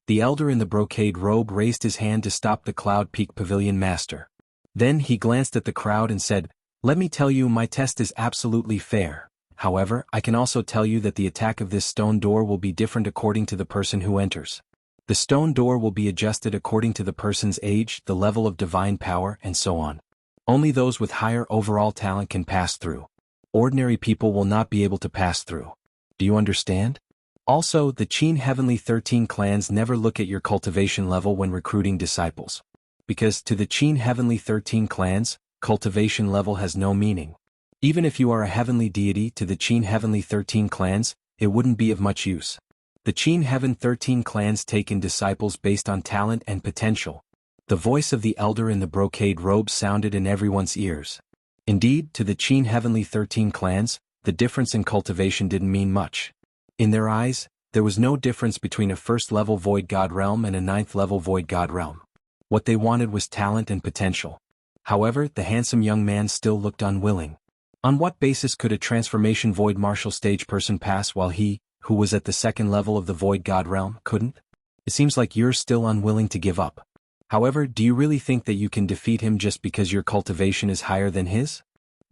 S1: The elder in the brocade robe raised his hand to stop the Cloud Peak Pavilion Master. Then he glanced at the crowd and said, Let me tell you, my test is absolutely fair. However, I can also tell you that the attack of this stone door will be different according to the person who enters. The stone door will be adjusted according to the person's age, the level of divine power, and so on. Only those with higher overall talent can pass through. Ordinary people will not be able to pass through. Do you understand? Also, the Qin Heavenly 13 clans never look at your cultivation level when recruiting disciples. Because to the Qin Heavenly 13 clans, cultivation level has no meaning. Even if you are a heavenly deity to the Qin Heavenly 13 clans, it wouldn't be of much use. The Qin Heaven 13 clans take in disciples based on talent and potential. The voice of the elder in the brocade robe sounded in everyone's ears. Indeed, to the Qin Heavenly 13 clans, the difference in cultivation didn't mean much. In their eyes, there was no difference between a first-level Void God realm and a ninth-level Void God realm. What they wanted was talent and potential. However, the handsome young man still looked unwilling. On what basis could a transformation Void martial stage person pass while he, who was at the second level of the Void God realm, couldn't? It seems like you're still unwilling to give up. However, do you really think that you can defeat him just because your cultivation is higher than his?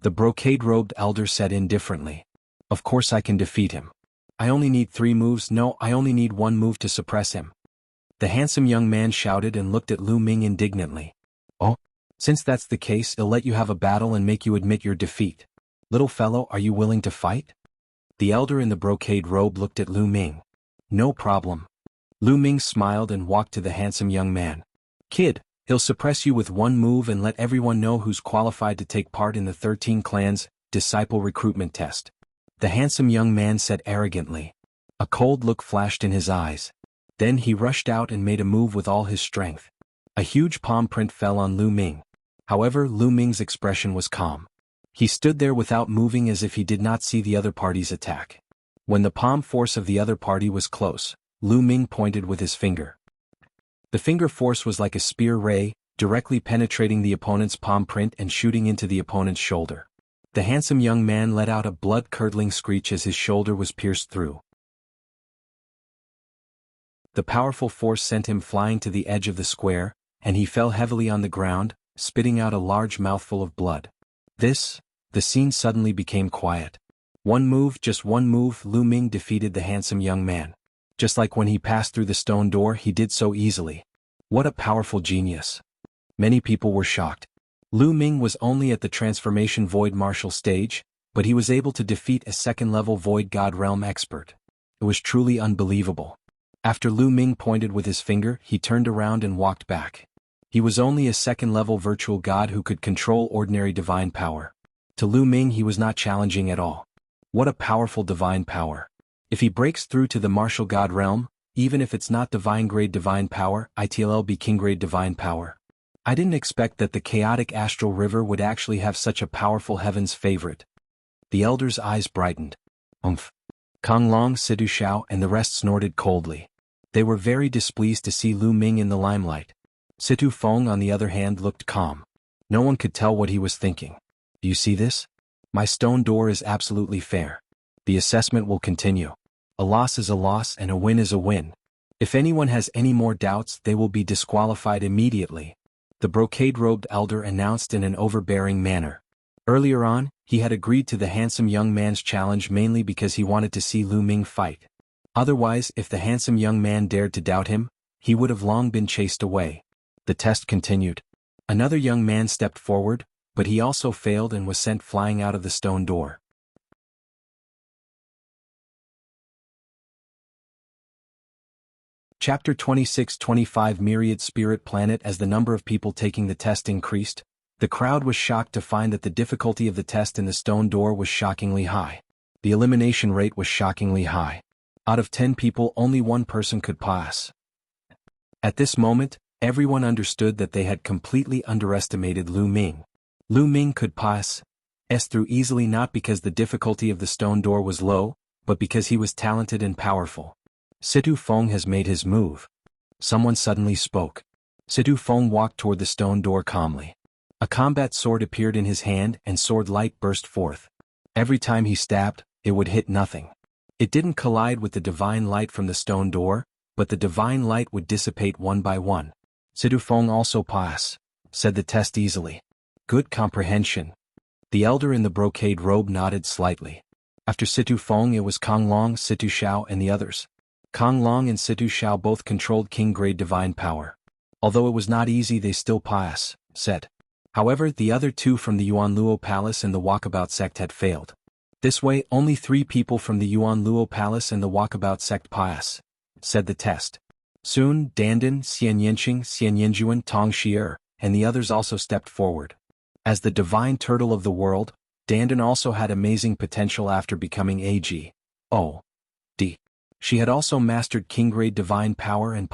S1: The brocade-robed elder said indifferently. Of course I can defeat him. I only need 3 moves. No, I only need 1 move to suppress him. The handsome young man shouted and looked at Lu Ming indignantly. Oh, since that's the case, I'll let you have a battle and make you admit your defeat. Little fellow, are you willing to fight? The elder in the brocade robe looked at Lu Ming. No problem. Lu Ming smiled and walked to the handsome young man. Kid, he'll suppress you with 1 move and let everyone know who's qualified to take part in the 13 clans disciple recruitment test. The handsome young man said arrogantly. A cold look flashed in his eyes. Then he rushed out and made a move with all his strength. A huge palm print fell on Lu Ming. However, Lu Ming's expression was calm. He stood there without moving as if he did not see the other party's attack. When the palm force of the other party was close, Lu Ming pointed with his finger. The finger force was like a spear ray, directly penetrating the opponent's palm print and shooting into the opponent's shoulder. The handsome young man let out a blood-curdling screech as his shoulder was pierced through. The powerful force sent him flying to the edge of the square, and he fell heavily on the ground, spitting out a large mouthful of blood. The scene suddenly became quiet. 1 move, just 1 move, Lu Ming defeated the handsome young man. Just like when he passed through the stone door, he did so easily. What a powerful genius. Many people were shocked. Lu Ming was only at the transformation void martial stage, but he was able to defeat a second-level void god realm expert. It was truly unbelievable. After Lu Ming pointed with his finger, he turned around and walked back. He was only a second-level virtual god who could control ordinary divine power. To Lu Ming he was not challenging at all. What a powerful divine power. If he breaks through to the martial god realm, even if it's not divine grade divine power, it'll be king grade divine power. I didn't expect that the chaotic astral river would actually have such a powerful heaven's favorite. The elder's eyes brightened. Umph. Kong Long, Situ Xiao and the rest snorted coldly. They were very displeased to see Lu Ming in the limelight. Situ Feng on the other hand looked calm. No one could tell what he was thinking. Do you see this? My stone door is absolutely fair. The assessment will continue. A loss is a loss and a win is a win. If anyone has any more doubts, they will be disqualified immediately. The brocade-robed elder announced in an overbearing manner. Earlier on, he had agreed to the handsome young man's challenge mainly because he wanted to see Lu Ming fight. Otherwise, if the handsome young man dared to doubt him, he would have long been chased away. The test continued. Another young man stepped forward, but he also failed and was sent flying out of the stone door. Chapter 26-25 Myriad Spirit Planet. As the number of people taking the test increased, the crowd was shocked to find that the difficulty of the test in the stone door was shockingly high. The elimination rate was shockingly high. Out of 10 people, only one person could pass. At this moment, everyone understood that they had completely underestimated Lu Ming. Lu Ming could pass through easily not because the difficulty of the stone door was low, but because he was talented and powerful. Situ Feng has made his move. Someone suddenly spoke. Situ Feng walked toward the stone door calmly. A combat sword appeared in his hand and sword light burst forth. Every time he stabbed, it would hit nothing. It didn't collide with the divine light from the stone door, but the divine light would dissipate one by one. Situ Feng also pass, said the test easily. Good comprehension. The elder in the brocade robe nodded slightly. After Situ Feng it was Kong Long, Situ Xiao and the others. Kong Long and Situ Xiao both controlled king-grade divine power. Although it was not easy, they still said. However, the other two from the Yuan Luo Palace and the Walkabout sect had failed. This way, only 3 people from the Yuan Luo Palace and the Walkabout sect said the test. Soon, Dandan, Xian Yinqing, Xian Yinjuan, Tong Shi'er, and the others also stepped forward. As the divine turtle of the world, Dandan also had amazing potential after becoming AG. O.D. She had also mastered king-grade divine power and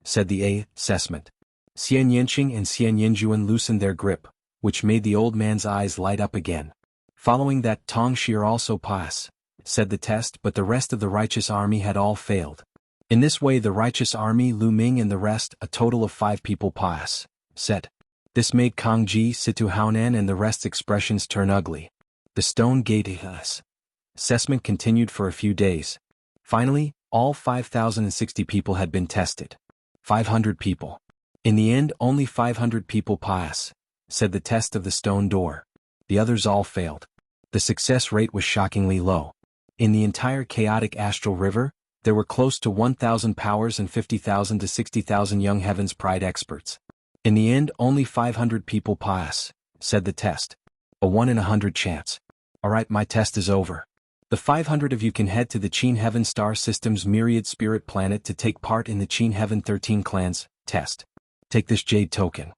S1: said the assessment. Xian Yinqing and Xian Yinjuan loosened their grip, which made the old man's eyes light up again. Following that, Tong Shi'er also said the test, but the rest of the righteous army had all failed. In this way the righteous army, Lu Ming and the rest, a total of 5 people said. This made Kong Ji, Situ Haonan and the rest's expressions turn ugly. The Stone Gate assessment continued for a few days. Finally, all 5,060 people had been tested. 500 people. In the end, only 500 people said the test of the stone door. The others all failed. The success rate was shockingly low. In the entire chaotic astral river, there were close to 1,000 powers and 50,000 to 60,000 young heavens pride experts. In the end, only 500 people said the test. A 1 in 100 chance. Alright, my test is over. The 500 of you can head to the Qin Heaven Star System's Myriad Spirit Planet to take part in the Qin Heaven 13 Clans test. Take this jade token.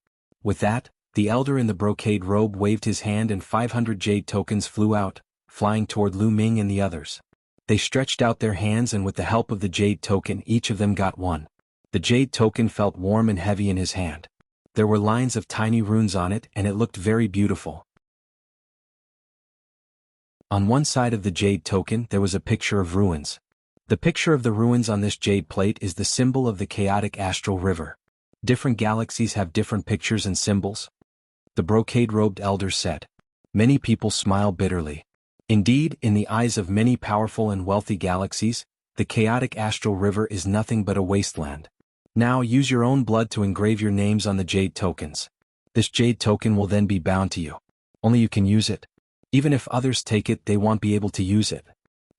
S1: With that, the elder in the brocade robe waved his hand and 500 jade tokens flew out, flying toward Lu Ming and the others. They stretched out their hands and with the help of the jade token each of them got one. The jade token felt warm and heavy in his hand. There were lines of tiny runes on it and it looked very beautiful. On one side of the jade token there was a picture of ruins. The picture of the ruins on this jade plate is the symbol of the chaotic astral river. Different galaxies have different pictures and symbols. The brocade-robed elder said. Many people smile bitterly. Indeed, in the eyes of many powerful and wealthy galaxies, the chaotic astral river is nothing but a wasteland. Now use your own blood to engrave your names on the jade tokens. This jade token will then be bound to you. Only you can use it. Even if others take it, they won't be able to use it.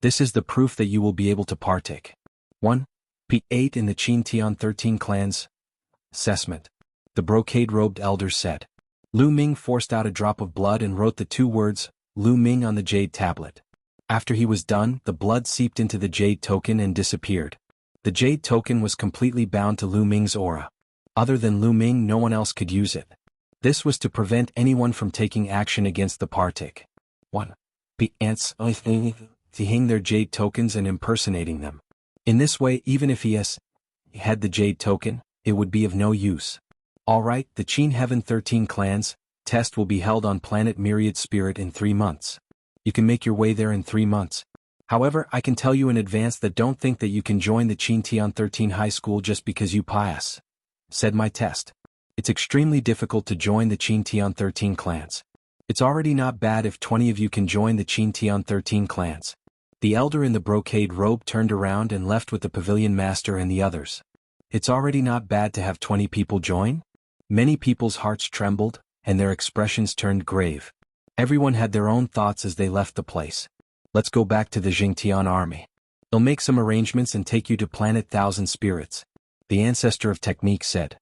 S1: This is the proof that you will be able to partake. 1. P8 in the Qin Tian 13 Clans assessment. The brocade-robed elder said. Lu Ming forced out a drop of blood and wrote the 2 words, Lu Ming on the jade tablet. After he was done, the blood seeped into the jade token and disappeared. The jade token was completely bound to Lu Ming's aura. Other than Lu Ming, no one else could use it. This was to prevent anyone from taking action against the partake. 1. Ants to hang their jade tokens and impersonating them. In this way, even if he had the Jade token, it would be of no use. Alright, the Qin Heaven 13 Clans test will be held on planet Myriad Spirit in 3 months. You can make your way there in 3 months. However, I can tell you in advance that don't think that you can join the Qin Tian 13 High School just because you pious. Said my test. It's extremely difficult to join the Qin Tian 13 Clans. It's already not bad if 20 of you can join the Qin Tian 13 Clans. The elder in the brocade robe turned around and left with the pavilion master and the others. It's already not bad to have 20 people join? Many people's hearts trembled, and their expressions turned grave. Everyone had their own thoughts as they left the place. Let's go back to the Jingtian army. They'll make some arrangements and take you to planet Thousand Spirits, the ancestor of technique said.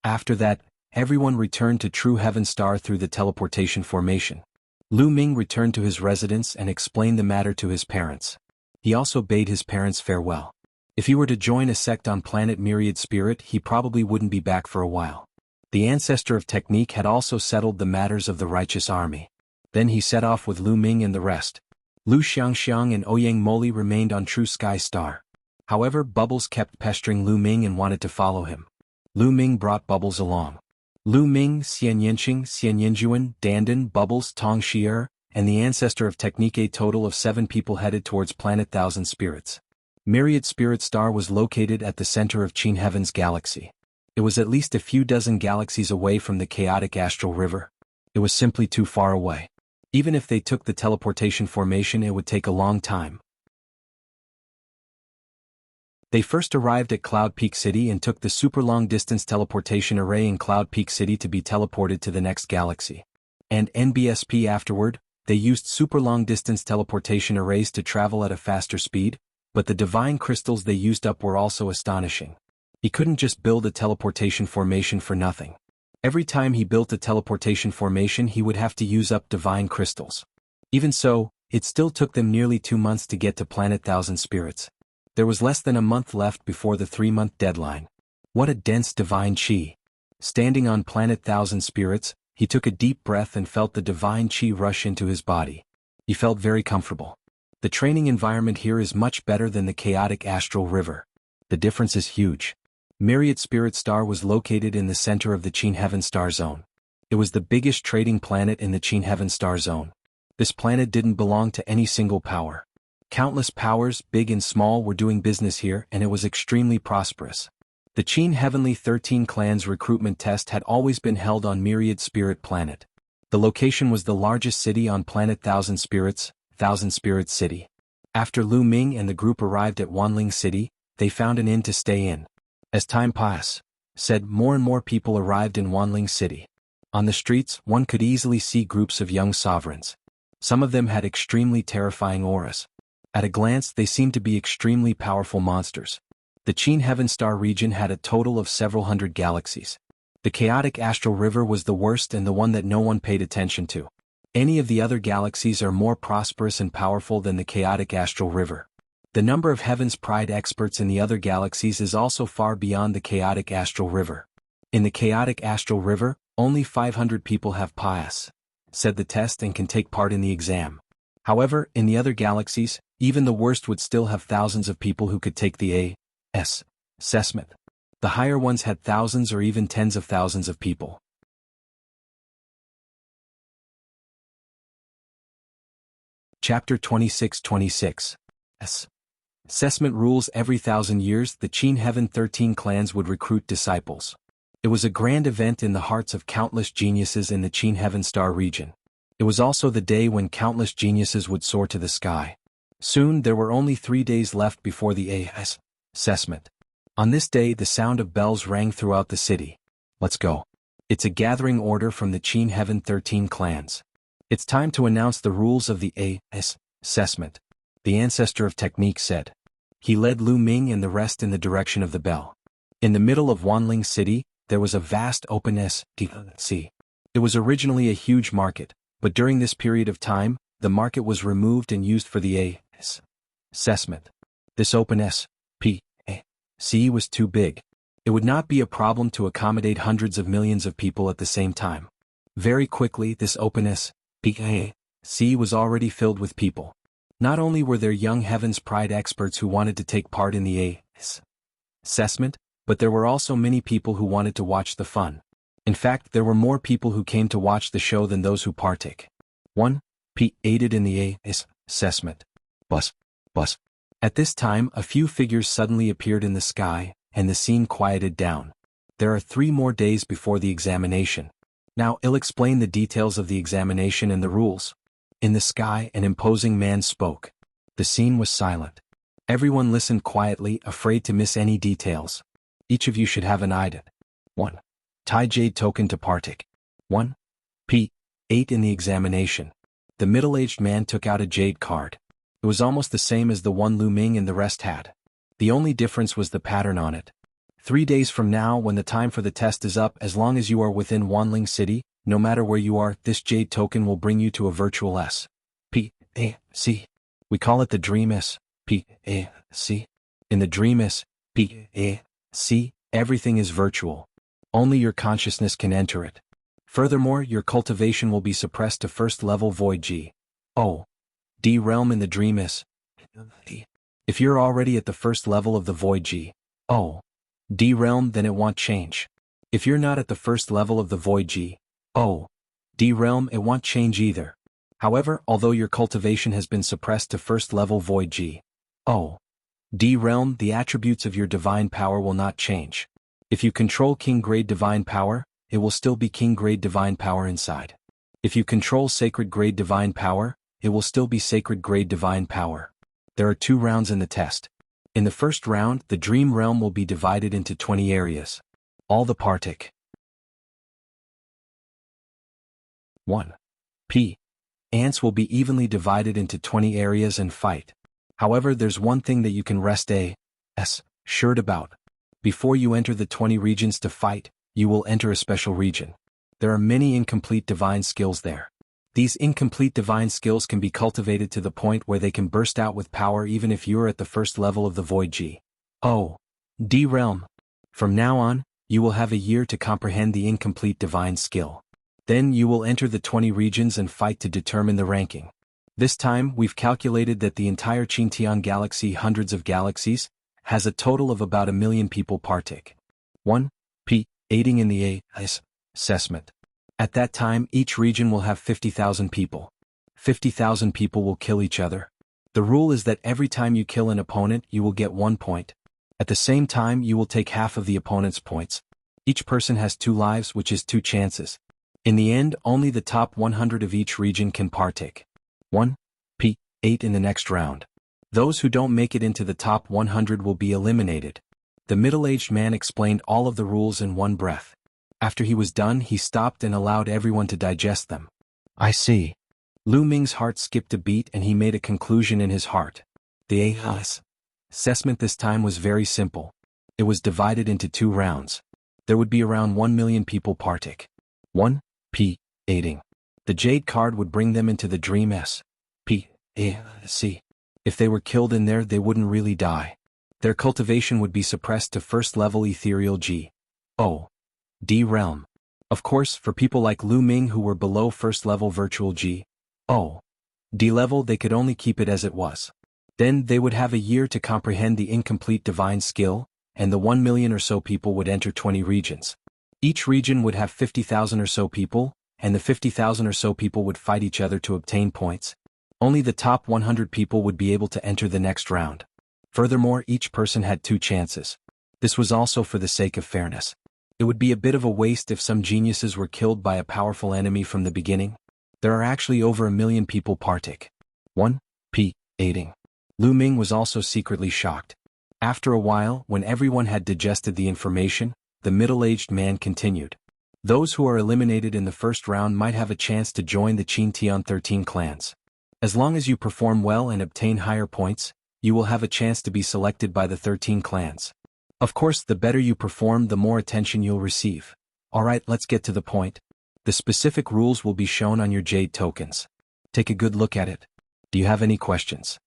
S1: After that, everyone returned to True Heaven Star through the teleportation formation. Lu Ming returned to his residence and explained the matter to his parents. He also bade his parents farewell. If he were to join a sect on planet Myriad Spirit, he probably wouldn't be back for a while. The ancestor of technique had also settled the matters of the righteous army. Then he set off with Lu Ming and the rest. Lu Xiangxiang and Ouyang Moli remained on True Sky Star. However, Bubbles kept pestering Lu Ming and wanted to follow him. Lu Ming brought Bubbles along. Lu Ming, Xian Yinqing, Xian Yinjuan, Dandan, Bubbles, Tong Shi'er, and the ancestor of technique. A total of 7 people headed towards planet Thousand Spirits. Myriad Spirit Star was located at the center of Qin Heaven's galaxy. It was at least a few dozen galaxies away from the chaotic astral river. It was simply too far away. Even if they took the teleportation formation, it would take a long time. They first arrived at Cloud Peak City and took the super long-distance teleportation array in Cloud Peak City to be teleported to the next galaxy. And NBSP afterward, they used super long-distance teleportation arrays to travel at a faster speed, but the divine crystals they used up were also astonishing. He couldn't just build a teleportation formation for nothing. Every time he built a teleportation formation, he would have to use up divine crystals. Even so, it still took them nearly 2 months to get to planet Thousand Spirits. There was less than a month left before the 3-month deadline. What a dense divine chi. Standing on planet Thousand Spirits, he took a deep breath and felt the divine chi rush into his body. He felt very comfortable. The training environment here is much better than the chaotic astral river. The difference is huge. Myriad Spirit Star was located in the center of the Qin Heaven Star Zone. It was the biggest trading planet in the Qin Heaven Star Zone. This planet didn't belong to any single power. Countless powers, big and small, were doing business here, and it was extremely prosperous. The Qin Heavenly 13 Clans recruitment test had always been held on Myriad Spirit Planet. The location was the largest city on planet Thousand Spirits City. After Lu Ming and the group arrived at Wanling City, they found an inn to stay in. As time passed, more and more people arrived in Wanling City. On the streets, one could easily see groups of young sovereigns. Some of them had extremely terrifying auras. At a glance, they seemed to be extremely powerful monsters. The Qin Heaven Star region had a total of several hundred galaxies. The chaotic astral river was the worst and the one that no one paid attention to. Any of the other galaxies are more prosperous and powerful than the chaotic astral river. The number of Heaven's Pride experts in the other galaxies is also far beyond the chaotic astral river. In the chaotic astral river, only 500 people have said the test and can take part in the exam. However, in the other galaxies, even the worst would still have thousands of people who could take the assessment. The higher ones had thousands or even tens of thousands of people. Chapter 26:26. Assessment rules. Every 1,000 years, the Qin Heaven 13 clans would recruit disciples. It was a grand event in the hearts of countless geniuses in the Qin Heaven Star region. It was also the day when countless geniuses would soar to the sky. Soon, there were only 3 days left before the assessment. On this day, the sound of bells rang throughout the city. Let's go. It's a gathering order from the Qin Heaven 13 clans. It's time to announce the rules of the assessment, the ancestor of technique said. He led Lu Ming and the rest in the direction of the bell. In the middle of Wanling City, there was a vast open sea. It was originally a huge market, but during this period of time, the market was removed and used for the assessment. This open sea was too big. It would not be a problem to accommodate hundreds of millions of people at the same time. Very quickly, this open sea was already filled with people. Not only were there young Heaven's Pride experts who wanted to take part in the assessment, but there were also many people who wanted to watch the fun. In fact, there were more people who came to watch the show than those who partook. 1. P. aided in the assessment. Bus. At this time, a few figures suddenly appeared in the sky, and the scene quieted down. There are 3 more days before the examination. Now I'll explain the details of the examination and the rules. In the sky, an imposing man spoke. The scene was silent. Everyone listened quietly, afraid to miss any details. Each of you should have an item. 1. Tai Jade token to partake. 1. P. 8 in the examination. The middle-aged man took out a jade card. It was almost the same as the one Lu Ming and the rest had. The only difference was the pattern on it. 3 days from now, when the time for the test is up, as long as you are within Wanling City, no matter where you are, this jade token will bring you to a virtual S.P.A.C. We call it the Dream S.P.A.C. In the Dream S.P.A.C., everything is virtual. Only your consciousness can enter it. Furthermore, your cultivation will be suppressed to first level Void G.O.D. realm in the Dream S.P. If you're already at the first level of the Void G.O.D. realm, then it won't change. If you're not at the first level of the Void G.O.D. realm, it won't change either. However, although your cultivation has been suppressed to first level Void G.O.D. realm, the attributes of your divine power will not change. If you control King Grade Divine Power, it will still be King Grade Divine Power inside. If you control Sacred Grade Divine Power, it will still be Sacred Grade Divine Power. There are 2 rounds in the test. In the first round, the Dream Realm will be divided into 20 areas. All the partake. 1. P. Ants will be evenly divided into 20 areas and fight. However, there's one thing that you can rest assured about. Before you enter the 20 regions to fight, you will enter a special region. There are many incomplete divine skills there. These incomplete divine skills can be cultivated to the point where they can burst out with power even if you are at the first level of the Void G.O.D. realm. From now on, you will have a year to comprehend the incomplete divine skill. Then you will enter the 20 regions and fight to determine the ranking. This time, we've calculated that the entire Qingtian galaxy, hundreds of galaxies, has a total of about 1 million people partake. 1. P. aiding in the assessment. At that time, each region will have 50,000 people. 50,000 people will kill each other. The rule is that every time you kill an opponent, you will get 1 point. At the same time, you will take half of the opponent's points. Each person has 2 lives, which is 2 chances. In the end, only the top 100 of each region can partake. 1. P. 8 in the next round. Those who don't make it into the top 100 will be eliminated. The middle-aged man explained all of the rules in one breath. After he was done, he stopped and allowed everyone to digest them. I see. Lu Ming's heart skipped a beat and he made a conclusion in his heart. The assessment this time was very simple. It was divided into 2 rounds. There would be around 1 million people partake. 1. P. aiding. The jade card would bring them into the Dream S.P.A.C. If they were killed in there, they wouldn't really die. Their cultivation would be suppressed to first level ethereal G.O.D. realm. Of course, for people like Lu Ming who were below first level virtual G.O.D. level, they could only keep it as it was. Then they would have a year to comprehend the incomplete divine skill, and the 1 million or so people would enter 20 regions. Each region would have 50,000 or so people, and the 50,000 or so people would fight each other to obtain points. Only the top 100 people would be able to enter the next round. Furthermore, each person had 2 chances. This was also for the sake of fairness. It would be a bit of a waste if some geniuses were killed by a powerful enemy from the beginning. There are actually over 1 million people partake. 1. P. aiding. Lu Ming was also secretly shocked. After a while, when everyone had digested the information, the middle-aged man continued. Those who are eliminated in the first round might have a chance to join the Qingtian 13 clans. As long as you perform well and obtain higher points, you will have a chance to be selected by the 13 clans. Of course, the better you perform, the more attention you'll receive. Alright, let's get to the point. The specific rules will be shown on your jade tokens. Take a good look at it. Do you have any questions?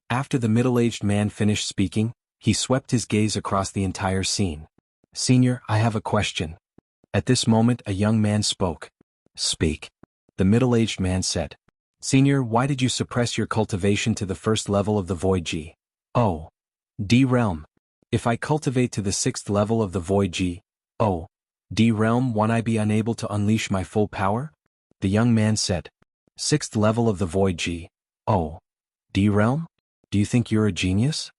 S1: After the middle-aged man finished speaking, he swept his gaze across the entire scene. Senior, I have a question. At this moment, a young man spoke. Speak. The middle-aged man said. Senior, why did you suppress your cultivation to the first level of the Void G? Oh. D realm. If I cultivate to the 6th level of the Void G, oh. D realm, won't I be unable to unleash my full power? The young man said. 6th level of the Void G, oh. D realm? Do you think you're a genius?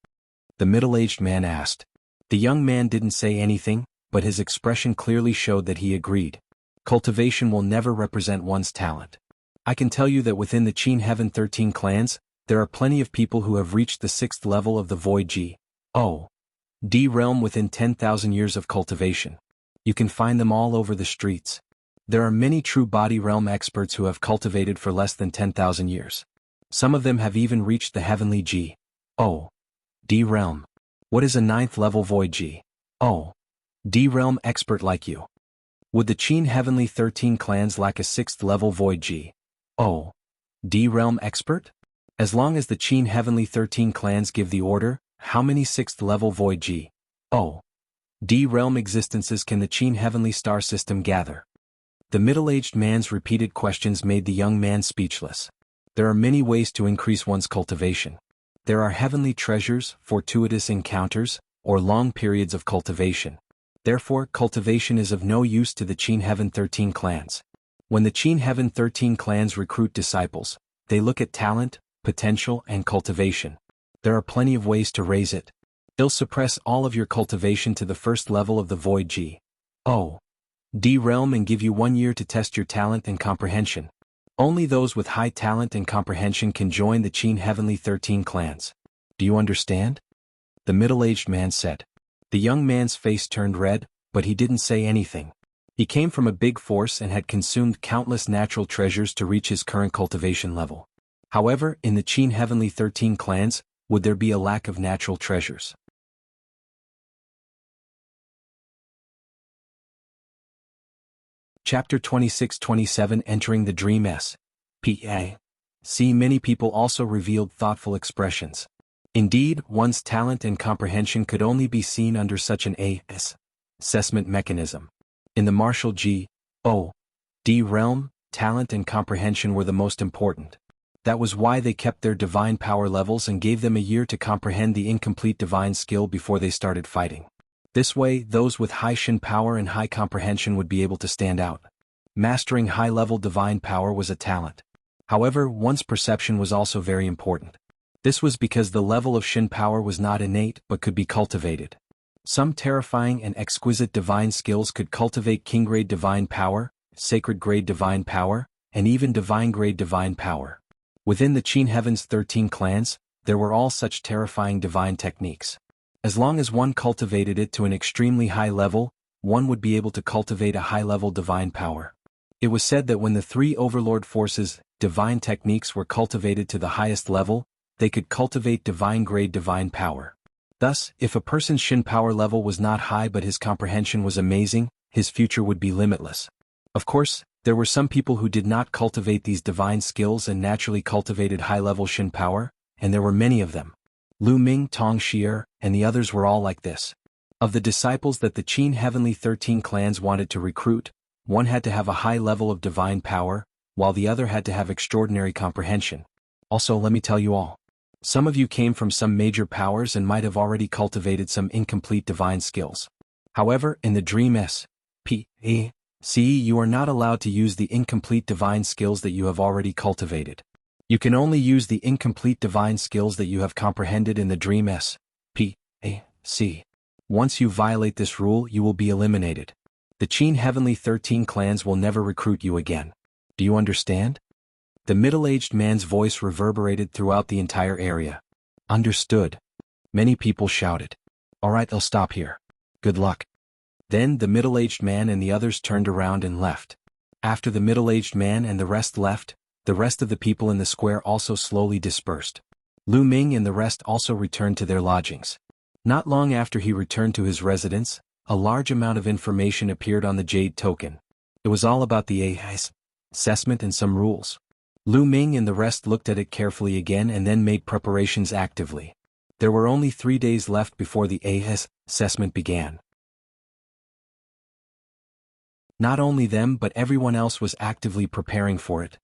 S1: The middle-aged man asked. The young man didn't say anything, but his expression clearly showed that he agreed. Cultivation will never represent one's talent. I can tell you that within the Qin Heaven 13 clans, there are plenty of people who have reached the 6th level of the Void G, oh. D realm within 10,000 years of cultivation. You can find them all over the streets. There are many true body realm experts who have cultivated for less than 10,000 years. Some of them have even reached the heavenly G, oh. D realm. What is a 9th level Void G, oh. D realm expert like you? Would the Qin Heavenly 13 clans lack a 6th level Void G, oh. D realm expert? As long as the Qin Heavenly 13 clans give the order, how many 6th level Void G, oh. D realm existences can the Qin Heavenly star system gather? The middle-aged man's repeated questions made the young man speechless. There are many ways to increase one's cultivation. There are heavenly treasures, fortuitous encounters, or long periods of cultivation. Therefore, cultivation is of no use to the Qin Heaven 13 clans. When the Qin Heaven 13 clans recruit disciples, they look at talent, potential, and cultivation. There are plenty of ways to raise it. They'll suppress all of your cultivation to the first level of the Void G, oh. D realm and give you 1 year to test your talent and comprehension. Only those with high talent and comprehension can join the Qin Heavenly 13 clans. Do you understand? The middle-aged man said. The young man's face turned red, but he didn't say anything. He came from a big force and had consumed countless natural treasures to reach his current cultivation level. However, in the Qin Heavenly 13 clans, would there be a lack of natural treasures? Chapter 26-27 Entering the Dream S.P.A. See, many people also revealed thoughtful expressions. Indeed, one's talent and comprehension could only be seen under such an assessment mechanism. In the martial G.O.D. realm, talent and comprehension were the most important. That was why they kept their divine power levels and gave them a year to comprehend the incomplete divine skill before they started fighting. This way, those with high Shin power and high comprehension would be able to stand out. Mastering high-level divine power was a talent. However, one's perception was also very important. This was because the level of Shin power was not innate but could be cultivated. Some terrifying and exquisite divine skills could cultivate king-grade divine power, sacred-grade divine power, and even divine-grade divine power. Within the Qin Heaven's 13 clans, there were all such terrifying divine techniques. As long as one cultivated it to an extremely high level, one would be able to cultivate a high-level divine power. It was said that when the 3 overlord forces' divine techniques were cultivated to the highest level, they could cultivate divine-grade divine power. Thus, if a person's Shin power level was not high but his comprehension was amazing, his future would be limitless. Of course, there were some people who did not cultivate these divine skills and naturally cultivated high-level Shin power, and there were many of them. Lu Ming, Tong Shi'er, and the others were all like this. Of the disciples that the Qin Heavenly 13 clans wanted to recruit, one had to have a high level of divine power, while the other had to have extraordinary comprehension. Also, let me tell you all. Some of you came from some major powers and might have already cultivated some incomplete divine skills. However, in the Dream S.P.A. you are not allowed to use the incomplete divine skills that you have already cultivated. You can only use the incomplete divine skills that you have comprehended in the Dream S.P.A. Once you violate this rule, you will be eliminated. The Qin Heavenly 13 clans will never recruit you again. Do you understand? The middle-aged man's voice reverberated throughout the entire area. Understood. Many people shouted. All right, I'll stop here. Good luck. Then the middle-aged man and the others turned around and left. After the middle-aged man and the rest left, the rest of the people in the square also slowly dispersed. Lu Ming and the rest also returned to their lodgings. Not long after he returned to his residence, a large amount of information appeared on the jade token. It was all about the assessment and some rules. Lu Ming and the rest looked at it carefully again and then made preparations actively. There were only 3 days left before the assessment began. Not only them but everyone else was actively preparing for it.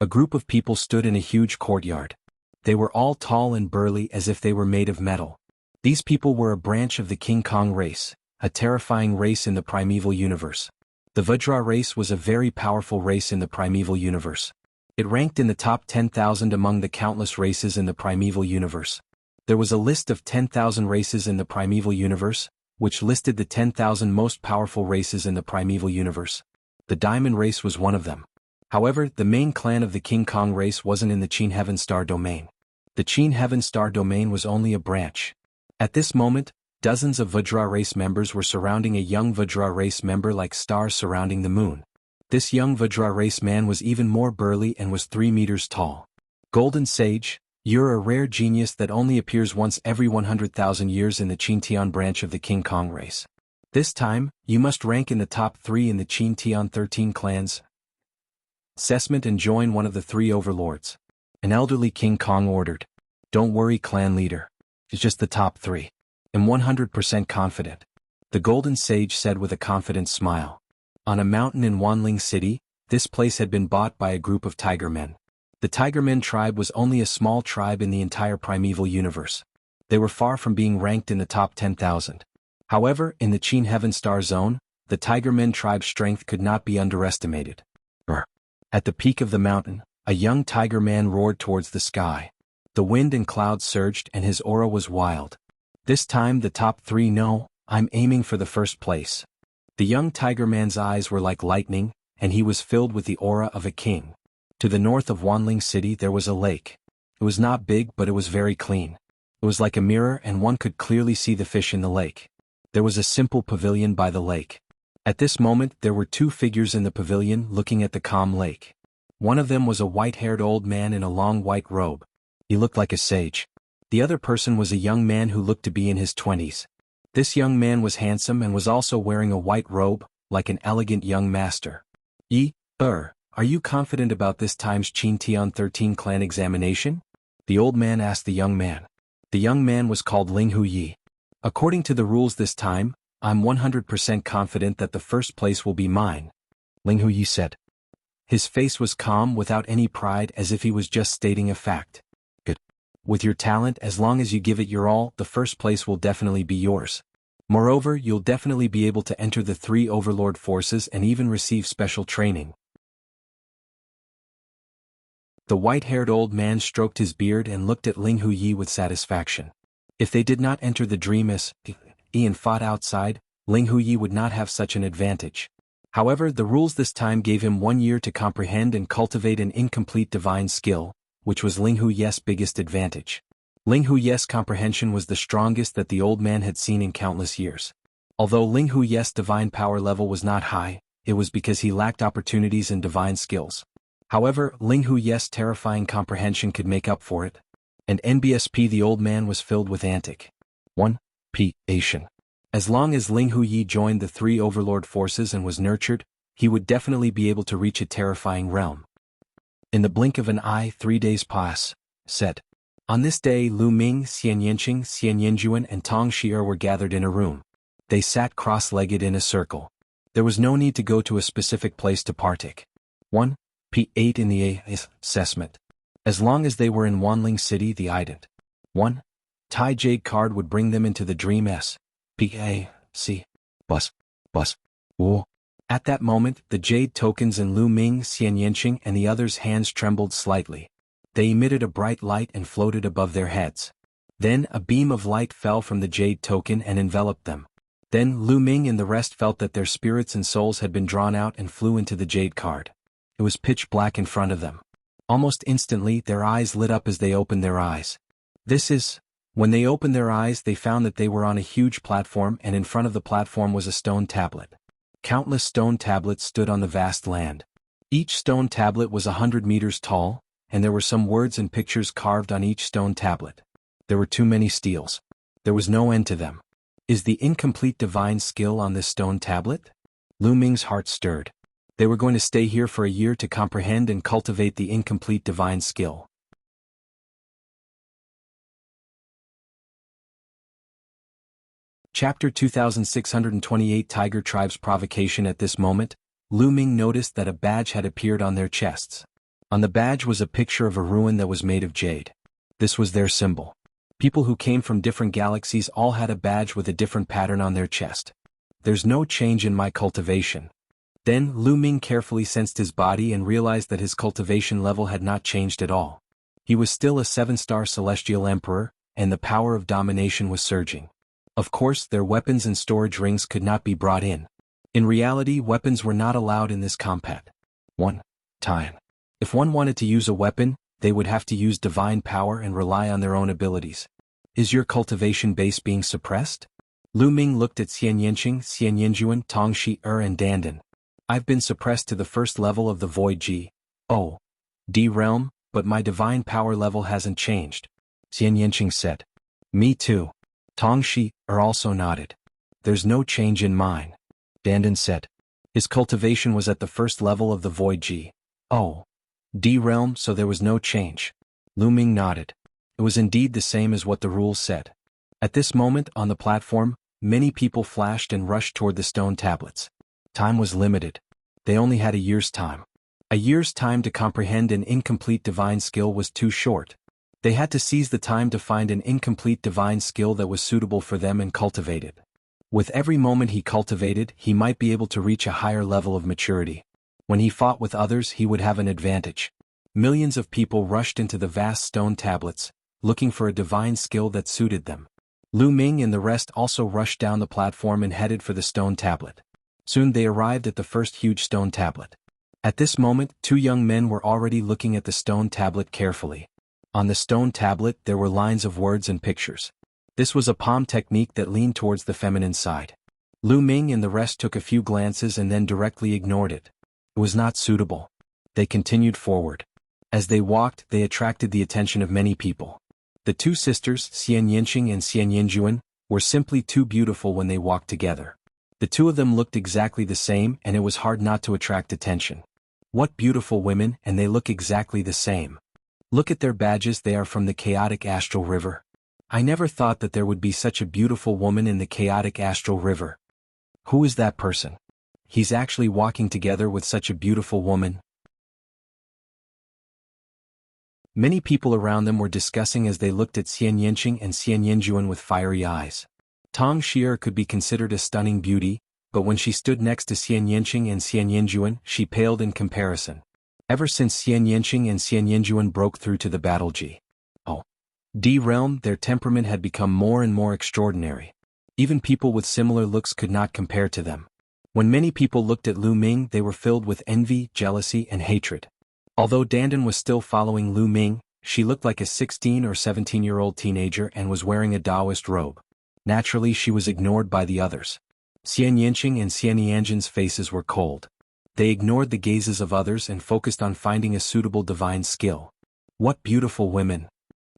S1: A group of people stood in a huge courtyard. They were all tall and burly as if they were made of metal. These people were a branch of the King Kong race, a terrifying race in the primeval universe. The Vajra race was a very powerful race in the primeval universe. It ranked in the top 10,000 among the countless races in the primeval universe. There was a list of 10,000 races in the primeval universe, which listed the 10,000 most powerful races in the primeval universe. The Diamond race was one of them. However, the main clan of the King Kong race wasn't in the Qin Heaven Star domain. The Qin Heaven Star domain was only a branch. At this moment, dozens of Vajra race members were surrounding a young Vajra race member like stars surrounding the moon. This young Vajra race man was even more burly and was 3 meters tall. Golden Sage, you're a rare genius that only appears once every 100,000 years in the Qin Tian branch of the King Kong race. This time, you must rank in the top 3 in the Qin Tian 13 clans assessment and join one of the 3 overlords. An elderly King Kong ordered. Don't worry, clan leader. It's just the top 3. I'm 100% confident. The Golden Sage said with a confident smile. On a mountain in Wanling City, this place had been bought by a group of Tiger Men. The Tigermen tribe was only a small tribe in the entire primeval universe. They were far from being ranked in the top 10,000. However, in the Qin Heaven Star zone, the Tigermen tribe's strength could not be underestimated. At the peak of the mountain, a young tiger man roared towards the sky. The wind and clouds surged and his aura was wild. This time the top 3 know, I'm aiming for the first place. The young tiger man's eyes were like lightning, and he was filled with the aura of a king. To the north of Wanling City there was a lake. It was not big but it was very clean. It was like a mirror and one could clearly see the fish in the lake. There was a simple pavilion by the lake. At this moment there were 2 figures in the pavilion looking at the calm lake. One of them was a white-haired old man in a long white robe. He looked like a sage. The other person was a young man who looked to be in his 20s. This young man was handsome and was also wearing a white robe, like an elegant young master. Are you confident about this time's Qin Tian 13 clan examination? The old man asked the young man. The young man was called Ling Huyi. According to the rules this time, I'm 100% confident that the first place will be mine, Ling Huyi said. His face was calm without any pride as if he was just stating a fact. Good. With your talent, as long as you give it your all, the first place will definitely be yours. Moreover, you'll definitely be able to enter the 3 overlord forces and even receive special training. The white-haired old man stroked his beard and looked at Ling Huyi with satisfaction. If they did not enter the dream as and fought outside, Ling Huyi would not have such an advantage. However, the rules this time gave him 1 year to comprehend and cultivate an incomplete divine skill, which was Ling Huyi's biggest advantage. Ling Huyi's comprehension was the strongest that the old man had seen in countless years. Although Ling Huyi's divine power level was not high, it was because he lacked opportunities and divine skills. However, Ling Huyi's terrifying comprehension could make up for it. And NBSP the old man was filled with anticipation. As long as Ling Huyi joined the 3 overlord forces and was nurtured, he would definitely be able to reach a terrifying realm. In the blink of an eye 3 days said. On this day Lu Ming, Xian Yanqing, Xian Yanjuan and Tong Shi'er were gathered in a room. They sat cross-legged in a circle. There was no need to go to a specific place to partake. 1p8 in the assessment. As long as they were in Wanling City the ident. 1. Tai Jade card would bring them into the Dream S.P.A.C. Bus. Ooh. At that moment, the Jade tokens in Lu Ming, Xian Yanqing and the others' hands trembled slightly. They emitted a bright light and floated above their heads. Then a beam of light fell from the Jade token and enveloped them. Then Lu Ming and the rest felt that their spirits and souls had been drawn out and flew into the Jade card. It was pitch black in front of them. Almost instantly, their eyes lit up as they opened their eyes. When they opened their eyes, they found that they were on a huge platform and in front of the platform was a stone tablet. Countless stone tablets stood on the vast land. Each stone tablet was 100 meters tall, and there were some words and pictures carved on each stone tablet. There were too many steals. There was no end to them. Is the incomplete divine skill on this stone tablet? Lu Ming's heart stirred. They were going to stay here for a year to comprehend and cultivate the incomplete divine skill. Chapter 2628 Tiger Tribe's Provocation. At this moment, Lu Ming noticed that a badge had appeared on their chests. On the badge was a picture of a ruin that was made of jade. This was their symbol. People who came from different galaxies all had a badge with a different pattern on their chest. There's no change in my cultivation. Then Lu Ming carefully sensed his body and realized that his cultivation level had not changed at all. He was still a 7-star celestial emperor, and the power of domination was surging. Of course, their weapons and storage rings could not be brought in. In reality, weapons were not allowed in this compact. 1. Time. If one wanted to use a weapon, they would have to use divine power and rely on their own abilities. Is your cultivation base being suppressed? Lu Ming looked at Xian Yanqing, Xian Yanjuan, Tong Shi-er and Dandan. I've been suppressed to the first level of the Void G.O.D. realm, but my divine power level hasn't changed. Xian Yanqing said. Me too. Tong Shi-er also nodded. There's no change in mine. Dandan said. His cultivation was at the first level of the Void G.O.D. realm, so there was no change. Lu Ming nodded. It was indeed the same as what the rules said. At this moment, on the platform, many people flashed and rushed toward the stone tablets. Time was limited. They only had a year's time. A year's time to comprehend an incomplete divine skill was too short. They had to seize the time to find an incomplete divine skill that was suitable for them and cultivate it. With every moment he cultivated, he might be able to reach a higher level of maturity. When he fought with others, he would have an advantage. Millions of people rushed into the vast stone tablets, looking for a divine skill that suited them. Lu Ming and the rest also rushed down the platform and headed for the stone tablet. Soon they arrived at the first huge stone tablet. At this moment, 2 young men were already looking at the stone tablet carefully. On the stone tablet there were lines of words and pictures. This was a palm technique that leaned towards the feminine side. Lu Ming and the rest took a few glances and then directly ignored it. It was not suitable. They continued forward. As they walked, they attracted the attention of many people. The 2 sisters, Xian Yanqing and Xian Yanjuan, were simply too beautiful when they walked together. The 2 of them looked exactly the same, and it was hard not to attract attention. What beautiful women, and they look exactly the same. Look at their badges, they are from the chaotic astral river. I never thought that there would be such a beautiful woman in the chaotic astral river. Who is that person? He's actually walking together with such a beautiful woman. Many people around them were discussing as they looked at Xian Yanqing and Xian Yanjuan with fiery eyes. Tong Shi-er could be considered a stunning beauty, but when she stood next to Xian Yanqing and Xian Yanjuan, she paled in comparison. Ever since Xian Yanqing and Xian Yanjuan broke through to the Battle G.O.D. realm, their temperament had become more and more extraordinary. Even people with similar looks could not compare to them. When many people looked at Lu Ming, they were filled with envy, jealousy, and hatred. Although Dandan was still following Lu Ming, she looked like a 16 or 17-year-old teenager and was wearing a Taoist robe. Naturally, she was ignored by the others. Xian Yanqing and Xian Yanjin's faces were cold. They ignored the gazes of others and focused on finding a suitable divine skill. What beautiful women!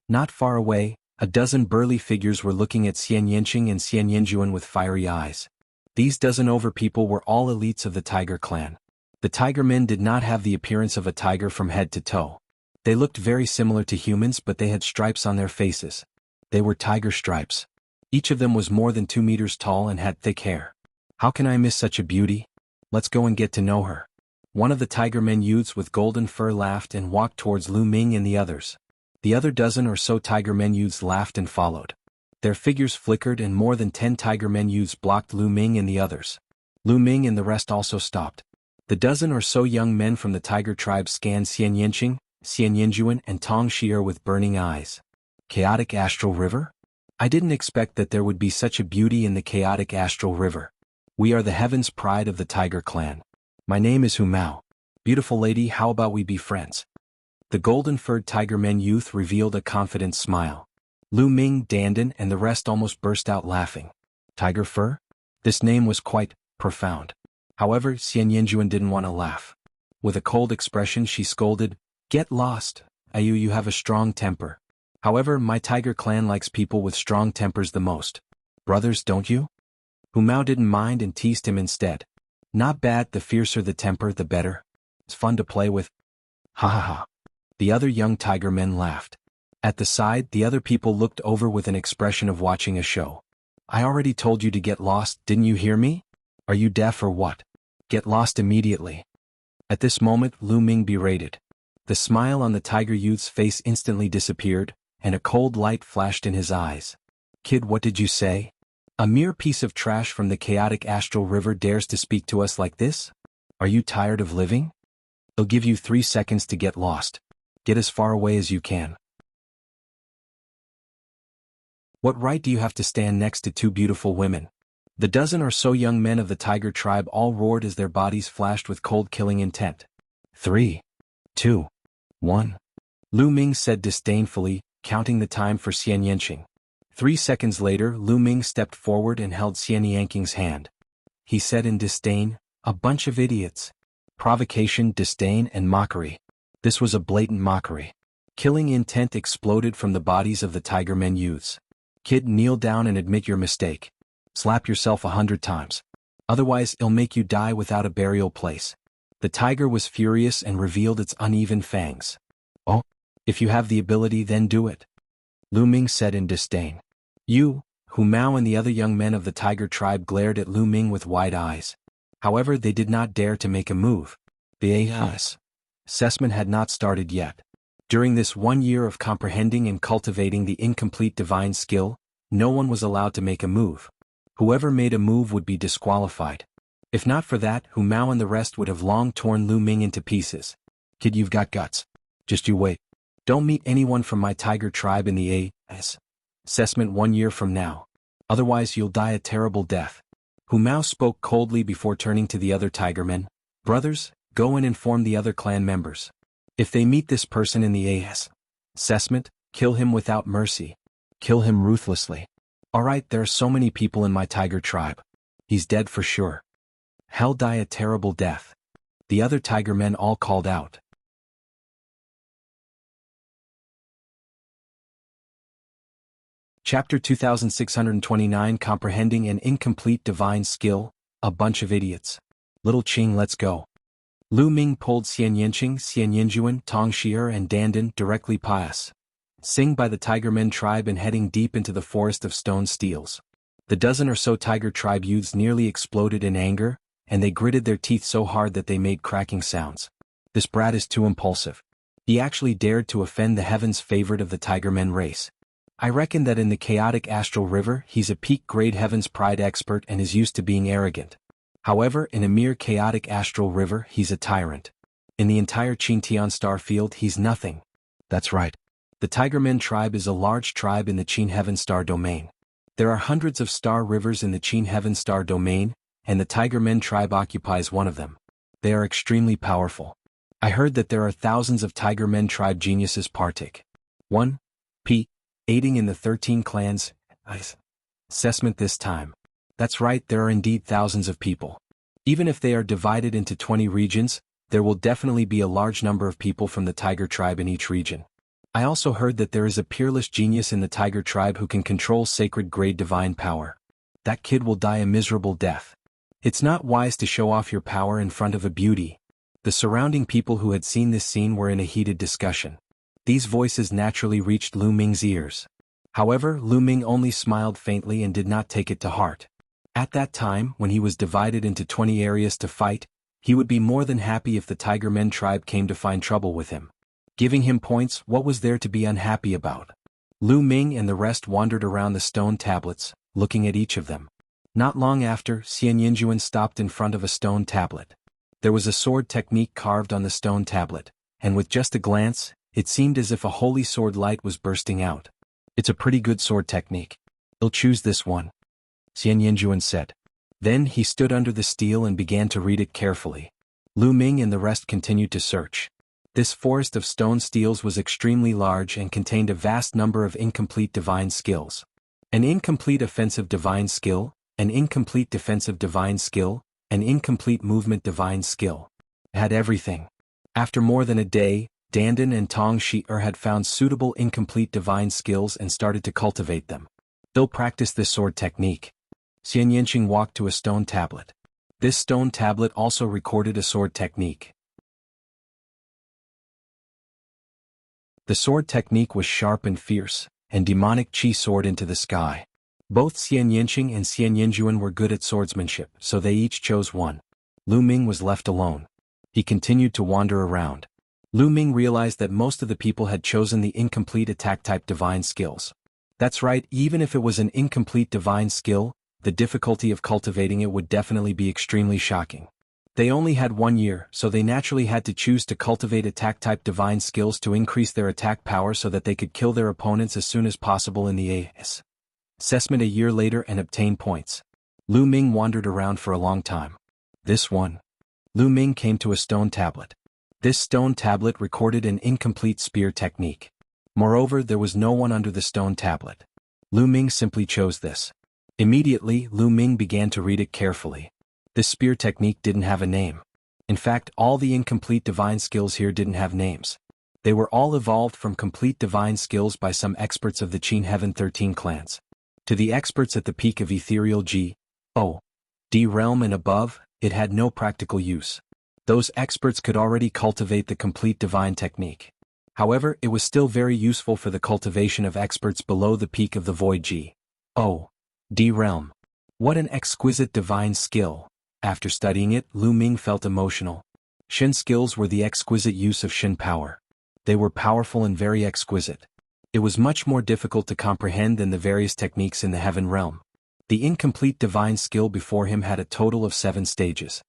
S1: Not far away, a dozen burly figures were looking at Xian Yanqing and Xian Yanjuan with fiery eyes. These dozen over people were all elites of the Tiger clan. The Tiger men did not have the appearance of a tiger from head to toe. They looked very similar to humans, but they had stripes on their faces. They were tiger stripes. Each of them was more than 2 meters tall and had thick hair. How can I miss such a beauty? Let's go and get to know her. One of the Tiger men youths with golden fur laughed and walked towards Lu Ming and the others. The other dozen or so Tiger men youths laughed and followed. Their figures flickered and more than 10 Tiger men youths blocked Lu Ming and the others. Lu Ming and the rest also stopped. The dozen or so young men from the Tiger tribe scanned Xian Yanqing, Xian Yanjuan and Tong Shi-er with burning eyes. Chaotic Astral River? I didn't expect that there would be such a beauty in the chaotic astral river. We are the heaven's pride of the Tiger clan. My name is Hu Mao. Beautiful lady, how about we be friends? The golden-furred Tiger men youth revealed a confident smile. Lu Ming, Dandan, and the rest almost burst out laughing. Tiger fur? This name was quite profound. However, Xian Yanjuan didn't want to laugh. With a cold expression she scolded, "Get lost, Ayu, you have a strong temper. However, my Tiger clan likes people with strong tempers the most. Brothers, don't you?" Hu Mao didn't mind and teased him instead. Not bad, the fiercer the temper, the better. It's fun to play with. Ha ha ha. The other young Tiger men laughed. At the side, the other people looked over with an expression of watching a show. I already told you to get lost, didn't you hear me? Are you deaf or what? Get lost immediately. At this moment, Lu Ming berated. The smile on the tiger youth's face instantly disappeared, and a cold light flashed in his eyes. Kid, what did you say? A mere piece of trash from the chaotic astral river dares to speak to us like this? Are you tired of living? I'll give you 3 seconds to get lost. Get as far away as you can. What right do you have to stand next to 2 beautiful women? The dozen or so young men of the tiger tribe all roared as their bodies flashed with cold killing intent. 3, 2, 1. Lu Ming said disdainfully, counting the time for Xian Yanqing. 3 seconds later, Lu Ming stepped forward and held Xian Yanqing's hand. He said in disdain, "A bunch of idiots." Provocation, disdain, and mockery. This was a blatant mockery. Killing intent exploded from the bodies of the tiger men youths. Kid, kneel down and admit your mistake. Slap yourself 100 times. Otherwise, it'll make you die without a burial place. The tiger was furious and revealed its uneven fangs. Oh, if you have the ability, then do it. Lu Ming said in disdain. Hu Mao and the other young men of the tiger tribe glared at Lu Ming with wide eyes. However, they did not dare to make a move. The assessment had not started yet. During this 1 year of comprehending and cultivating the incomplete divine skill, no one was allowed to make a move. Whoever made a move would be disqualified. If not for that, Hu Mao and the rest would have long torn Lu Ming into pieces. Kid, you've got guts. Just you wait. Don't meet anyone from my tiger tribe in the assessment 1 year from now. Otherwise you'll die a terrible death. Hu Mao spoke coldly before turning to the other tiger men. Brothers, go and inform the other clan members. If they meet this person in the assessment, kill him without mercy. Kill him ruthlessly. Alright, there are so many people in my tiger tribe. He's dead for sure. Hell, die a terrible death. The other tiger men all called out. Chapter 2629, Comprehending an Incomplete Divine Skill, A Bunch of Idiots. Little Qing, let's go. Lu Ming pulled Xian Yanqing, Xian Yinjuan, Tong Shi'er and Dandan directly past Sing by the Tigermen tribe and heading deep into the forest of stone steels. The dozen or so tiger tribe youths nearly exploded in anger, and they gritted their teeth so hard that they made cracking sounds. This brat is too impulsive. He actually dared to offend the heavens favorite of the Tigermen race. I reckon that in the chaotic astral river he's a peak-grade heavens pride expert and is used to being arrogant. However, in a mere chaotic astral river he's a tyrant. In the entire Qintian star field he's nothing. That's right. The Tigermen tribe is a large tribe in the Qin Heaven Star domain. There are hundreds of star rivers in the Qin Heaven Star domain, and the Tigermen tribe occupies one of them. They are extremely powerful. I heard that there are thousands of Tigermen tribe geniuses partic. 1. P. Aiding in the 13 clans assessment this time. That's right, there are indeed thousands of people. Even if they are divided into 20 regions, there will definitely be a large number of people from the tiger tribe in each region. I also heard that there is a peerless genius in the tiger tribe who can control sacred grade divine power. That kid will die a miserable death. It's not wise to show off your power in front of a beauty. The surrounding people who had seen this scene were in a heated discussion. These voices naturally reached Lu Ming's ears. However, Lu Ming only smiled faintly and did not take it to heart. At that time, when he was divided into 20 areas to fight, he would be more than happy if the Tigermen tribe came to find trouble with him. Giving him points, what was there to be unhappy about? Lu Ming and the rest wandered around the stone tablets, looking at each of them. Not long after, Xian Yinjuan stopped in front of a stone tablet. There was a sword technique carved on the stone tablet, and with just a glance, it seemed as if a holy sword light was bursting out. It's a pretty good sword technique. I'll choose this one, Xian Yinjuan said. Then he stood under the stele and began to read it carefully. Lu Ming and the rest continued to search. This forest of stone steles was extremely large and contained a vast number of incomplete divine skills. An incomplete offensive divine skill, an incomplete defensive divine skill, an incomplete movement divine skill. It had everything. After more than a day, Dandan and Tong Shi'er had found suitable incomplete divine skills and started to cultivate them. They'll practice this sword technique. Xian Yanqing walked to a stone tablet. This stone tablet also recorded a sword technique. The sword technique was sharp and fierce, and demonic chi soared into the sky. Both Xian Yanqing and Xian Yinjuan were good at swordsmanship, so they each chose one. Lu Ming was left alone. He continued to wander around. Lu Ming realized that most of the people had chosen the incomplete attack-type divine skills. That's right, even if it was an incomplete divine skill, the difficulty of cultivating it would definitely be extremely shocking. They only had 1 year, so they naturally had to choose to cultivate attack-type divine skills to increase their attack power so that they could kill their opponents as soon as possible in the assessment a year later and obtain points. Lu Ming wandered around for a long time. Lu Ming came to a stone tablet. This stone tablet recorded an incomplete spear technique. Moreover, there was no one under the stone tablet. Lu Ming simply chose this. Immediately, Lu Ming began to read it carefully. This spear technique didn't have a name. In fact, all the incomplete divine skills here didn't have names. They were all evolved from complete divine skills by some experts of the Qin Heaven 13 clans. To the experts at the peak of ethereal G.O.D. realm and above, it had no practical use. Those experts could already cultivate the complete divine technique. However, it was still very useful for the cultivation of experts below the peak of the void G.O.D. realm. What an exquisite divine skill. After studying it, Lu Ming felt emotional. Shin skills were the exquisite use of Shin power. They were powerful and very exquisite. It was much more difficult to comprehend than the various techniques in the heaven realm. The incomplete divine skill before him had a total of 7 stages.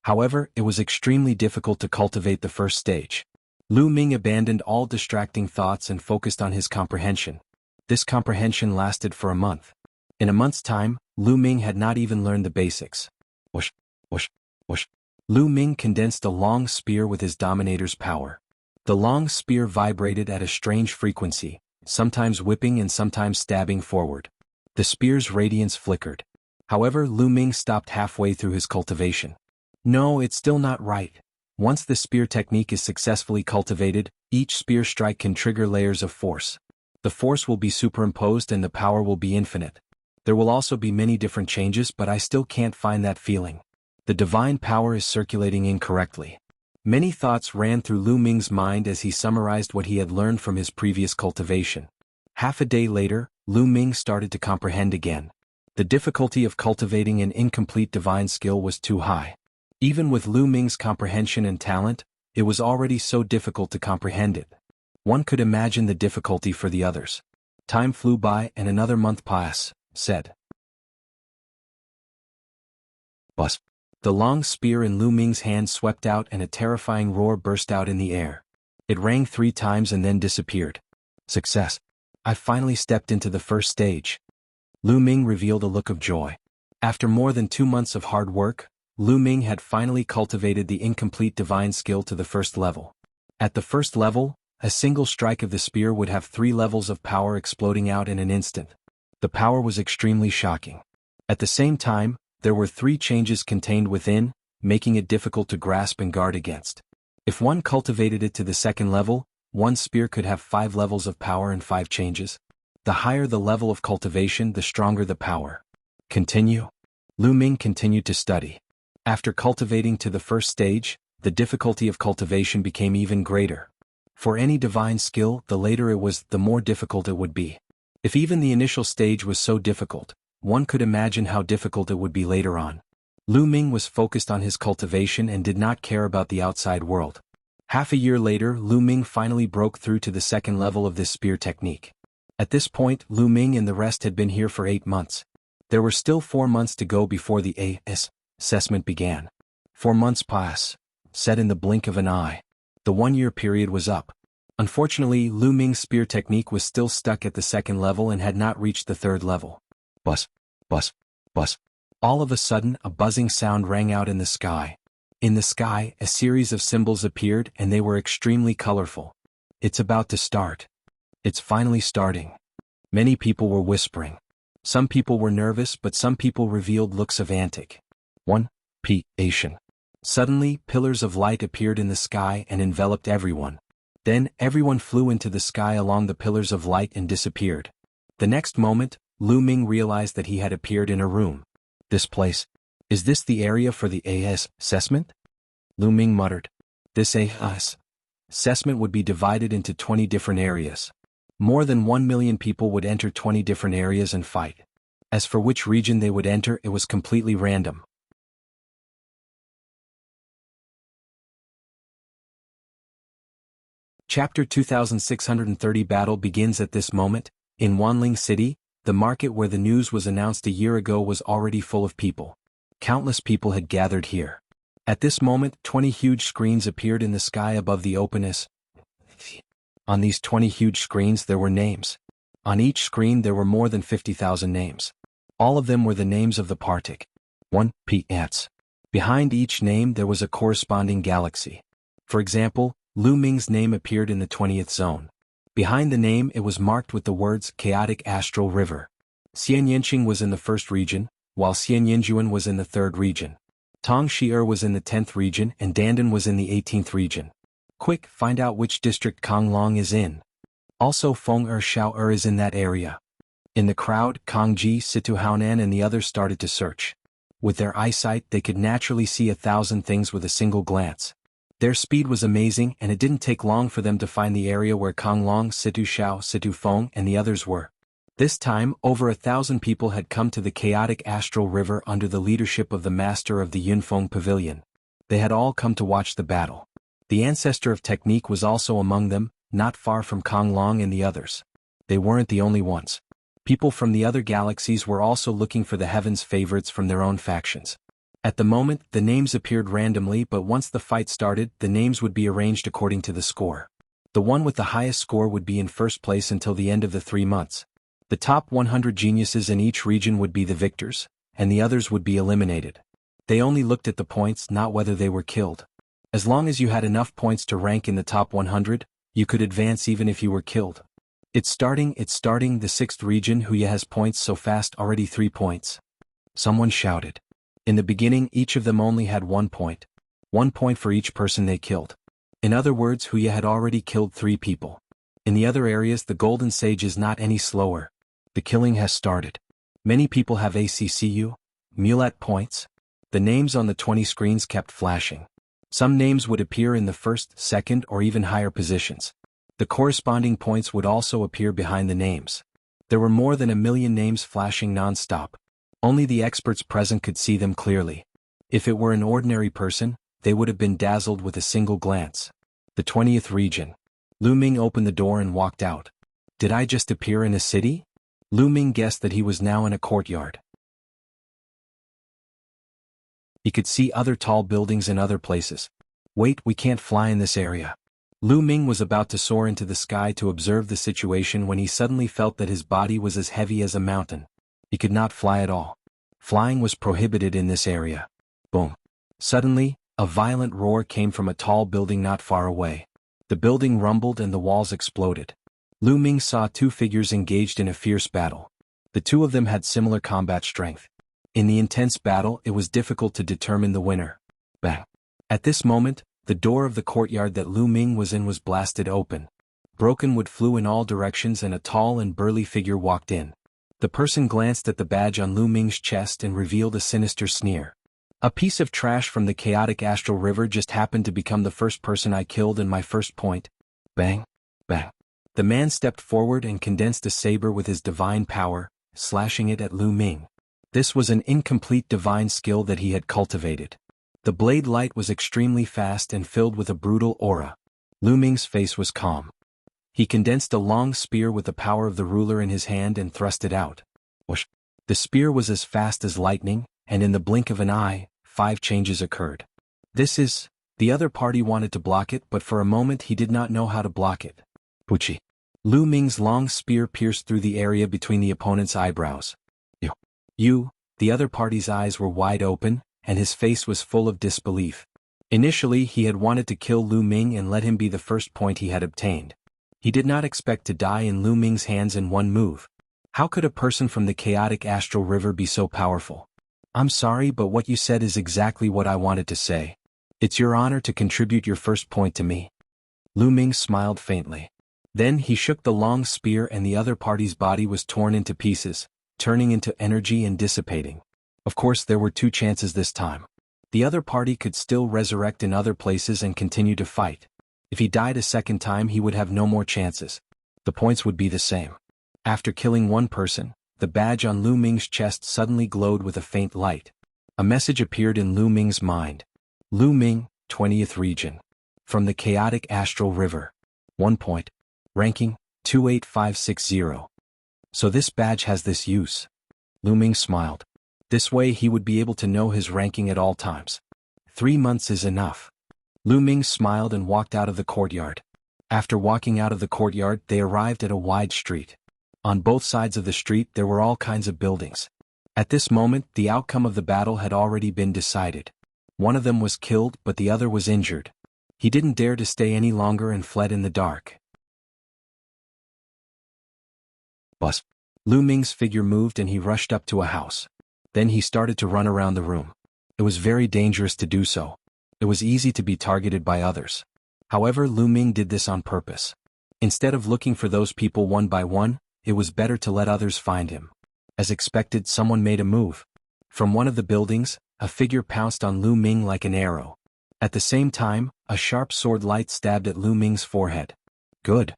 S1: However, it was extremely difficult to cultivate the first stage. Lu Ming abandoned all distracting thoughts and focused on his comprehension. This comprehension lasted for a month. In a month's time, Lu Ming had not even learned the basics. Whoosh, whoosh, whoosh. Lu Ming condensed a long spear with his dominator's power. The long spear vibrated at a strange frequency, sometimes whipping and sometimes stabbing forward. The spear's radiance flickered. However, Lu Ming stopped halfway through his cultivation. No, it's still not right. Once the spear technique is successfully cultivated, each spear strike can trigger layers of force. The force will be superimposed and the power will be infinite. There will also be many different changes, but I still can't find that feeling. The divine power is circulating incorrectly. Many thoughts ran through Lu Ming's mind as he summarized what he had learned from his previous cultivation. Half a day later, Lu Ming started to comprehend again. The difficulty of cultivating an incomplete divine skill was too high. Even with Lu Ming's comprehension and talent, it was already so difficult to comprehend it. One could imagine the difficulty for the others. Time flew by and another month passed. Said. Bus. The long spear in Lu Ming's hand swept out and a terrifying roar burst out in the air. It rang 3 times and then disappeared. Success. I finally stepped into the first stage. Lu Ming revealed a look of joy. After more than 2 months of hard work, Lu Ming had finally cultivated the incomplete divine skill to the first level. At the first level, a single strike of the spear would have 3 levels of power exploding out in an instant. The power was extremely shocking. At the same time, there were 3 changes contained within, making it difficult to grasp and guard against. If one cultivated it to the second level, one spear could have 5 levels of power and 5 changes. The higher the level of cultivation, the stronger the power. Continue. Lu Ming continued to study. After cultivating to the first stage, the difficulty of cultivation became even greater. For any divine skill, the later it was, the more difficult it would be. If even the initial stage was so difficult, one could imagine how difficult it would be later on. Lu Ming was focused on his cultivation and did not care about the outside world. Half a year later, Lu Ming finally broke through to the second level of this spear technique. At this point, Lu Ming and the rest had been here for 8 months. There were still 4 months to go before the assessment began. 4 months passed, said in the blink of an eye. The 1-year period was up. Unfortunately, Lu Ming's spear technique was still stuck at the second level and had not reached the third level. Buzz, buzz, buzz. All of a sudden, a buzzing sound rang out in the sky. In the sky, a series of symbols appeared and they were extremely colorful. It's about to start. It's finally starting. Many people were whispering. Some people were nervous, but some people revealed looks of anticipation. Suddenly, pillars of light appeared in the sky and enveloped everyone. Then, everyone flew into the sky along the pillars of light and disappeared. The next moment, Lu Ming realized that he had appeared in a room. This place? Is this the area for the assessment? Lu Ming muttered. This assessment would be divided into 20 different areas. More than 1 million people would enter 20 different areas and fight. As for which region they would enter, it was completely random. Chapter 2630 Battle begins at this moment. In Wanling City, the market where the news was announced a year ago was already full of people. Countless people had gathered here. At this moment, 20 huge screens appeared in the sky above the openness. On these 20 huge screens there were names. On each screen there were more than 50,000 names. All of them were the names of the Partic. 1 P.S. Behind each name there was a corresponding galaxy. For example, Lu Ming's name appeared in the 20th zone. Behind the name it was marked with the words Chaotic Astral River. Xian Yinqing was in the 1st region, while Xian Yinjuan was in the 3rd region. Tong Shi'er was in the 10th region and Dandan was in the 18th region. Quick, find out which district Kong Long is in. Also Feng Xiao is in that area. In the crowd, Kong Ji, Situ Haonan and the others started to search. With their eyesight they could naturally see 1,000 things with a single glance. Their speed was amazing and it didn't take long for them to find the area where Kong Long, Situ Xiao, Situ Feng and the others were. This time, over 1,000 people had come to the Chaotic Astral River under the leadership of the master of the Yunfeng Pavilion. They had all come to watch the battle. The ancestor of technique was also among them, not far from Kong Long and the others. They weren't the only ones. People from the other galaxies were also looking for the heavens' favorites from their own factions. At the moment, the names appeared randomly, but once the fight started, the names would be arranged according to the score. The one with the highest score would be in first place until the end of the 3 months. The top 100 geniuses in each region would be the victors, and the others would be eliminated. They only looked at the points, not whether they were killed. As long as you had enough points to rank in the top 100, you could advance even if you were killed. It's starting, the 6th region. Who has points so fast already? 3 points. Someone shouted. In the beginning each of them only had 1 point. 1 point for each person they killed. In other words, Huya had already killed 3 people. In the other areas the Golden Sage is not any slower. The killing has started. Many people have ACCU, Mulat points. The names on the 20 screens kept flashing. Some names would appear in the 1st, 2nd or even higher positions. The corresponding points would also appear behind the names. There were more than 1 million names flashing non-stop. Only the experts present could see them clearly. If it were an ordinary person, they would have been dazzled with a single glance. The 20th region. Lu Ming opened the door and walked out. Did I just appear in a city? Lu Ming guessed that he was now in a courtyard. He could see other tall buildings in other places. Wait, we can't fly in this area. Lu Ming was about to soar into the sky to observe the situation when he suddenly felt that his body was as heavy as a mountain. He could not fly at all. Flying was prohibited in this area. Boom. Suddenly, a violent roar came from a tall building not far away. The building rumbled and the walls exploded. Lu Ming saw 2 figures engaged in a fierce battle. The 2 of them had similar combat strength. In the intense battle, it was difficult to determine the winner. Bang. At this moment, the door of the courtyard that Lu Ming was in was blasted open. Broken wood flew in all directions and a tall and burly figure walked in. The person glanced at the badge on Lu Ming's chest and revealed a sinister sneer. A piece of trash from the Chaotic Astral River just happened to become the first person I killed and my first point. Bang. Bang. The man stepped forward and condensed a saber with his divine power, slashing it at Lu Ming. This was an incomplete divine skill that he had cultivated. The blade light was extremely fast and filled with a brutal aura. Lu Ming's face was calm. He condensed a long spear with the power of the ruler in his hand and thrust it out. Whoosh! The spear was as fast as lightning, and in the blink of an eye, 5 changes occurred. The other party wanted to block it, but for a moment he did not know how to block it. Puchi! Lu Ming's long spear pierced through the area between the opponent's eyebrows. The other party's eyes were wide open, and his face was full of disbelief. Initially he had wanted to kill Lu Ming and let him be the first point he had obtained. He did not expect to die in Lu Ming's hands in one move. How could a person from the Chaotic Astral River be so powerful? I'm sorry, but what you said is exactly what I wanted to say. It's your honor to contribute your first point to me. Lu Ming smiled faintly. Then he shook the long spear and the other party's body was torn into pieces, turning into energy and dissipating. Of course there were 2 chances this time. The other party could still resurrect in other places and continue to fight. If he died a second time he would have no more chances. The points would be the same. After killing one person, the badge on Lu Ming's chest suddenly glowed with a faint light. A message appeared in Lu Ming's mind. Lu Ming, 20th region. From the Chaotic Astral River. 1 point. Ranking, 28560. So this badge has this use. Lu Ming smiled. This way he would be able to know his ranking at all times. 3 months is enough. Lu Ming smiled and walked out of the courtyard. After walking out of the courtyard, they arrived at a wide street. On both sides of the street there were all kinds of buildings. At this moment, the outcome of the battle had already been decided. One of them was killed, but the other was injured. He didn't dare to stay any longer and fled in the dark. Bus. Lu Ming's figure moved and he rushed up to a house. Then he started to run around the room. It was very dangerous to do so. It was easy to be targeted by others. However, Lu Ming did this on purpose. Instead of looking for those people one by one, it was better to let others find him. As expected, someone made a move. From one of the buildings, a figure pounced on Lu Ming like an arrow. At the same time, a sharp sword light stabbed at Lu Ming's forehead. Good.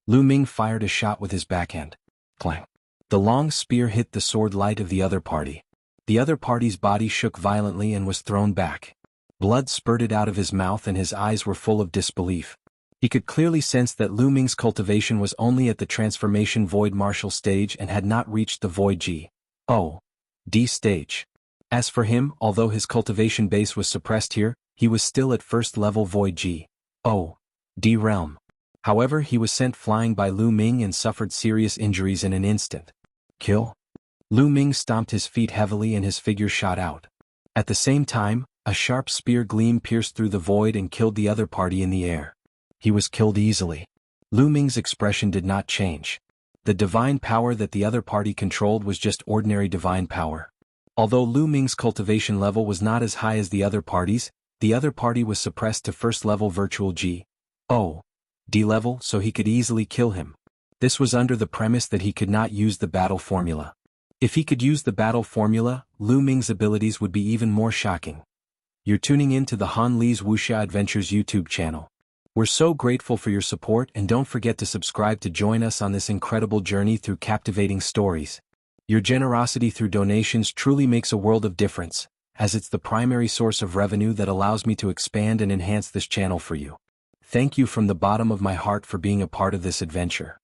S1: Lu Ming fired a shot with his backhand. Clang. The long spear hit the sword light of the other party. The other party's body shook violently and was thrown back. Blood spurted out of his mouth and his eyes were full of disbelief. He could clearly sense that Lu Ming's cultivation was only at the transformation void martial stage and had not reached the void G.O.D. stage. As for him, although his cultivation base was suppressed here, he was still at first level void G.O.D. realm. However, he was sent flying by Lu Ming and suffered serious injuries in an instant. Kill. Lu Ming stomped his feet heavily and his figure shot out. At the same time, a sharp spear gleam pierced through the void and killed the other party in the air. He was killed easily. Lu Ming's expression did not change. The divine power that the other party controlled was just ordinary divine power. Although Lu Ming's cultivation level was not as high as the other party was suppressed to first level virtual G.O.D. level, so he could easily kill him. This was under the premise that he could not use the battle formula. If he could use the battle formula, Lu Ming's abilities would be even more shocking. You're tuning in to the Han Li's Wuxia Adventures YouTube channel. We're so grateful for your support, and don't forget to subscribe to join us on this incredible journey through captivating stories. Your generosity through donations truly makes a world of difference, as it's the primary source of revenue that allows me to expand and enhance this channel for you. Thank you from the bottom of my heart for being a part of this adventure.